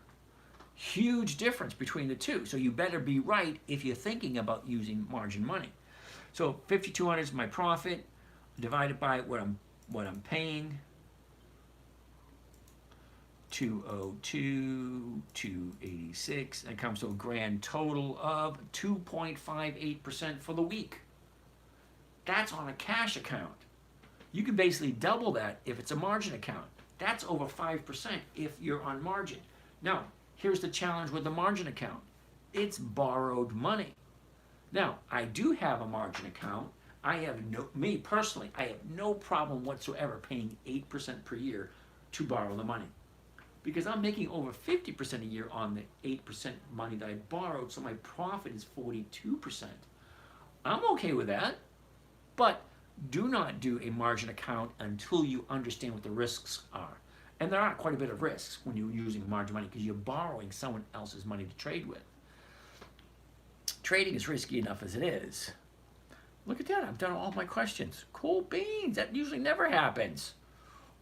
[SPEAKER 1] Huge difference between the two. So you better be right if you're thinking about using margin money. So 5,200 is my profit, divided by what I'm paying. 202, 286, and it comes to a grand total of 2.58% for the week. That's on a cash account. You can basically double that if it's a margin account. That's over 5% if you're on margin. Now, here's the challenge with the margin account. It's borrowed money. Now, I do have a margin account. Me personally, I have no problem whatsoever paying 8% per year to borrow the money. Because I'm making over 50% a year on the 8% money that I borrowed, so my profit is 42%. I'm okay with that, but do not do a margin account until you understand what the risks are. And there are quite a bit of risks when you're using margin money because you're borrowing someone else's money to trade with. Trading is risky enough as it is. Look at that, I've done all my questions. Cool beans, that usually never happens.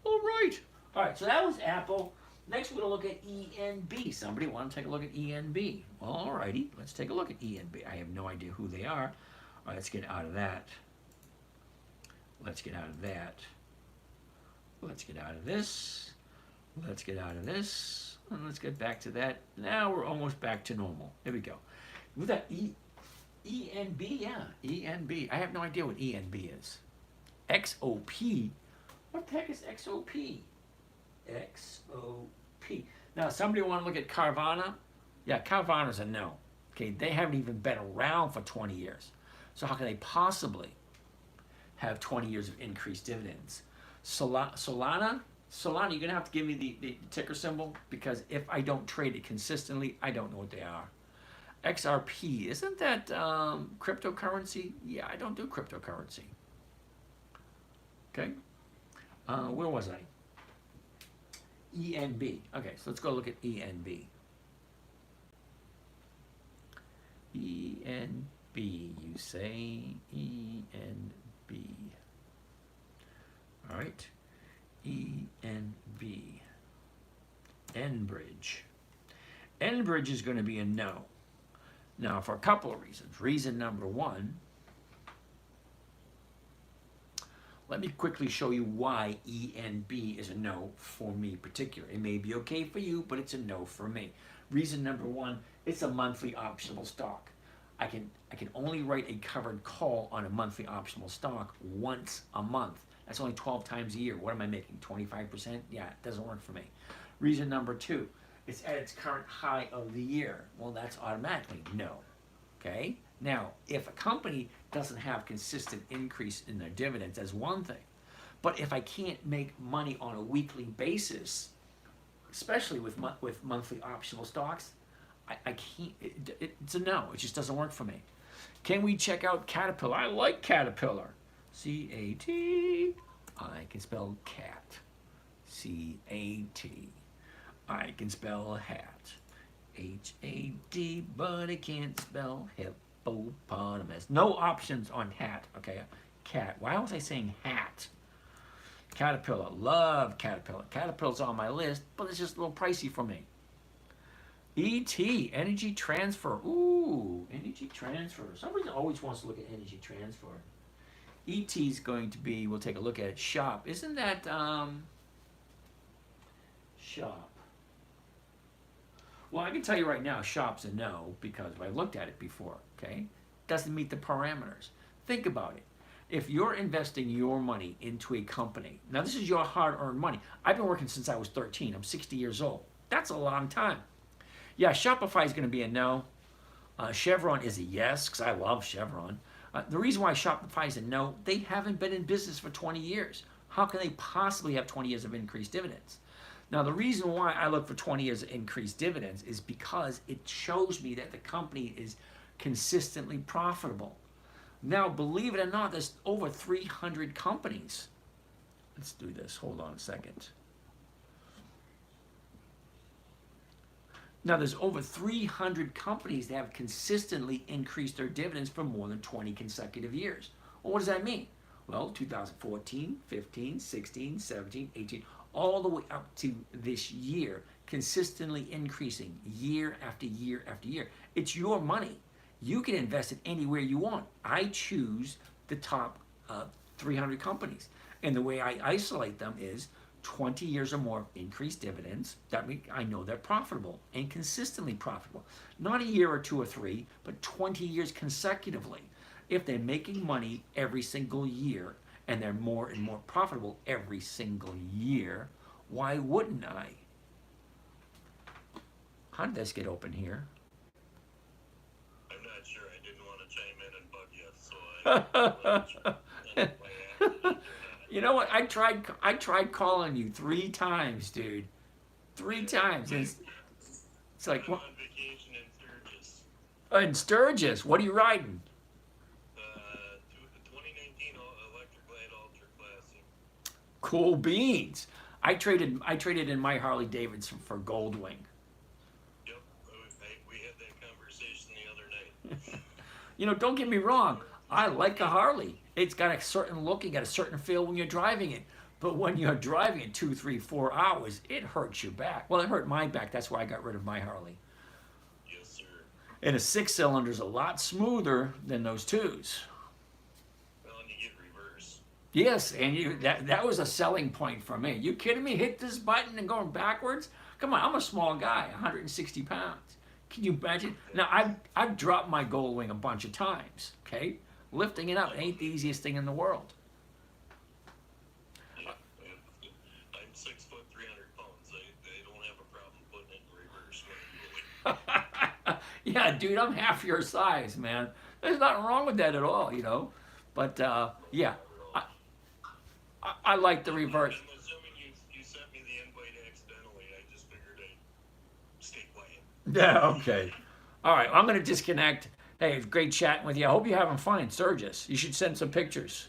[SPEAKER 1] All right, so that was Apple. Next, we're going to look at ENB. Somebody want to take a look at ENB? Well, all righty. Let's take a look at ENB. I have no idea who they are. All right, let's get out of that. Let's get out of that. Let's get out of this. Let's get out of this. And let's get back to that. Now we're almost back to normal. There we go. With that ENB, yeah, ENB. I have no idea what ENB is. XOP. What the heck is XOP? XOP. Now, somebody want to look at Carvana? Yeah, Carvana's a no. Okay, they haven't even been around for 20 years. So how can they possibly have 20 years of increased dividends? Solana, you're gonna have to give me the ticker symbol, because if I don't trade it consistently, I don't know what they are. XRP, isn't that cryptocurrency? Yeah, I don't do cryptocurrency. Okay, where was I? ENB. Okay, so let's go look at ENB. ENB, you say? ENB. All right, ENB. Enbridge. Enbridge is going to be a no. Now, for a couple of reasons. Reason number one, let me quickly show you why ENB is a no for me particular. It may be okay for you, but it's a no for me. Reason number one, it's a monthly optional stock. I can only write a covered call on a monthly optional stock once a month. That's only 12 times a year. What am I making, 25%? Yeah, it doesn't work for me. Reason number two, it's at its current high of the year. Well, that's automatically no, okay? Now, if a company doesn't have consistent increase in their dividends, that's one thing. But if I can't make money on a weekly basis, especially with monthly optional stocks, I can't, it's a no. It just doesn't work for me. Can we check out Caterpillar? I like Caterpillar. C-A-T. I can spell cat. C-A-T. I can spell hat. H-A-D, but I can't spell hippopotamus. No options on hat, okay? Cat. Why was I saying hat? Caterpillar. Love Caterpillar. Caterpillar's on my list, but it's just a little pricey for me. ET, energy transfer. Ooh, energy transfer. Somebody always wants to look at energy transfer. ET is going to be, we'll take a look at it, Shop. Isn't that, Shop? Well, I can tell you right now, Shop's a no, because I looked at it before, okay? Doesn't meet the parameters. Think about it. If you're investing your money into a company, now this is your hard-earned money. I've been working since I was 13. I'm 60 years old. That's a long time. Yeah, Shopify is going to be a no. Chevron is a yes, because I love Chevron. The reason why Shopify is a no, they haven't been in business for 20 years. How can they possibly have 20 years of increased dividends? Now, the reason why I look for 20 years of increased dividends is because it shows me that the company is consistently profitable. Now, believe it or not, there's over 300 companies. Let's do this. Hold on a second. Now, there's over 300 companies that have consistently increased their dividends for more than 20 consecutive years. Well, what does that mean? Well, 2014, 15, 16, 17, 18, all the way up to this year, consistently increasing year after year after year. It's your money. You can invest it anywhere you want. I choose the top 300 companies. And the way I isolate them is 20 years or more of increased dividends. That means I know they're profitable and consistently profitable. Not a year or two or three, but 20 years consecutively. If they're making money every single year and they're more and more profitable every single year, why wouldn't I? How did this get open here?
[SPEAKER 2] I'm not sure. I didn't want to chime in and bug you, so I
[SPEAKER 1] You know what? I tried calling you 3 times, dude. 3 times. It's like,
[SPEAKER 2] I'm
[SPEAKER 1] what?
[SPEAKER 2] on vacation in Sturgis.
[SPEAKER 1] In Sturgis, what are you riding?
[SPEAKER 2] 2019 Electric Glide Ultra Classic.
[SPEAKER 1] Cool beans. I traded in my Harley Davidson for Goldwing.
[SPEAKER 2] Yep, we had that conversation the other night.
[SPEAKER 1] You know, don't get me wrong. I like a Harley. It's got a certain look, you got a certain feel when you're driving it. But when you're driving it 2, 3, 4 hours, it hurts your back. Well, it hurt my back. That's why I got rid of my Harley.
[SPEAKER 2] Yes, sir.
[SPEAKER 1] And a 6-cylinder is a lot smoother than those 2s.
[SPEAKER 2] Well, and you get reverse.
[SPEAKER 1] Yes, and that was a selling point for me. You kidding me? Hit this button and going backwards? Come on, I'm a small guy, 160 pounds. Can you imagine? Now, I've dropped my Goldwing a bunch of times, okay? Lifting it up ain't the easiest thing in the world.
[SPEAKER 2] Yeah, I'm 6 foot 300 pounds. I don't have a problem putting
[SPEAKER 1] Yeah, dude, I'm half your size, man. There's nothing wrong with that at all, you know. But yeah, I, I like the reverse.
[SPEAKER 2] I'm assuming you sent me the invite accidentally. I just figured I'd stay quiet.
[SPEAKER 1] Yeah, okay. All right, I'm gonna disconnect. Hey, it's great chatting with you. I hope you're having fun in Sturgis. You should send some pictures.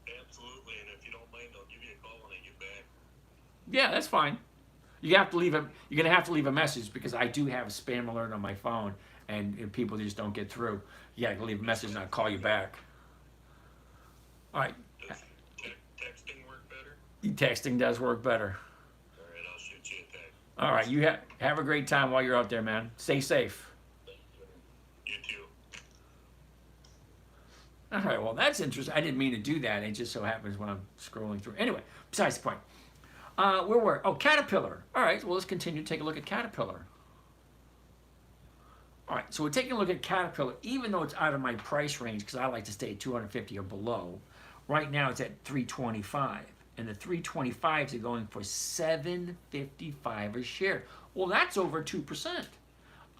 [SPEAKER 2] Absolutely, and if you don't mind, I'll give you a call when I get back.
[SPEAKER 1] Yeah, that's fine. You have to leave a. You're gonna have to leave a message because I do have a spam alert on my phone, and people just don't get through. You gotta leave a message, and I'll call you back. All right.
[SPEAKER 2] Does texting work better?
[SPEAKER 1] Texting does work better.
[SPEAKER 2] All right, I'll shoot you a text.
[SPEAKER 1] All right, you have a great time while you're out there, man. Stay safe.
[SPEAKER 2] You too.
[SPEAKER 1] All right, well, that's interesting. I didn't mean to do that. It just so happens when I'm scrolling through. Anyway, besides the point. Where were? Oh, Caterpillar. All right, well, let's continue to take a look at Caterpillar. All right, so we're taking a look at Caterpillar, even though it's out of my price range, because I like to stay at 250 or below. Right now, it's at 325, and the 325s are going for 755 a share. Well, that's over 2%.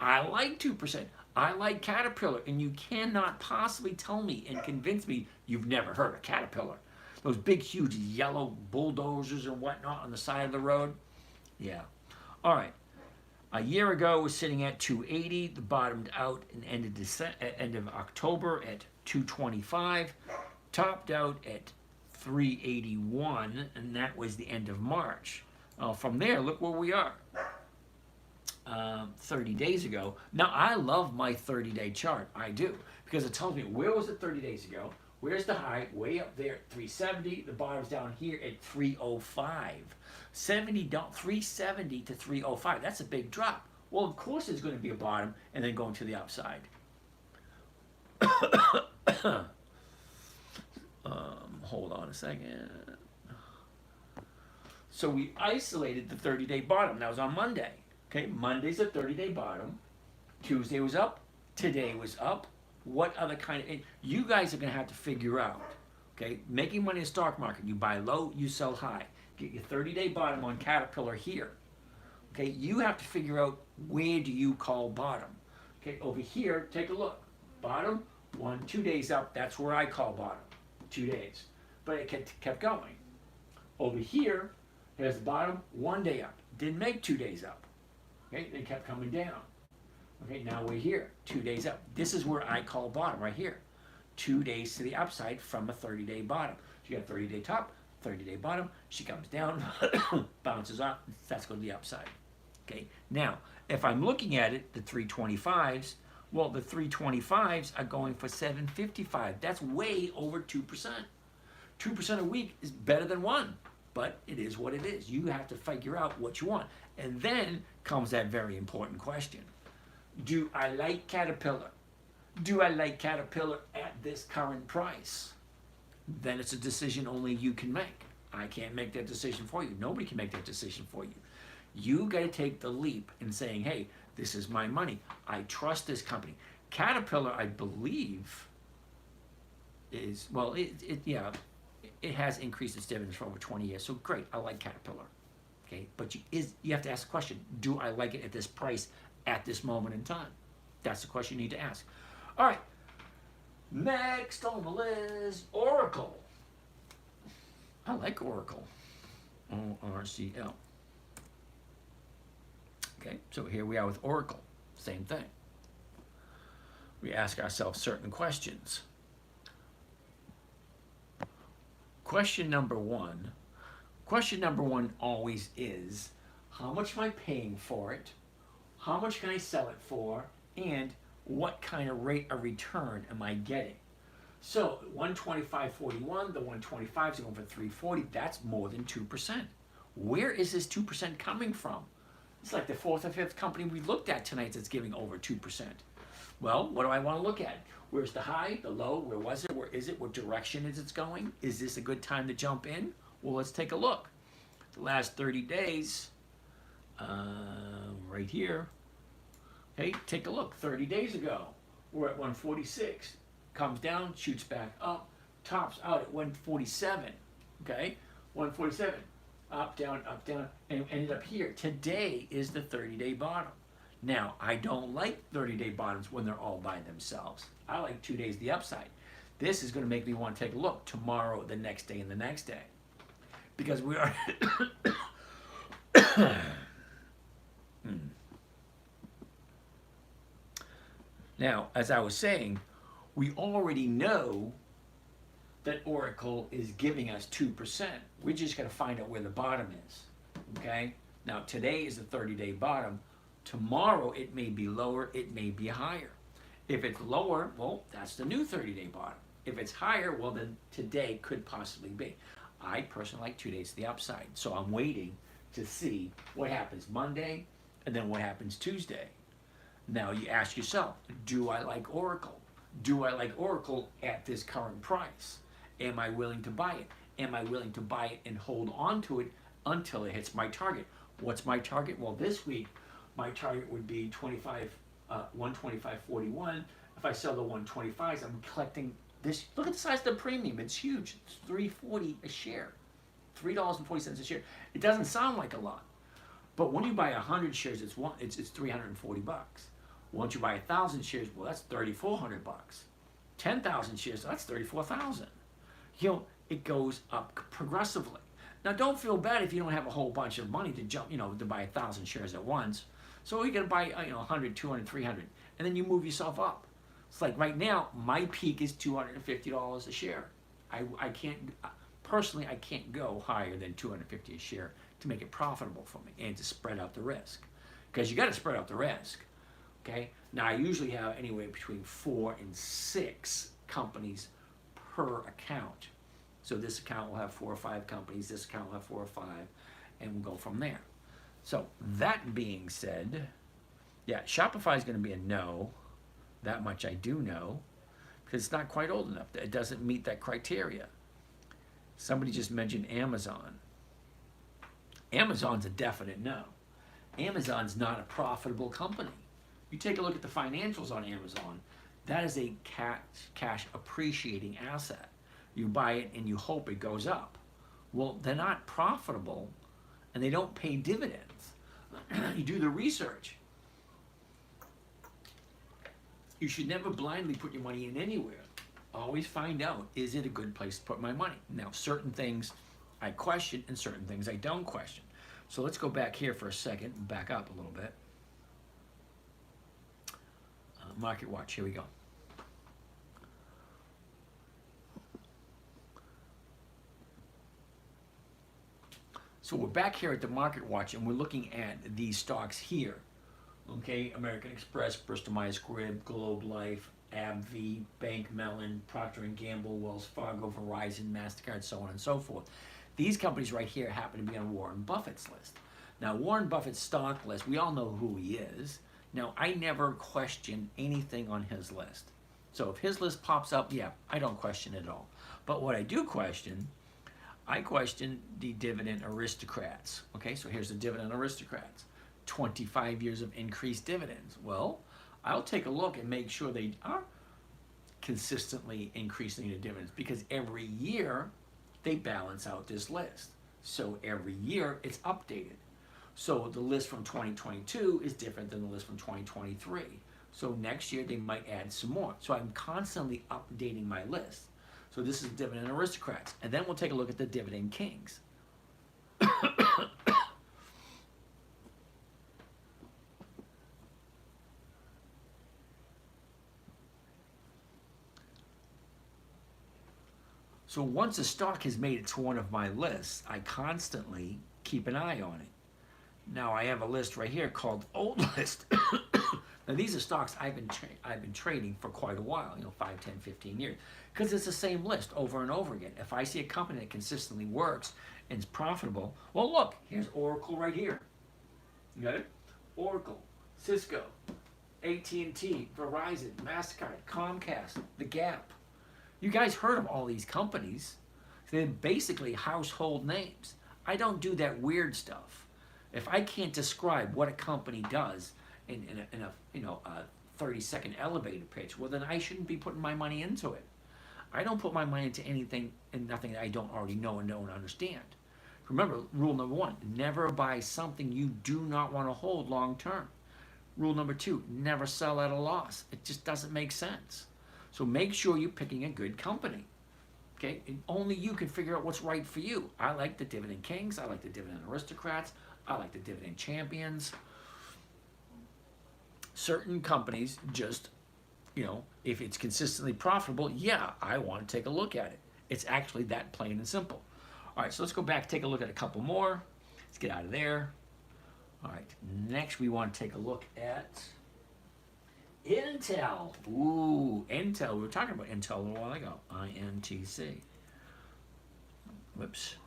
[SPEAKER 1] I like 2%. I like Caterpillar, and you cannot possibly tell me and convince me you've never heard of Caterpillar. Those big, huge yellow bulldozers and whatnot on the side of the road. Yeah. All right. A year ago, it was sitting at 280. The bottomed out and end of October at 225. Topped out at 381, and that was the end of March. From there, look where we are. 30 days ago. Now, I love my 30-day chart. I do. Because it tells me where was it 30 days ago? Where's the high? Way up there at 370. The bottom's down here at 305. 370 to 305. That's a big drop. Well, of course there's going to be a bottom and then going to the upside. Hold on a second. So we isolated the 30-day bottom. That was on Monday. Okay, Monday's a 30-day bottom. Tuesday was up. Today was up. What other kind of... You guys are going to have to figure out. Okay, making money in the stock market. You buy low, you sell high. Get your 30-day bottom on Caterpillar here. Okay, you have to figure out where do you call bottom. Okay, over here, take a look. Bottom, 2 days up. That's where I call bottom. 2 days. But it kept going. Over here, here's the bottom, 1 day up. Didn't make 2 days up. Okay, they kept coming down. Okay, now we're here, 2 days up. This is where I call bottom, right here. 2 days to the upside from a 30-day bottom. So you got 30-day top, 30-day bottom. She comes down, bounces off. That's going to the upside. Okay, now, if I'm looking at it, the 325s, well, the 325s are going for 755. That's way over 2%. 2% a week is better than 1. But it is what it is. You have to figure out what you want. And then comes that very important question. Do I like Caterpillar? Do I like Caterpillar at this current price? Then it's a decision only you can make. I can't make that decision for you. Nobody can make that decision for you. You got to take the leap in saying, hey, this is my money. I trust this company. Caterpillar, I believe, is, well, it has increased its dividends for over 20 years. So great, I like Caterpillar. Okay, but you have to ask the question, do I like it at this price at this moment in time? That's the question you need to ask. All right, next on the list, Oracle. I like Oracle, ORCL. Okay, so here we are with Oracle, same thing. We ask ourselves certain questions. Question number one always is, how much am I paying for it? How much can I sell it for? And what kind of rate of return am I getting? So 125.41, the 125s are going for 340. That's more than 2%. Where is this 2% coming from? It's like the fourth or fifth company we looked at tonight that's giving over 2%. Well, what do I want to look at? Where's the high, the low? Where was it? Where is it? What direction is it going? Is this a good time to jump in? Well, let's take a look. The last 30 days, right here. Hey, take a look. 30 days ago, we're at 146. Comes down, shoots back up, tops out at 147. Okay, 147. Up, down, and ended up here. Today is the 30-day bottom. Now, I don't like 30-day bottoms when they're all by themselves. I like 2 days the upside. This is going to make me want to take a look tomorrow, the next day, and the next day. Because we are... Now, as I was saying, we already know that Oracle is giving us 2%. We just got to find out where the bottom is. Okay? Now, today is the 30-day bottom. Tomorrow, it may be lower, it may be higher. If it's lower, well, that's the new 30-day bottom. If it's higher, well, then today could possibly be. I personally like 2 days to the upside. So I'm waiting to see what happens Monday and then what happens Tuesday. Now you ask yourself, do I like Oracle? Do I like Oracle at this current price? Am I willing to buy it? Am I willing to buy it and hold on to it until it hits my target? What's my target? Well, this week, my target would be 125.41. If I sell the 125s, I'm collecting this. Look at the size of the premium. It's huge. It's $3.40 a share. $3.40 a share. It doesn't sound like a lot. But when you buy 100 shares, it's $340. Once you buy 1,000 shares, well, that's $3,400. 10,000 shares, that's $34,000. You know, it goes up progressively. Now, don't feel bad if you don't have a whole bunch of money to jump, to buy 1,000 shares at once. So you got to buy, 100, 200, 300, and then you move yourself up. It's like right now, my peak is $250 a share. I can't, personally, I can't go higher than $250 a share to make it profitable for me and to spread out the risk. Because you got to spread out the risk. Okay? Now, I usually have anywhere between 4 and 6 companies per account. So this account will have 4 or 5 companies, this account will have 4 or 5, and we'll go from there. So that being said, yeah, Shopify is going to be a no. That much I do know, because it's not quite old enough. It doesn't meet that criteria. Somebody just mentioned Amazon. Amazon's a definite no. Amazon's not a profitable company. You take a look at the financials on Amazon, that is a cash appreciating asset. You buy it and you hope it goes up. Well, they're not profitable and they don't pay dividends. You do the research. You should never blindly put your money in anywhere. Always find out, is it a good place to put my money? Now, certain things I question and certain things I don't question. So let's go back here for a second and back up a little bit. Market Watch, here we go. So we're back here at the Market Watch and we're looking at these stocks here. Okay, American Express, Bristol Myers Squibb, Globe Life, AbbVie, Bank Mellon, Procter & Gamble, Wells Fargo, Verizon, MasterCard, so on and so forth. These companies right here happen to be on Warren Buffett's list. Now, Warren Buffett's stock list, we all know who he is. Now, I never question anything on his list. So if his list pops up, yeah, I don't question it at all. But what I do question, I question the dividend aristocrats. Okay, so here's the dividend aristocrats. 25 years of increased dividends. Well, I'll take a look and make sure they are consistently increasing the dividends because every year they balance out this list. So every year it's updated. So the list from 2022 is different than the list from 2023. So next year they might add some more. So I'm constantly updating my list. So this is dividend aristocrats. And then we'll take a look at the dividend kings. So once a stock has made it to one of my lists, I constantly keep an eye on it. Now I have a list right here called Old List. Now these are stocks I've been trading for quite a while, 5, 10, 15 years, because it's the same list over and over again. If I see a company that consistently works and is profitable, well look, here's Oracle right here. You got it? Oracle, Cisco, AT&T, Verizon, MasterCard, Comcast, The Gap. You guys heard of all these companies. They're basically household names. I don't do that weird stuff. If I can't describe what a company does in a 30-second elevator pitch, well then I shouldn't be putting my money into it. I don't put my money into anything and nothing that I don't already know and don't understand. Remember, rule number 1, never buy something you do not want to hold long term. Rule number 2, never sell at a loss. It just doesn't make sense. So make sure you're picking a good company. Okay, and only you can figure out what's right for you. I like the Dividend Kings. I like the Dividend Aristocrats. I like the Dividend Champions. Certain companies just, if it's consistently profitable, yeah, I want to take a look at it. It's actually that plain and simple. All right, so let's go back, take a look at a couple more. Let's get out of there. All right, next we want to take a look at Intel. Ooh, Intel. We were talking about Intel a little while ago. INTC. Whoops.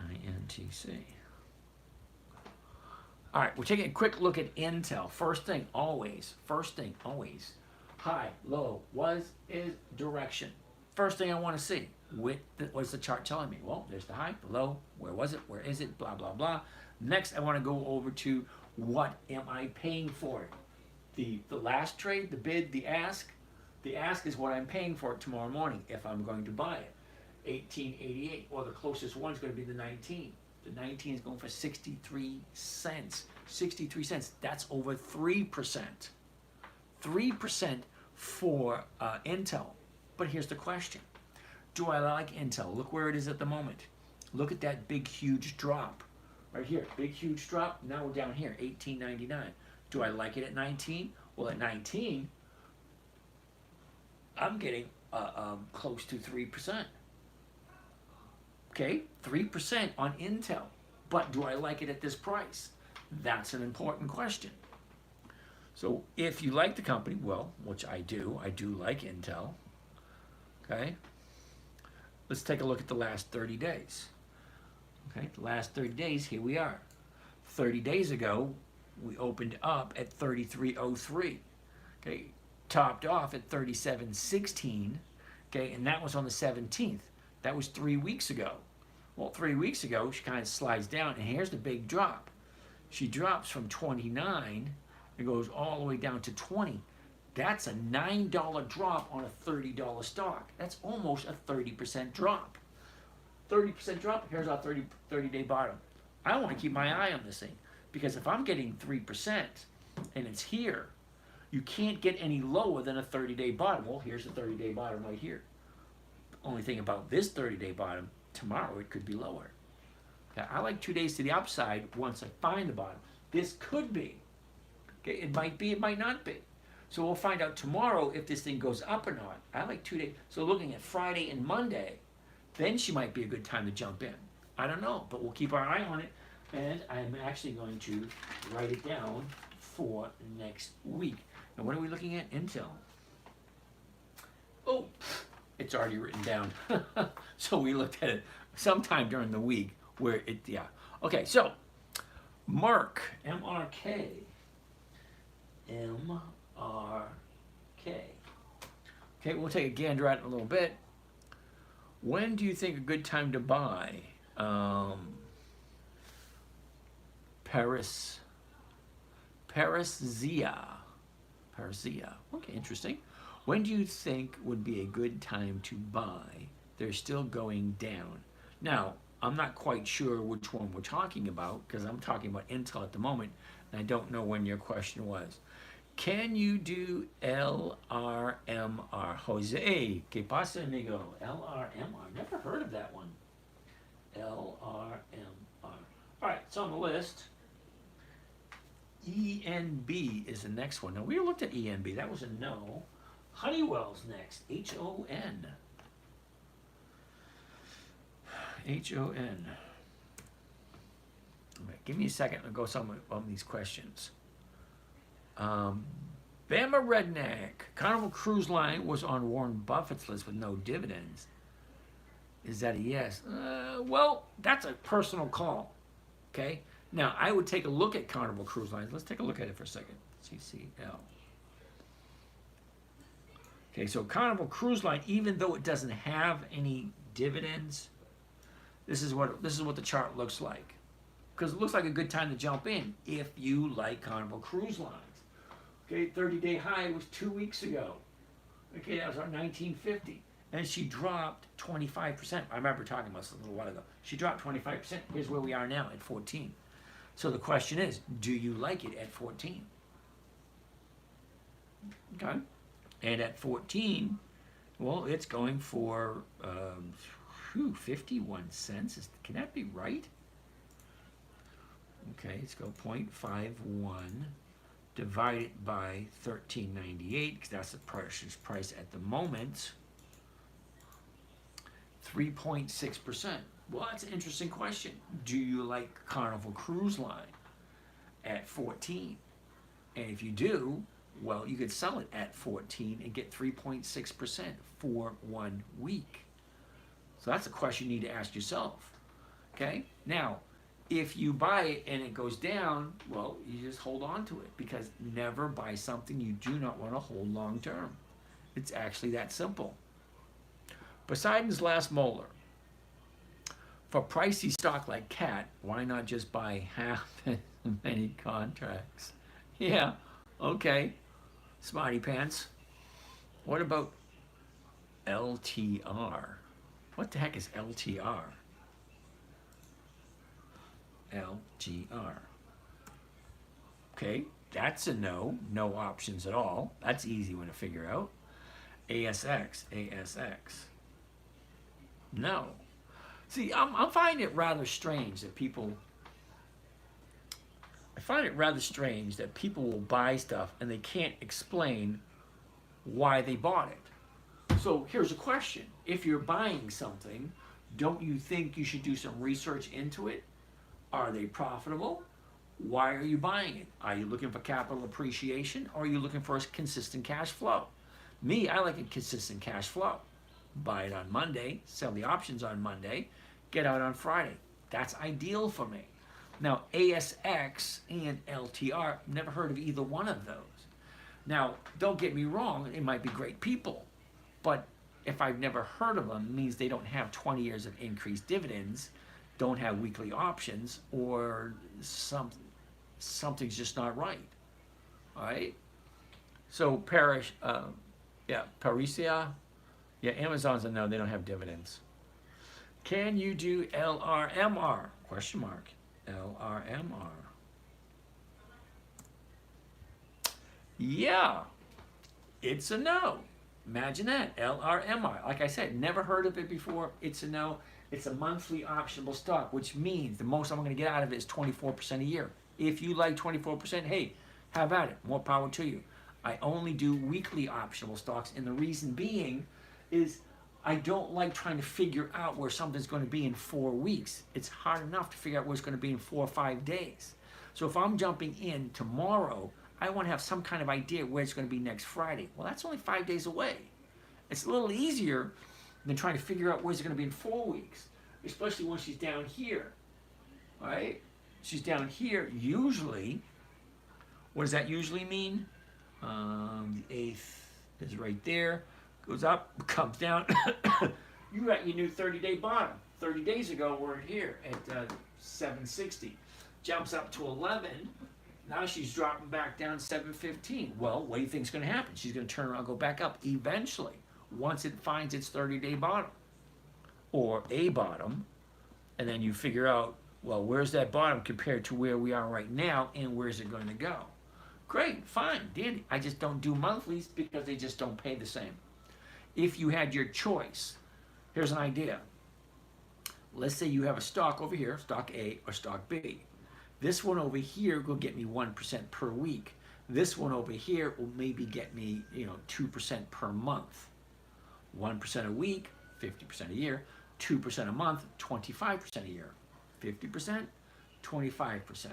[SPEAKER 1] INTC. All right, we're taking a quick look at Intel. First thing, always. High, low, is, direction. First thing I want to see. What's the chart telling me? Well, there's the high, the low. Where was it? Where is it? Blah, blah, blah. Next, I want to go over to what am I paying for it? The last trade, the bid, the ask. The ask is what I'm paying for it tomorrow morning if I'm going to buy it. 1888, or the closest one's going to be the 19. The 19 is going for 63 cents. 63 cents. That's over 3%. 3% for Intel. But here's the question. Do I like Intel? Look where it is at the moment. Look at that big, huge drop. Right here, big, huge drop. Now we're down here, $18.99. Do I like it at 19? Well, at 19, I'm getting close to 3%. Okay, 3% on Intel. But do I like it at this price? That's an important question. So if you like the company, well, which I do like Intel. Okay, let's take a look at the last 30 days. Okay, the last 30 days, here we are. 30 days ago, we opened up at 33.03. Okay, topped off at 37.16. Okay, and that was on the 17th. That was 3 weeks ago. Well, 3 weeks ago, she kind of slides down, and here's the big drop. She drops from 29 and goes all the way down to 20. That's a $9 drop on a $30 stock. That's almost a 30% drop. 30% drop, here's our 30-day bottom. I want to keep my eye on this thing because if I'm getting 3% and it's here, you can't get any lower than a 30-day bottom. Well, here's the 30-day bottom right here. The only thing about this 30-day bottom, tomorrow it could be lower. Okay, I like 2 days to the upside once I find the bottom. This could be. Okay, it might be, it might not be. So we'll find out tomorrow if this thing goes up or not. I like 2 days. So looking at Friday and Monday, then she might be a good time to jump in. I don't know, but we'll keep our eye on it. And I'm actually going to write it down for next week. Now, what are we looking at? Intel. Oh, it's already written down. So we looked at it sometime during the week where it, yeah. Okay, so Mark, M-R-K. M-R-K. Okay, we'll take a gander at it in a little bit. When do you think a good time to buy? Parizia. Okay, interesting. When do you think would be a good time to buy? They're still going down. Now, I'm not quite sure which one we're talking about because I'm talking about Intel at the moment, and I don't know when your question was. Can you do LRMR? Jose, ¿qué pasa, amigo? LRMR. Never heard of that one. LRMR. All right, it's on the list. ENB is the next one. Now, we looked at ENB. That was a no. Honeywell's next. H-O-N. H-O-N. Right, give me a second to go some of these questions. Bama Redneck. Carnival Cruise Line was on Warren Buffett's list with no dividends. Is that a yes? Well, that's a personal call. Okay? Now, I would take a look at Carnival Cruise Lines. Let's take a look at it for a second. CCL. Okay, so Carnival Cruise Line, even though it doesn't have any dividends, this is what the chart looks like. Because it looks like a good time to jump in if you like Carnival Cruise Lines. Okay, 30-day high was 2 weeks ago. Okay, that was our 1950. And she dropped 25%. I remember talking about this a little while ago. She dropped 25%. Here's where we are now at 14. So the question is, do you like it at 14? Okay. And at 14, well, it's going for 51 cents. Can that be right? Okay, let's go 0.51 divided by 13.98 because that's the purchase price at the moment. 3.6%. Well, that's an interesting question. Do you like Carnival Cruise Line at 14? And if you do, well, you could sell it at 14 and get 3.6% for 1 week. So that's a question you need to ask yourself. Okay? Now, if you buy it and it goes down, well, you just hold on to it because never buy something you do not want to hold long term. It's actually that simple. Poseidon's last molar. For pricey stock like Cat, why not just buy half as many contracts? Yeah, okay, smarty pants. What about LTR? What the heck is LTR? LTR. Okay, that's a no. No options at all. That's easy one to figure out. ASX. No. See, I'm finding it rather strange that people. I find it rather strange that people will buy stuff and they can't explain why they bought it. So here's a question. If you're buying something, don't you think you should do some research into it? Are they profitable? Why are you buying it? Are you looking for capital appreciation or are you looking for a consistent cash flow? Me, I like a consistent cash flow. Buy it on Monday, sell the options on Monday, get out on Friday. That's ideal for me. Now, ASX and LTR, never heard of either one of those. Now, don't get me wrong, they might be great people, but if I've never heard of them, it means they don't have 20 years of increased dividends, don't have weekly options, or something's just not right. All right? So, Parisia, Amazon's a no, they don't have dividends. Can you do LRMR? Question mark. LRMR. Yeah, it's a no. Imagine that, LRMR. Like I said, never heard of it before. It's a no. It's a monthly optionable stock, which means the most I'm going to get out of it is 24% a year. If you like 24%, hey, have at it. More power to you. I only do weekly optionable stocks, and the reason being is I don't like trying to figure out where something's going to be in 4 weeks. It's hard enough to figure out where it's going to be in 4 or 5 days. So if I'm jumping in tomorrow, I want to have some kind of idea where it's going to be next Friday. Well, that's only 5 days away. It's a little easier than trying to figure out where it's going to be in 4 weeks, especially when she's down here. All right? She's down here. Usually, what does that usually mean? The 8th is right there. Goes up, comes down. You got your new 30-day bottom. 30 days ago, we're here at 760. Jumps up to 11. Now she's dropping back down 715. Well, what do you think's going to happen? She's going to turn around and go back up eventually once it finds its 30-day bottom or a bottom. And then you figure out, well, where's that bottom compared to where we are right now and where's it going to go? Great, fine, dandy. I just don't do monthlies because they just don't pay the same. If you had your choice, here's an idea. Let's say you have a stock over here, stock A or stock B. This one over here will get me 1% per week. This one over here will maybe get me, 2% per month. 1% a week, 50% a year. 2% a month, 25% a year. 50%, 25%.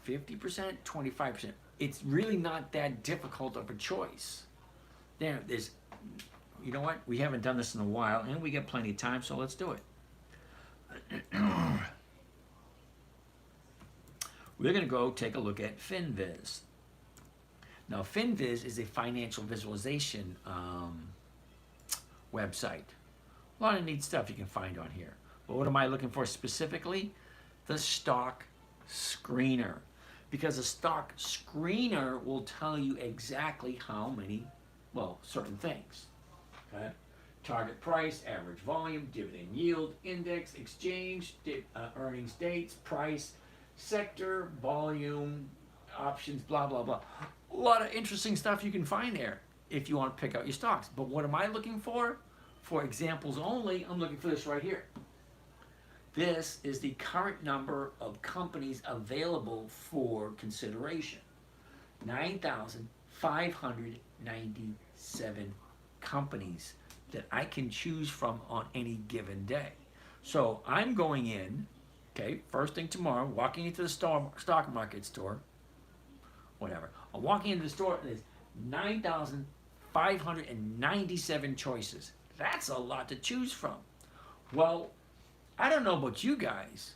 [SPEAKER 1] 50%, 25%. It's really not that difficult of a choice. There's, you know what? We haven't done this in a while, and we got plenty of time, so let's do it. We're going to go take a look at FinViz. Now, FinViz is a financial visualization website. A lot of neat stuff you can find on here. But what am I looking for specifically? The stock screener. Because a stock screener will tell you exactly how many, certain things. Okay? Target price, average volume, dividend yield, index, exchange, earnings dates, price, sector, volume, options, blah, blah, blah. A lot of interesting stuff you can find there if you want to pick out your stocks. But what am I looking for? For examples only, I'm looking for this right here. This is the current number of companies available for consideration. 9,597 companies that I can choose from on any given day. So I'm going in, okay, first thing tomorrow, walking into the stock market store, whatever. I'm walking into the store and there's 9,597 choices. That's a lot to choose from. Well, I don't know about you guys,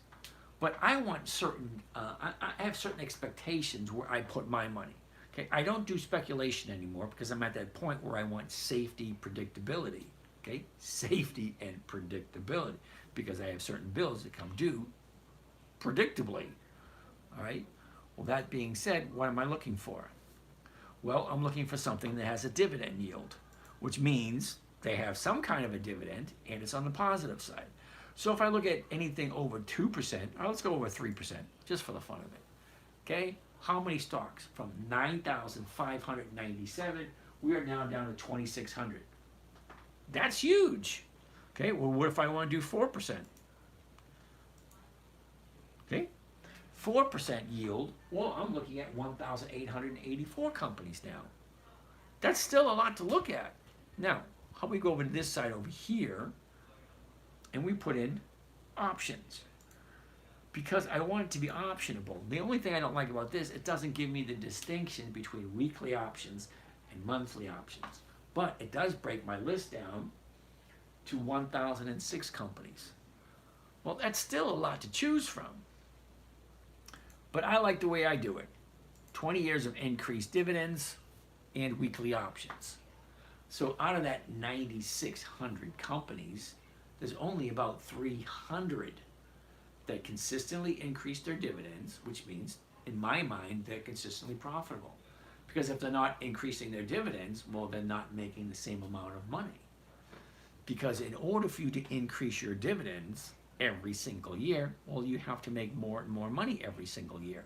[SPEAKER 1] but I want certain, I have certain expectations where I put my money. Okay, I don't do speculation anymore because I'm at that point where I want safety, predictability. Okay, safety and predictability because I have certain bills that come due predictably. All right. Well, that being said, what am I looking for? Well, I'm looking for something that has a dividend yield, which means they have some kind of a dividend and it's on the positive side. So if I look at anything over 2%, or let's go over 3%, just for the fun of it. Okay, how many stocks? From 9,597, we are now down to 2,600. That's huge. Okay, well, what if I want to do 4%? Okay, 4% yield, well, I'm looking at 1,884 companies now. That's still a lot to look at. Now, how about we go over to this side over here, and we put in options. Because I want it to be optionable. The only thing I don't like about this, it doesn't give me the distinction between weekly options and monthly options. But it does break my list down to 1,006 companies. Well, that's still a lot to choose from. But I like the way I do it. 20 years of increased dividends and weekly options. So out of that 9,600 companies, there's only about 300 that consistently increase their dividends, which means, in my mind, they're consistently profitable. Because if they're not increasing their dividends, well, they're not making the same amount of money. Because in order for you to increase your dividends every single year, well, you have to make more and more money every single year.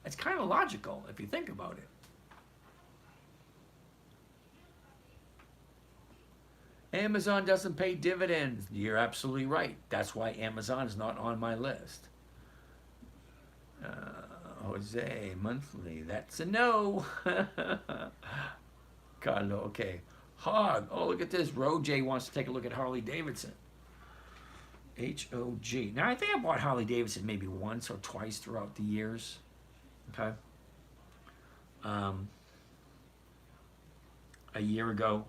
[SPEAKER 1] It's kind of logical if you think about it. Amazon doesn't pay dividends. You're absolutely right. That's why Amazon is not on my list. Jose, monthly. That's a no. Carlo, okay. Hog. Oh, look at this. Roj wants to take a look at Harley Davidson. HOG. Now, I think I bought Harley Davidson maybe once or twice throughout the years. Okay. A year ago.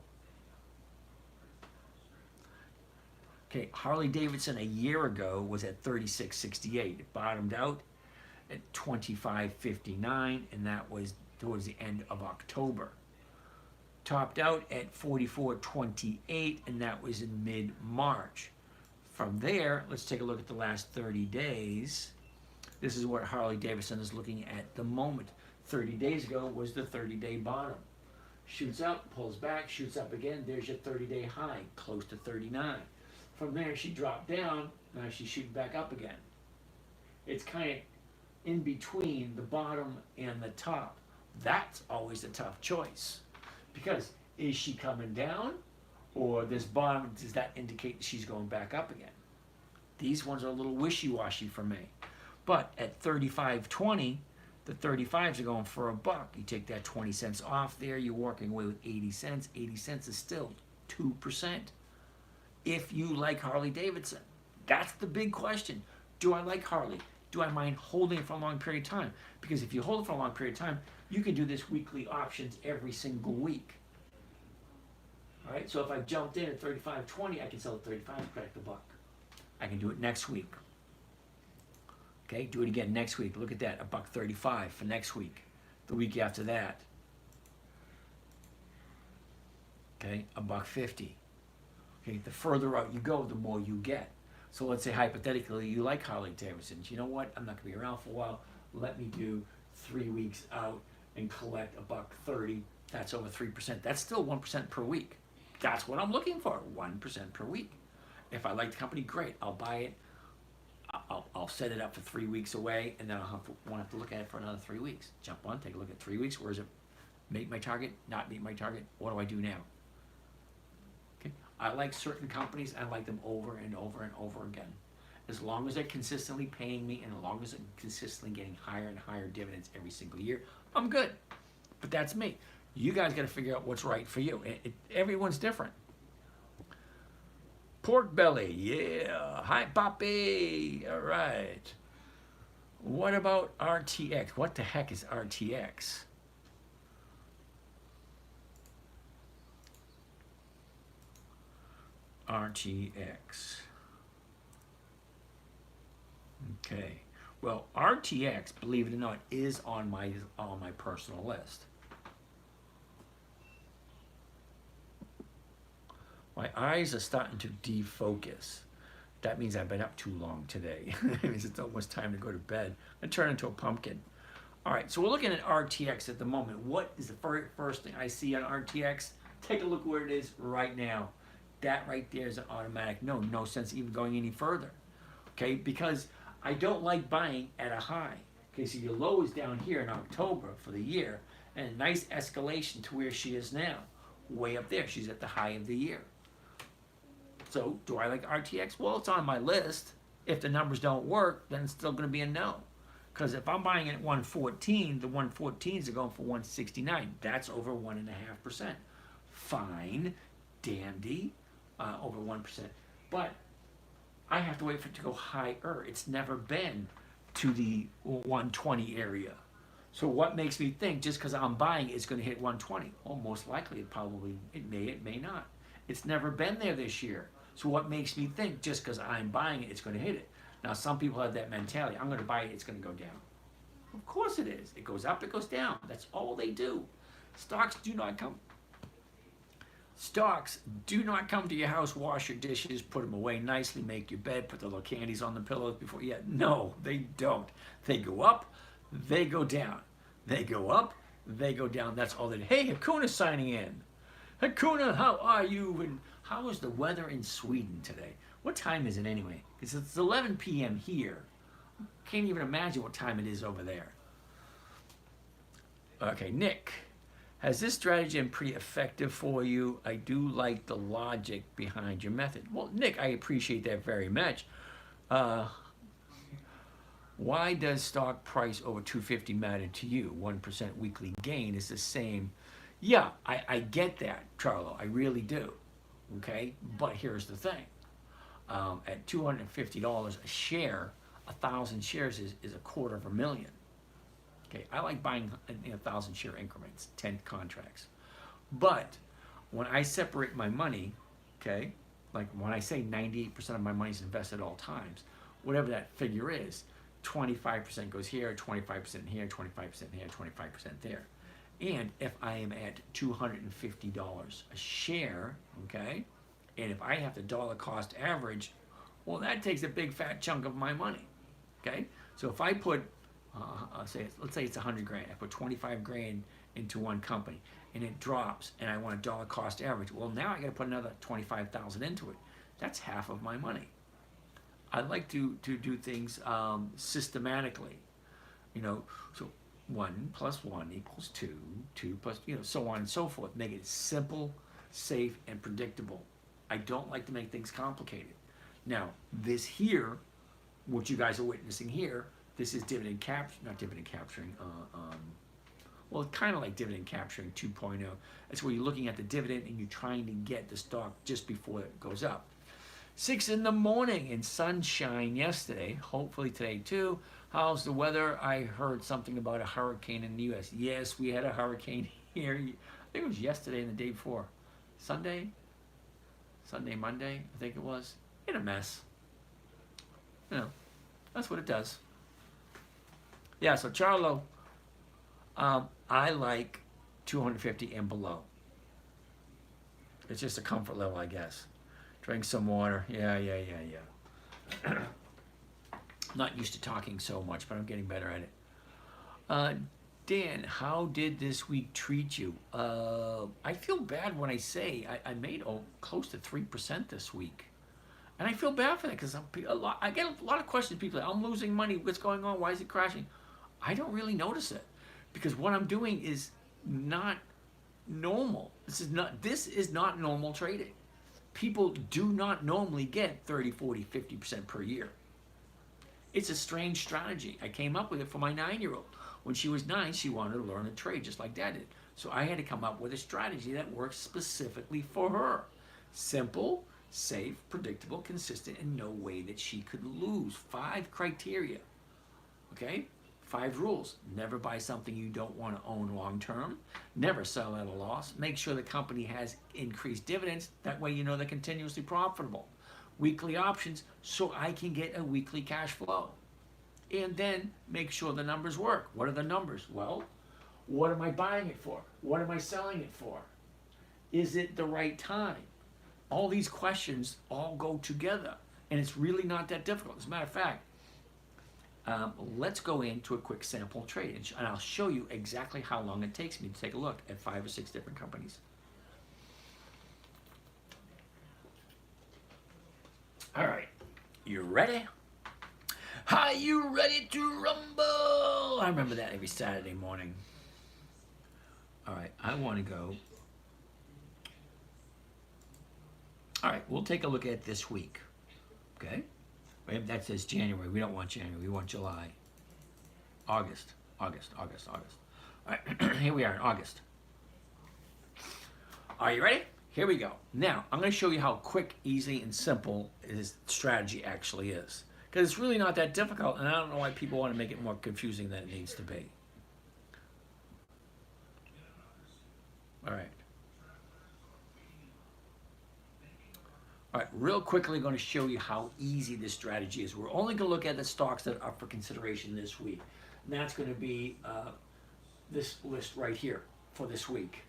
[SPEAKER 1] Okay, Harley Davidson a year ago was at 36.68. It bottomed out at 25.59, and that was towards the end of October. Topped out at 44.28, and that was in mid-March. From there, let's take a look at the last 30 days. This is what Harley Davidson is looking at the moment. 30 days ago was the 30-day bottom. Shoots up, pulls back, shoots up again. There's your 30-day high, close to 39. From there, she dropped down. Now she's shooting back up again. It's kind of in between the bottom and the top. That's always a tough choice. Because is she coming down? Or this bottom, does that indicate that she's going back up again? These ones are a little wishy-washy for me. But at 35.20, the 35s are going for $1. You take that 20 cents off there, you're walking away with 80 cents. 80 cents is still 2%. If you like Harley Davidson, that's the big question. Do I like Harley? Do I mind holding it for a long period of time? Because if you hold it for a long period of time, you can do this weekly options every single week. All right, so if I jumped in at 35.20, I can sell at 35 and collect $1. I can do it next week. Okay, do it again next week. Look at that, $1.35 for next week. The week after that. Okay, $1.50. Okay, the further out you go, the more you get. So let's say hypothetically you like Harley Davidson. You know what? I'm not going to be around for a while. Let me do 3 weeks out and collect $1.30. That's over 3%. That's still 1% per week. That's what I'm looking for, 1% per week. If I like the company, great. I'll buy it. I'll set it up for 3 weeks away, and then won't have to look at it for another 3 weeks. Jump on, take a look at 3 weeks. Where is it? Meet my target? Not meet my target? What do I do now? Okay. I like certain companies. I like them over and over and over again. As long as they're consistently paying me, and as long as I'm consistently getting higher and higher dividends every single year, I'm good. But that's me. You guys got to figure out what's right for you. Everyone's different. Pork belly, yeah. Hi, Poppy. All right. What about RTX? What the heck is RTX? RTX. Okay. Well, RTX, believe it or not, is on my personal list. My eyes are starting to defocus. That means I've been up too long today. It means it's almost time to go to bed and turn into a pumpkin. All right, so we're looking at RTX at the moment. What is the very first thing I see on RTX? Take a look where it is right now. That right there is an automatic no. No sense even going any further. Okay, because I don't like buying at a high. Okay, so your low is down here in October for the year, and a nice escalation to where she is now. Way up there, she's at the high of the year. So, do I like RTX? Well, it's on my list. If the numbers don't work, then it's still going to be a no. Because if I'm buying it at 114, the 114s are going for 169. That's over 1.5%. Fine, dandy, over 1%. But I have to wait for it to go higher. It's never been to the 120 area. So what makes me think just because I'm buying it's going to hit 120? Well, most likely it may not. It's never been there this year. So what makes me think just because I'm buying it, it's going to hit it? Now, some people have that mentality. I'm going to buy it, it's going to go down. Of course it is. It goes up, it goes down. That's all they do. Stocks do not come to your house, wash your dishes, put them away nicely, make your bed, put the little candies on the pillows before you. No, they don't. They go up, they go down. They go up, they go down. That's all they do. Hey, Hakuna's signing in. Hakuna, how are you? And how is the weather in Sweden today? What time is it anyway? Because it's 11 p.m. here. Can't even imagine what time it is over there. Okay, Nick. Has this strategy been pretty effective for you? I do like the logic behind your method. Well, Nick, I appreciate that very much. Why does stock price over 250 matter to you? 1% weekly gain is the same. Yeah, I get that, Charlo. I really do. Okay, but here's the thing. At $250 a share, 1,000 shares is $250,000. Okay, I like buying 1,000 share increments, 10 contracts. But when I separate my money, okay, like when I say 98% of my money is invested at all times, whatever that figure is, 25% goes here, 25% here, 25% here, 25% there. And if I am at $250 a share, okay, and if I have the dollar cost average, well, that takes a big fat chunk of my money, okay? So if I put, let's say it's 100 grand, I put 25 grand into one company, and it drops, and I want a dollar cost average. Well, now I got to put another 25,000 into it. That's half of my money. I like to do things systematically, so 1 + 1 = 2, 2 +, so on and so forth. Make it simple, safe, and predictable. I don't like to make things complicated. Now, this here, what you guys are witnessing here, this is dividend capture, not dividend capturing, well, kind of like dividend capturing 2.0. That's where you're looking at the dividend and you're trying to get the stock just before it goes up. 6 in the morning in sunshine yesterday, hopefully today too. How's the weather? I heard something about a hurricane in the U.S. Yes, we had a hurricane here. I think it was yesterday and the day before. Sunday, Monday, I think it was. In a mess. That's what it does. Yeah, so Charlo, I like 250 and below. It's just a comfort level, I guess. Drink some water. Yeah. Not used to talking so much, but I'm getting better at it. Dan, how did this week treat you? I feel bad when I say I made close to 3% this week. And I feel bad for that because I get a lot of questions. People say, I'm losing money. What's going on? Why is it crashing? I don't really notice it because what I'm doing is not normal. This is not normal trading. People do not normally get 30, 40, 50% per year. It's a strange strategy. I came up with it for my 9-year-old. When she was 9, she wanted to learn to trade just like Dad did. So I had to come up with a strategy that works specifically for her. Simple, safe, predictable, consistent, and no way that she could lose. 5 criteria. Okay? 5 rules. Never buy something you don't want to own long term. Never sell at a loss. Make sure the company has increased dividends. That way you know they're continuously profitable. Weekly options so I can get a weekly cash flow. And then make sure the numbers work. What are the numbers? Well, what am I buying it for? What am I selling it for? Is it the right time? All these questions all go together. And it's really not that difficult. As a matter of fact, let's go into a quick sample trade, and I'll show you exactly how long it takes me to take a look at 5 or 6 different companies. All right, you ready? Are you ready to rumble? I remember that every Saturday morning. All right, I want to go. All right, we'll take a look at this week. Okay? That says January. We don't want January. We want July. August. All right, here we are in August. Are you ready? Here we go. Now, I'm going to show you how quick, easy, and simple this strategy actually is. Because it's really not that difficult, and I don't know why people want to make it more confusing than it needs to be. All right. All right, real quickly, I'm going to show you how easy this strategy is. We're only going to look at the stocks that are up for consideration this week. And that's going to be this list right here for this week.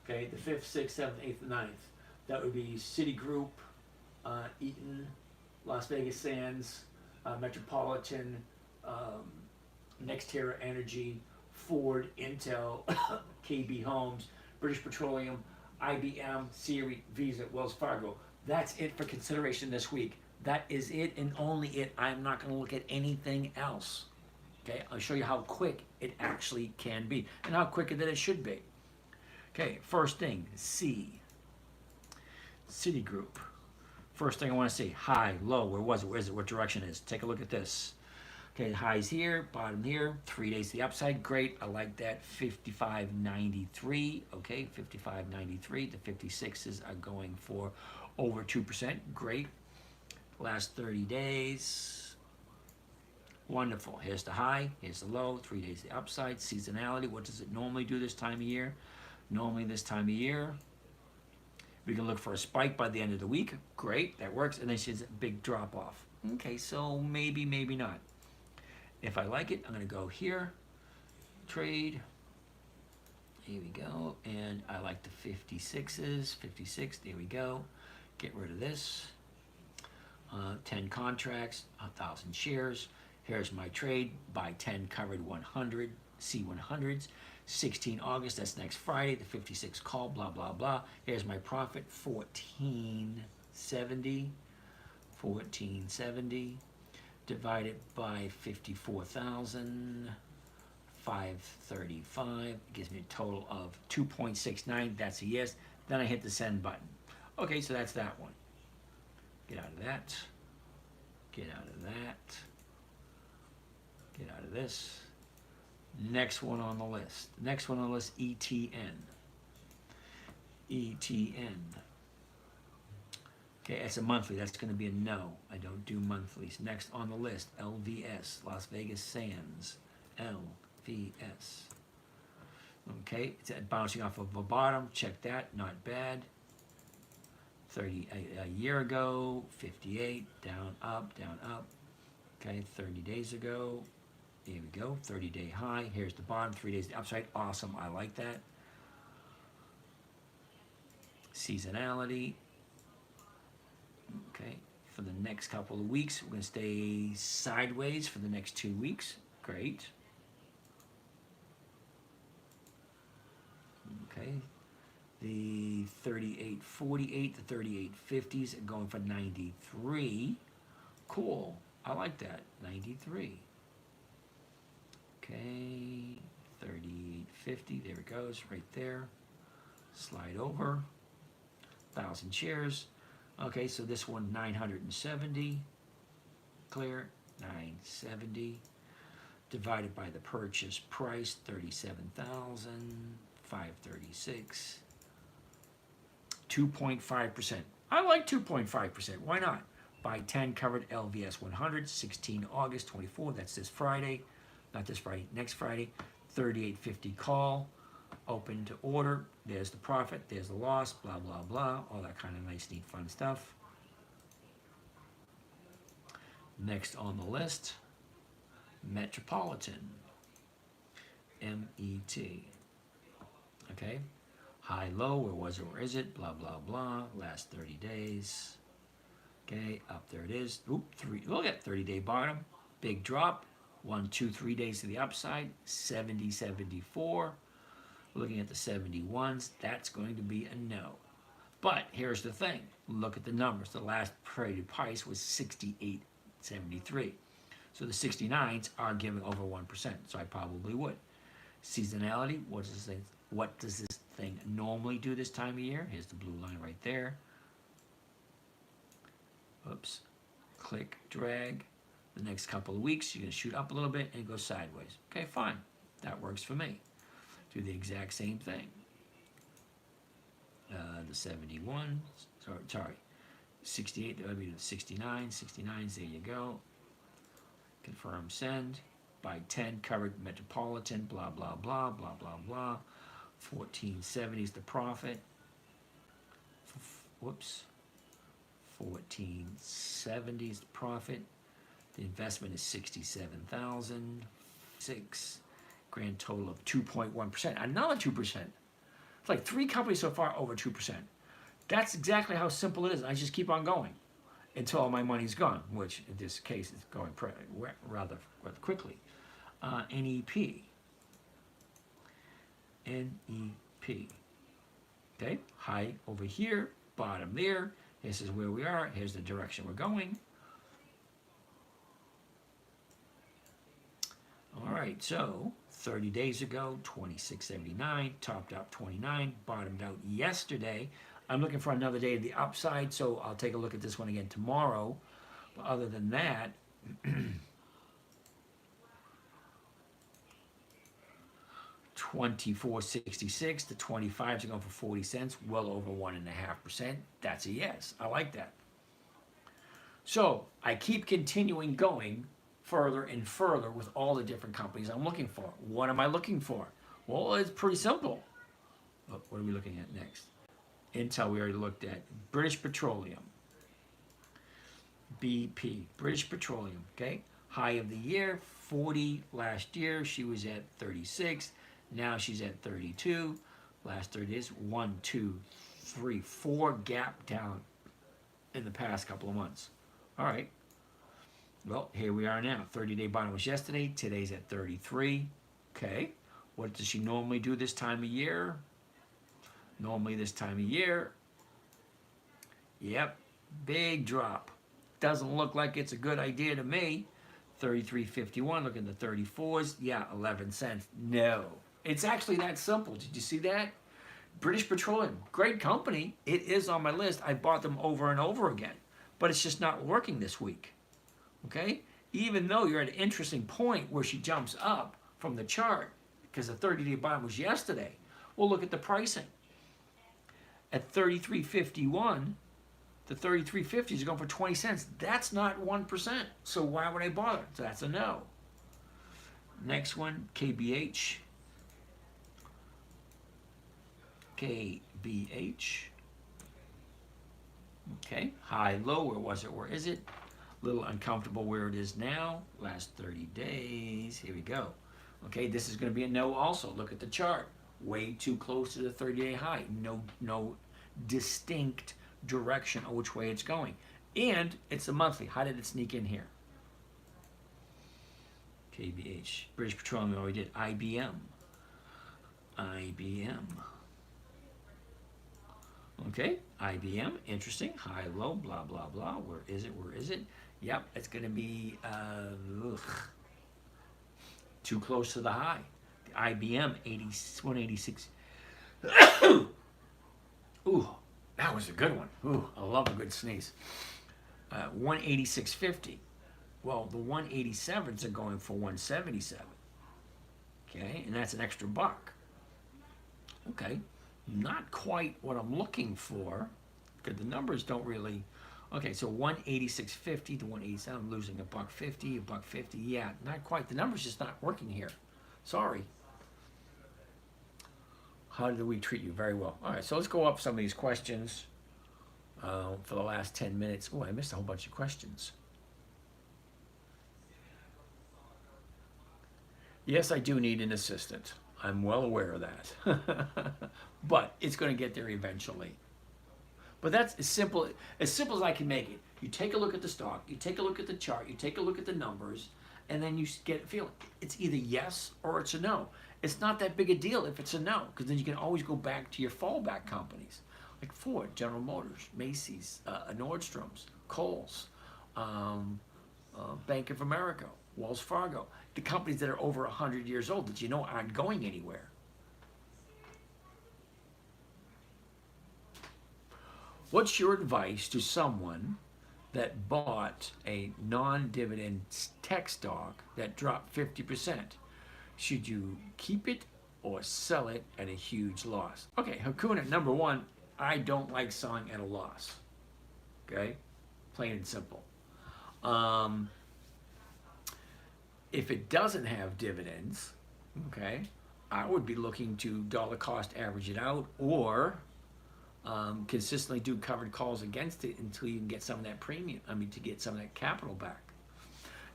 [SPEAKER 1] Okay, the 5th, 6th, 7th, 8th, and 9th. That would be Citigroup, Eaton, Las Vegas Sands, Metropolitan, NextEra Energy, Ford, Intel, KB Homes, British Petroleum, IBM, Siri, Visa, Wells Fargo. That's it for consideration this week. That is it and only it. I'm not going to look at anything else. Okay, I'll show you how quick it actually can be and how quicker that it should be. Okay, first thing, Citigroup. First thing I want to see, high, low, where was it? Where is it? What direction is? Take a look at this. Okay, highs here, bottom here, 3 days to the upside. Great, I like that. 55.93. Okay, 55.93. The 56s are going for over 2%. Great. Last 30 days. Wonderful. Here's the high, here's the low, 3 days to the upside. Seasonality, what does it normally do this time of year? Normally this time of year, we can look for a spike by the end of the week. Great, that works. And then she's a big drop off. Okay, so maybe, maybe not. If I like it, I'm going to go here, trade. Here we go. And I like the 56s. 56, there we go. Get rid of this. 10 contracts, 1,000 shares. Here's my trade. Buy 10 covered 100, C100s. 16 August, that's next Friday, the 56 call, blah, blah, blah. Here's my profit, 1470. 1470 divided by 54,535 gives me a total of 2.69. That's a yes. Then I hit the send button. Okay, so that's that one. Get out of that. Get out of that. Get out of this. Next one on the list. Next one on the list, ETN. ETN. Okay, that's a monthly. That's going to be a no. I don't do monthlies. Next on the list, LVS, Las Vegas Sands. LVS. Okay, it's bouncing off of a bottom. Check that. Not bad. 30 a year ago, 58, down, up, down, up. Okay, 30 days ago. Here we go, 30-day high. Here's the bottom, 3 days the upside. Awesome, I like that. Seasonality. Okay, for the next couple of weeks, we're going to stay sideways for the next 2 weeks. Great. Okay, The 38.48, the 38.50s are going for 93. Cool. I like that. 93. Okay. 38.50. There it goes. Right there. Slide over. 1,000 shares. Okay, so this one 970. Clear. 970. Divided by the purchase price, 37,536. 2.5%. I like 2.5%. Why not? Buy 10 covered LVS 100, 16 August 24. That's this Friday. Not this Friday, next Friday. 38.50 call. Open to order. There's the profit. There's the loss. Blah, blah, blah. All that kind of nice, neat, fun stuff. Next on the list, Metropolitan. M-E-T. Okay. High, low, where was it, where is it? Blah, blah, blah. Last 30 days. Okay, up there it is. Oop, look at 30-day bottom. Big drop. 1, 2, 3 days to the upside. 70, 74. Looking at the 71s, that's going to be a no. But here's the thing. Look at the numbers. The last traded price was 68.73. So the 69s are giving over 1%, so I probably would. Seasonality, what does this thing normally do this time of year? Here's the blue line right there. Oops. Click, drag. The next couple of weeks, you're going to shoot up a little bit and go sideways. Okay, fine. That works for me. Do the exact same thing. The 71, sorry. 68, that would be the 69. 69s, there you go. Confirm send. Buy 10 covered Metropolitan, blah, blah, blah, blah, blah, blah. 1470 is the profit. Whoops. 1470 is the profit. The investment is 67,000. 6. Grand total of 2.1%. Another 2%. It's like 3 companies so far over 2%. That's exactly how simple it is. I just keep on going until all my money's gone, which in this case is going rather quickly. NEP. NEP. Okay, high over here, bottom there. This is where we are. Here's the direction we're going. All right, so 30 days ago, 26.79, topped up 29, bottomed out yesterday. I'm looking for another day of the upside, so I'll take a look at this one again tomorrow. But other than that, 24.66, the 25s are going for 40 cents, well over 1.5%. That's a yes. I like that. So I keep continuing going further and further with all the different companies I'm looking for. What am I looking for? Well, it's pretty simple. What are we looking at next? Intel we already looked at. British Petroleum. BP. British Petroleum, okay? High of the year, 40 last year. She was at 36. Now she's at 32. Last 30 days, 1, 2, 3, 4 gap down in the past couple of months. All right. Well, here we are now. 30-day bottom was yesterday. Today's at 33. Okay. What does she normally do this time of year? Normally this time of year, yep, big drop. Doesn't look like it's a good idea to me. 33.51, look at the 34s. Yeah, 11 cents. No. It's actually that simple. Did you see that? British Petroleum, great company. It is on my list. I bought them over and over again. But it's just not working this week. Okay? Even though you're at an interesting point where she jumps up from the chart, because the 30-day bottom was yesterday. Well, look at the pricing. At 33.51, the 33.50s are going for 20 cents. That's not 1%. So why would I bother? So that's a no. Next one, KBH. KBH. Okay, high, low, where was it? Where is it? A little uncomfortable where it is now. Last 30 days. Here we go. Okay, this is going to be a no also. Look at the chart. Way too close to the 30-day high. No distinct direction on which way it's going. And it's a monthly. How did it sneak in here? KBH. British Petroleum already did. IBM. IBM. Okay, IBM, interesting. High, low, blah, blah, blah. Where is it? Where is it? Yep, it's going to be too close to the high. The IBM 186. Ooh, that was a good one. Ooh, I love a good sneeze. 186.50. Well, the 187s are going for 177. Okay, and that's an extra buck. Okay, not quite what I'm looking for, because the numbers don't really. Okay, so 186.50 to 187, I'm losing a buck 50, a buck 50. Yeah, not quite. The numbers just not working here. Sorry. How did we treat you? Very well. All right, so let's go up some of these questions for the last 10 minutes. Oh, I missed a whole bunch of questions. Yes, I do need an assistant. I'm well aware of that. But it's going to get there eventually. But that's as simple as I can make it. You take a look at the stock, you take a look at the chart, you take a look at the numbers, and then you get a feeling. It's either yes or it's a no. It's not that big a deal if it's a no, because then you can always go back to your fallback companies, like Ford, General Motors, Macy's, Nordstrom's, Kohl's, Bank of America, Wells Fargo, the companies that are over 100 years old that you know aren't going anywhere. What's your advice to someone that bought a non-dividend tech stock that dropped 50%? Should you keep it or sell it at a huge loss? Okay, Hakuna, number one, I don't like selling at a loss. Okay, plain and simple. If it doesn't have dividends, okay, I would be looking to dollar cost average it out, or consistently do covered calls against it until you can get some of that premium. To get some of that capital back.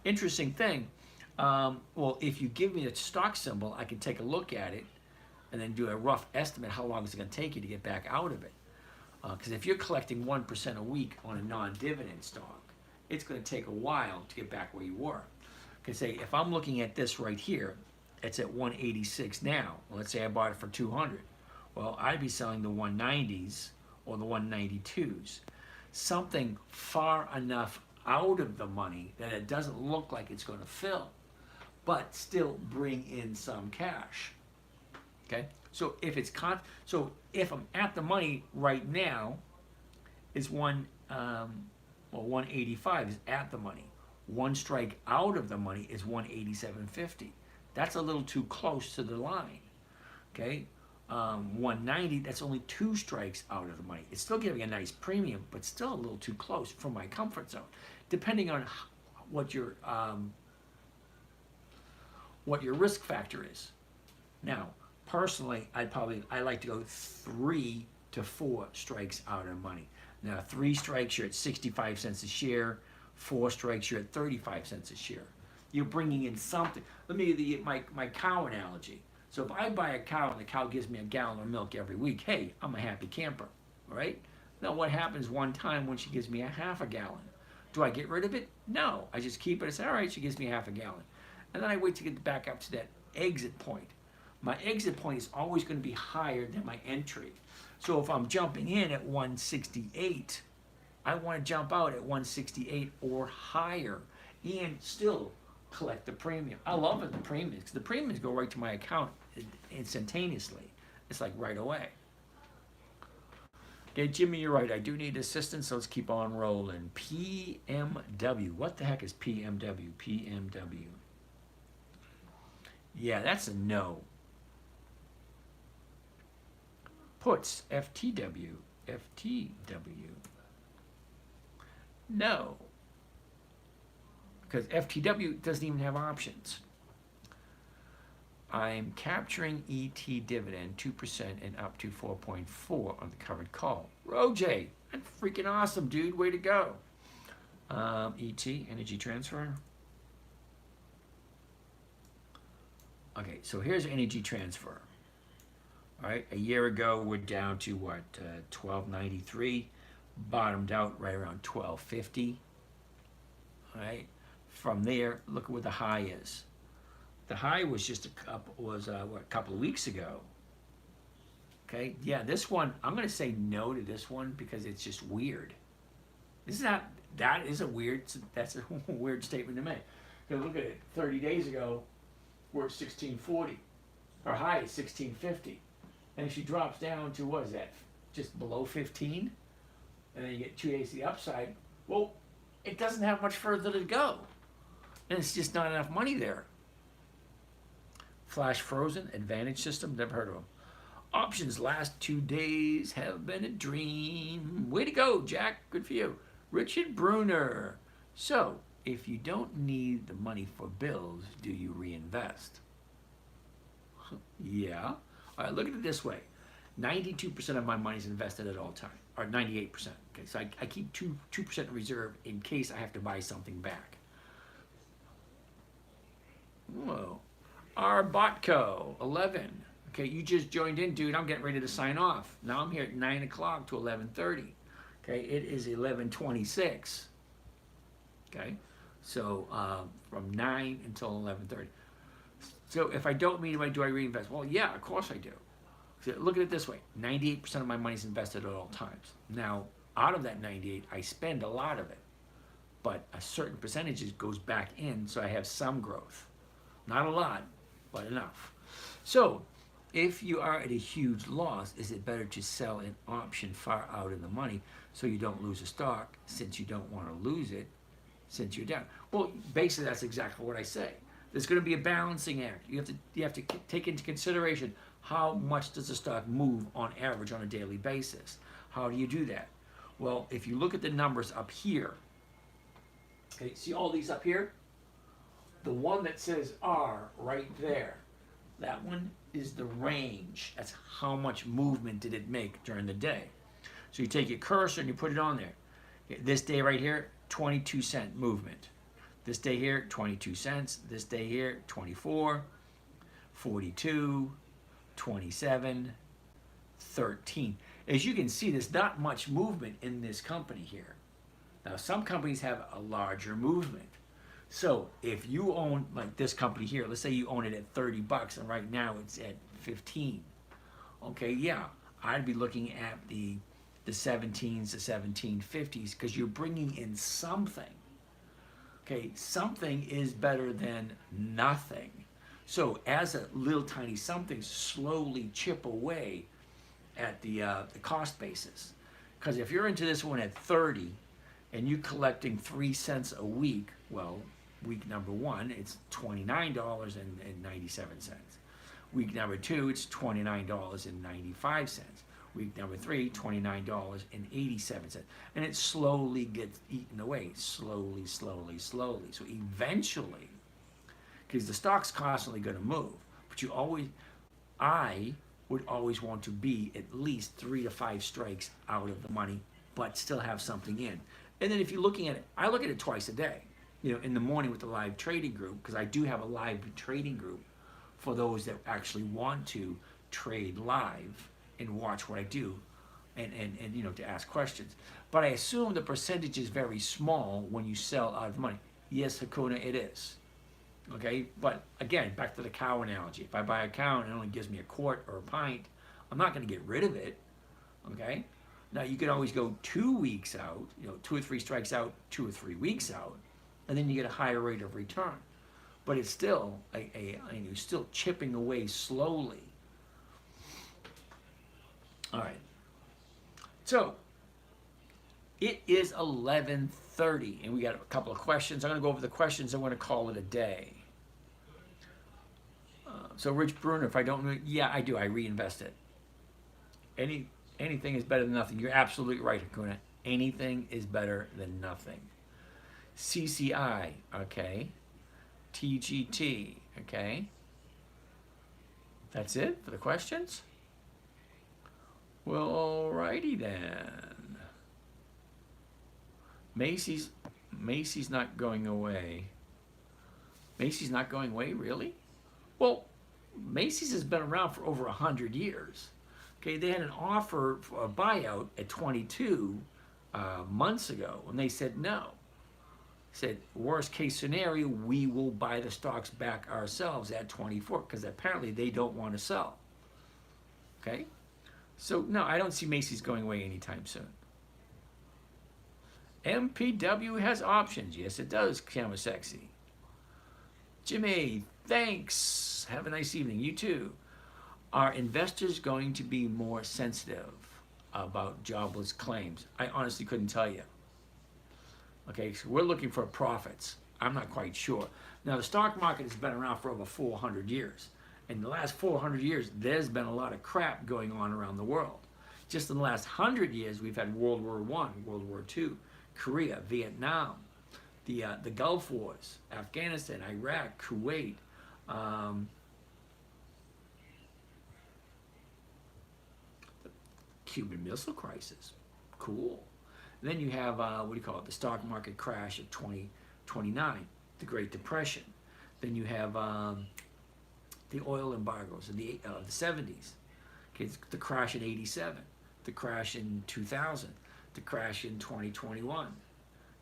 [SPEAKER 1] Interesting thing. Well, if you give me a stock symbol, I can take a look at it and then do a rough estimate how long it's going to take you to get back out of it. Because if you're collecting 1% a week on a non-dividend stock, it's going to take a while to get back where you were. Because say if I'm looking at this right here, it's at 186 now. Well, let's say I bought it for 200. Well, I'd be selling the 190s or the 192s. Something far enough out of the money that it doesn't look like it's going to fill, but still bring in some cash. Okay? So if it's so if I'm at the money right now, is 185 is at the money. One strike out of the money is 187.50. That's a little too close to the line. Okay? 190, that's only 2 strikes out of the money. It's still giving a nice premium, but still a little too close for my comfort zone. Depending on what your risk factor is. Now, personally, I like to go 3 to 4 strikes out of money. Now, 3 strikes, you're at 65 cents a share. 4 strikes, you're at 35 cents a share. You're bringing in something. Let me give my cow analogy. So if I buy a cow and the cow gives me a gallon of milk every week, hey, I'm a happy camper, all right? Now what happens one time when she gives me a half a gallon? Do I get rid of it? No, I just keep it. I say, all right, she gives me half a gallon. And then I wait to get back up to that exit point. My exit point is always going to be higher than my entry. So if I'm jumping in at 168, I want to jump out at 168 or higher and still collect the premium. I love it, the premiums, because the premiums go right to my account instantaneously. It's like right away. Okay, Jimmy, you're right. I do need assistance, so let's keep on rolling. PMW. What the heck is PMW? PMW. Yeah, that's a no. Puts, FTW. FTW. No. Because FTW doesn't even have options. I'm capturing ET dividend 2% and up to 4.4 on the covered call. Roj, that's freaking awesome, dude. Way to go. ET, energy transfer. Okay, so here's energy transfer. All right, a year ago we're down to what, 1293, bottomed out right around 1250. All right, from there, look at what the high is. The high was just a couple of weeks ago. Okay, yeah, this one, I'm going to say no to this one because it's just weird. This is not, that is a weird, that's a weird statement to make. Because look at it, 30 days ago, we're at 1640. Our high is 1650. And if she drops down to, what is that, just below 15? And then you get 2 days to the upside, well, it doesn't have much further to go. And it's just not enough money there. Flash frozen, advantage system, never heard of them. Options last 2 days have been a dream. Way to go, Jack. Good for you. Richard Bruner. So, if you don't need the money for bills, do you reinvest? Yeah. All right, look at it this way. 92% of my money is invested at all time, or 98%. Okay, so I keep 2% in reserve in case I have to buy something back. Whoa. Our Botco, 11. Okay, you just joined in, dude. I'm getting ready to sign off. Now I'm here at 9 o'clock to 11:30. Okay, it is 11:26. Okay, so from 9 until 11:30. So if I don't mean it, do I reinvest? Well, yeah, of course I do. So look at it this way: 98% of my money is invested at all times. Now, out of that 98, I spend a lot of it, but a certain percentage goes back in, so I have some growth. Not a lot, but enough. So, if you are at a huge loss, is it better to sell an option far out in the money so you don't lose a stock, since you don't want to lose it since you're down? Well, basically that's exactly what I say. There's going to be a balancing act. You have to take into consideration how much does the stock move on average on a daily basis. How do you do that? Well, if you look at the numbers up here, okay, see all these up here? The one that says R right there, that one is the range. That's how much movement did it make during the day. So you take your cursor and you put it on there. This day right here, 22-cent movement. This day here, 22 cents. This day here, 24, 42, 27, 13. As you can see, there's not much movement in this company here. Now, some companies have a larger movement. So if you own, like this company here, let's say you own it at 30 bucks and right now it's at 15. Okay, yeah, I'd be looking at the 17s, the 1750s, because you're bringing in something. Okay, something is better than nothing. So as a little tiny something, slowly chip away at the cost basis. Because if you're into this one at 30 and you're collecting 3 cents a week, well, week number one, it's $29.97. Week number two, it's $29.95. Week number three, $29.87. And it slowly gets eaten away, slowly, slowly, slowly. So eventually, because the stock's constantly going to move, but I would always want to be at least 3 to 5 strikes out of the money, but still have something in. And then if you're looking at it, I look at it twice a day. You know, in the morning with the live trading group, because I do have a live trading group for those that actually want to trade live and watch what I do and you know, to ask questions. But I assume the percentage is very small when you sell out of money. Yes, Hakuna, it is. Okay, but again, back to the cow analogy. If I buy a cow and it only gives me a quart or a pint, I'm not going to get rid of it. Okay? Now, you can always go 2 weeks out, you know, 2 or 3 strikes out, 2 or 3 weeks out, and then you get a higher rate of return. But it's still you're still chipping away slowly. All right. So it is 11:30, and we got a couple of questions. I'm going to go over the questions. I'm going to call it a day. So Rich Bruner, if I don't know, yeah, I do. I reinvest it. Anything is better than nothing. You're absolutely right, Hakuna. Anything is better than nothing. CCI, okay. TGT, okay. That's it for the questions? Well, alrighty then. Macy's not going away. Macy's not going away, really? Well, Macy's has been around for over 100 years. Okay, they had an offer for a buyout at 22 months ago, and they said no. Said, worst case scenario, we will buy the stocks back ourselves at 24, because apparently they don't want to sell. Okay? So no, I don't see Macy's going away anytime soon. MPW has options. Yes, it does, Camera Sexy. Jimmy, thanks. Have a nice evening. You too. Are investors going to be more sensitive about jobless claims? I honestly couldn't tell you. Okay, so we're looking for profits. I'm not quite sure. Now, the stock market has been around for over 400 years. In the last 400 years, there's been a lot of crap going on around the world. Just in the last 100 years, we've had World War I, World War II, Korea, Vietnam, the Gulf Wars, Afghanistan, Iraq, Kuwait, the Cuban Missile Crisis. Cool. And then you have, what do you call it, the stock market crash of 2029, the Great Depression. Then you have the oil embargoes of the 70s, okay, the crash in 87, the crash in 2000, the crash in 2021.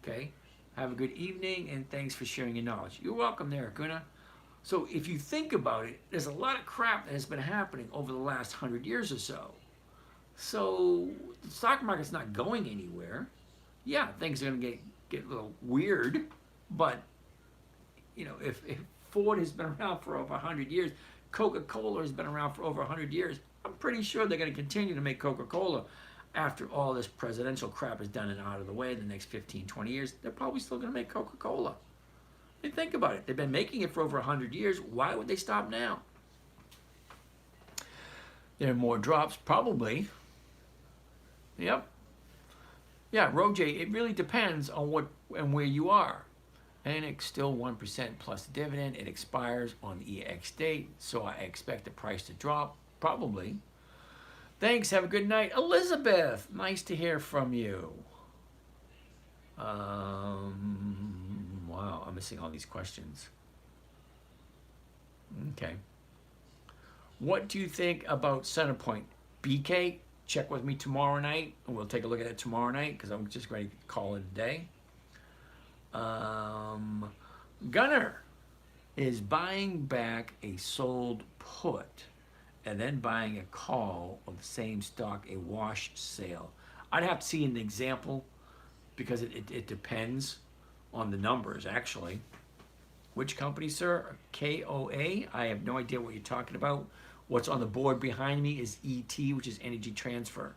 [SPEAKER 1] Okay, have a good evening and thanks for sharing your knowledge. You're welcome there, Gunnar. So if you think about it, there's a lot of crap that has been happening over the last 100 years or so. So the stock market's not going anywhere. Yeah, things are going to get a little weird, but you know, if Ford has been around for over 100 years, Coca-Cola has been around for over 100 years, I'm pretty sure they're going to continue to make Coca-Cola after all this presidential crap is done and out of the way in the next 15, 20 years. They're probably still going to make Coca-Cola. And think about it. They've been making it for over 100 years. Why would they stop now? There are more drops, probably. Yep. Yeah, Roger, it really depends on what and where you are. ANX still 1% plus dividend. It expires on the EX date, so I expect the price to drop, probably. Thanks, have a good night. Elizabeth, nice to hear from you. Wow, I'm missing all these questions. Okay. What do you think about Centerpoint? BK, check with me tomorrow night, and we'll take a look at it tomorrow night, because I'm just going to call it a day. Gunner is buying back a sold put and then buying a call of the same stock, a wash sale. I'd have to see an example because it depends on the numbers, actually. Which company, sir? KOA? I have no idea what you're talking about. What's on the board behind me is ET, which is Energy Transfer.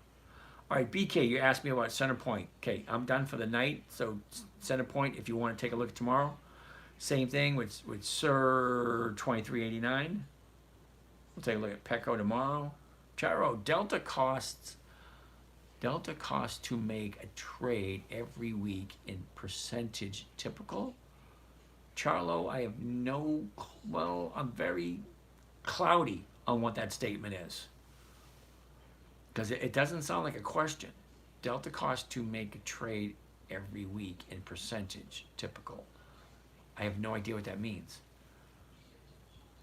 [SPEAKER 1] All right, BK, you asked me about Centerpoint. Okay, I'm done for the night. So Centerpoint, if you want to take a look tomorrow, same thing with Sir 2389. We'll take a look at Petco tomorrow. Charo, Delta costs to make a trade every week in percentage typical. Charlo, I have no, well, I'm very cloudy on what that statement is. Because it doesn't sound like a question. Delta cost to make a trade every week in percentage typical. I have no idea what that means.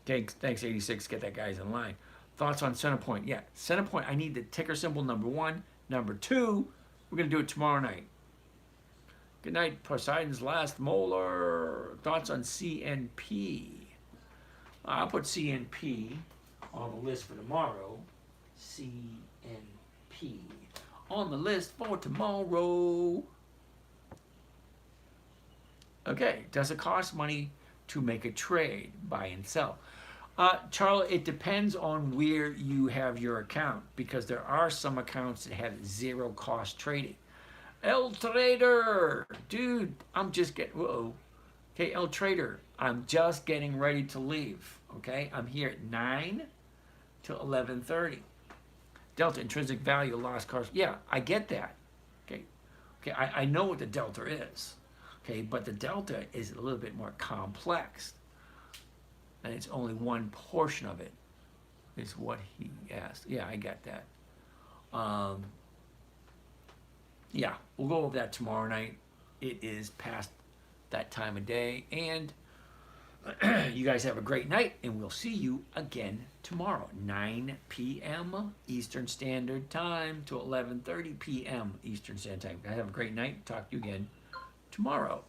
[SPEAKER 1] Okay, thanks 86, get that guy's in line. Thoughts on Centerpoint? Yeah, Centerpoint, I need the ticker symbol number 1. Number 2, we're going to do it tomorrow night. Good night, Poseidon's last molar. Thoughts on CNP? I'll put CNP on the list for tomorrow. CNP on the list for tomorrow. Okay, does it cost money to make a trade, buy and sell? Charlie, it depends on where you have your account, because there are some accounts that have zero cost trading. L Trader, dude, I'm just getting, okay, L Trader, I'm just getting ready to leave. Okay, I'm here at 9 till 11:30. Delta intrinsic value lost cars. Yeah, I get that. Okay, I know what the delta is. Okay, but the delta is a little bit more complex, and it's only one portion of it. Is what he asked. Yeah, I get that. Yeah, we'll go over that tomorrow night. It is past that time of day, and you guys have a great night, and we'll see you again tomorrow, 9 p.m. Eastern Standard Time to 11:30 p.m. Eastern Standard Time. Guys, have a great night. Talk to you again tomorrow.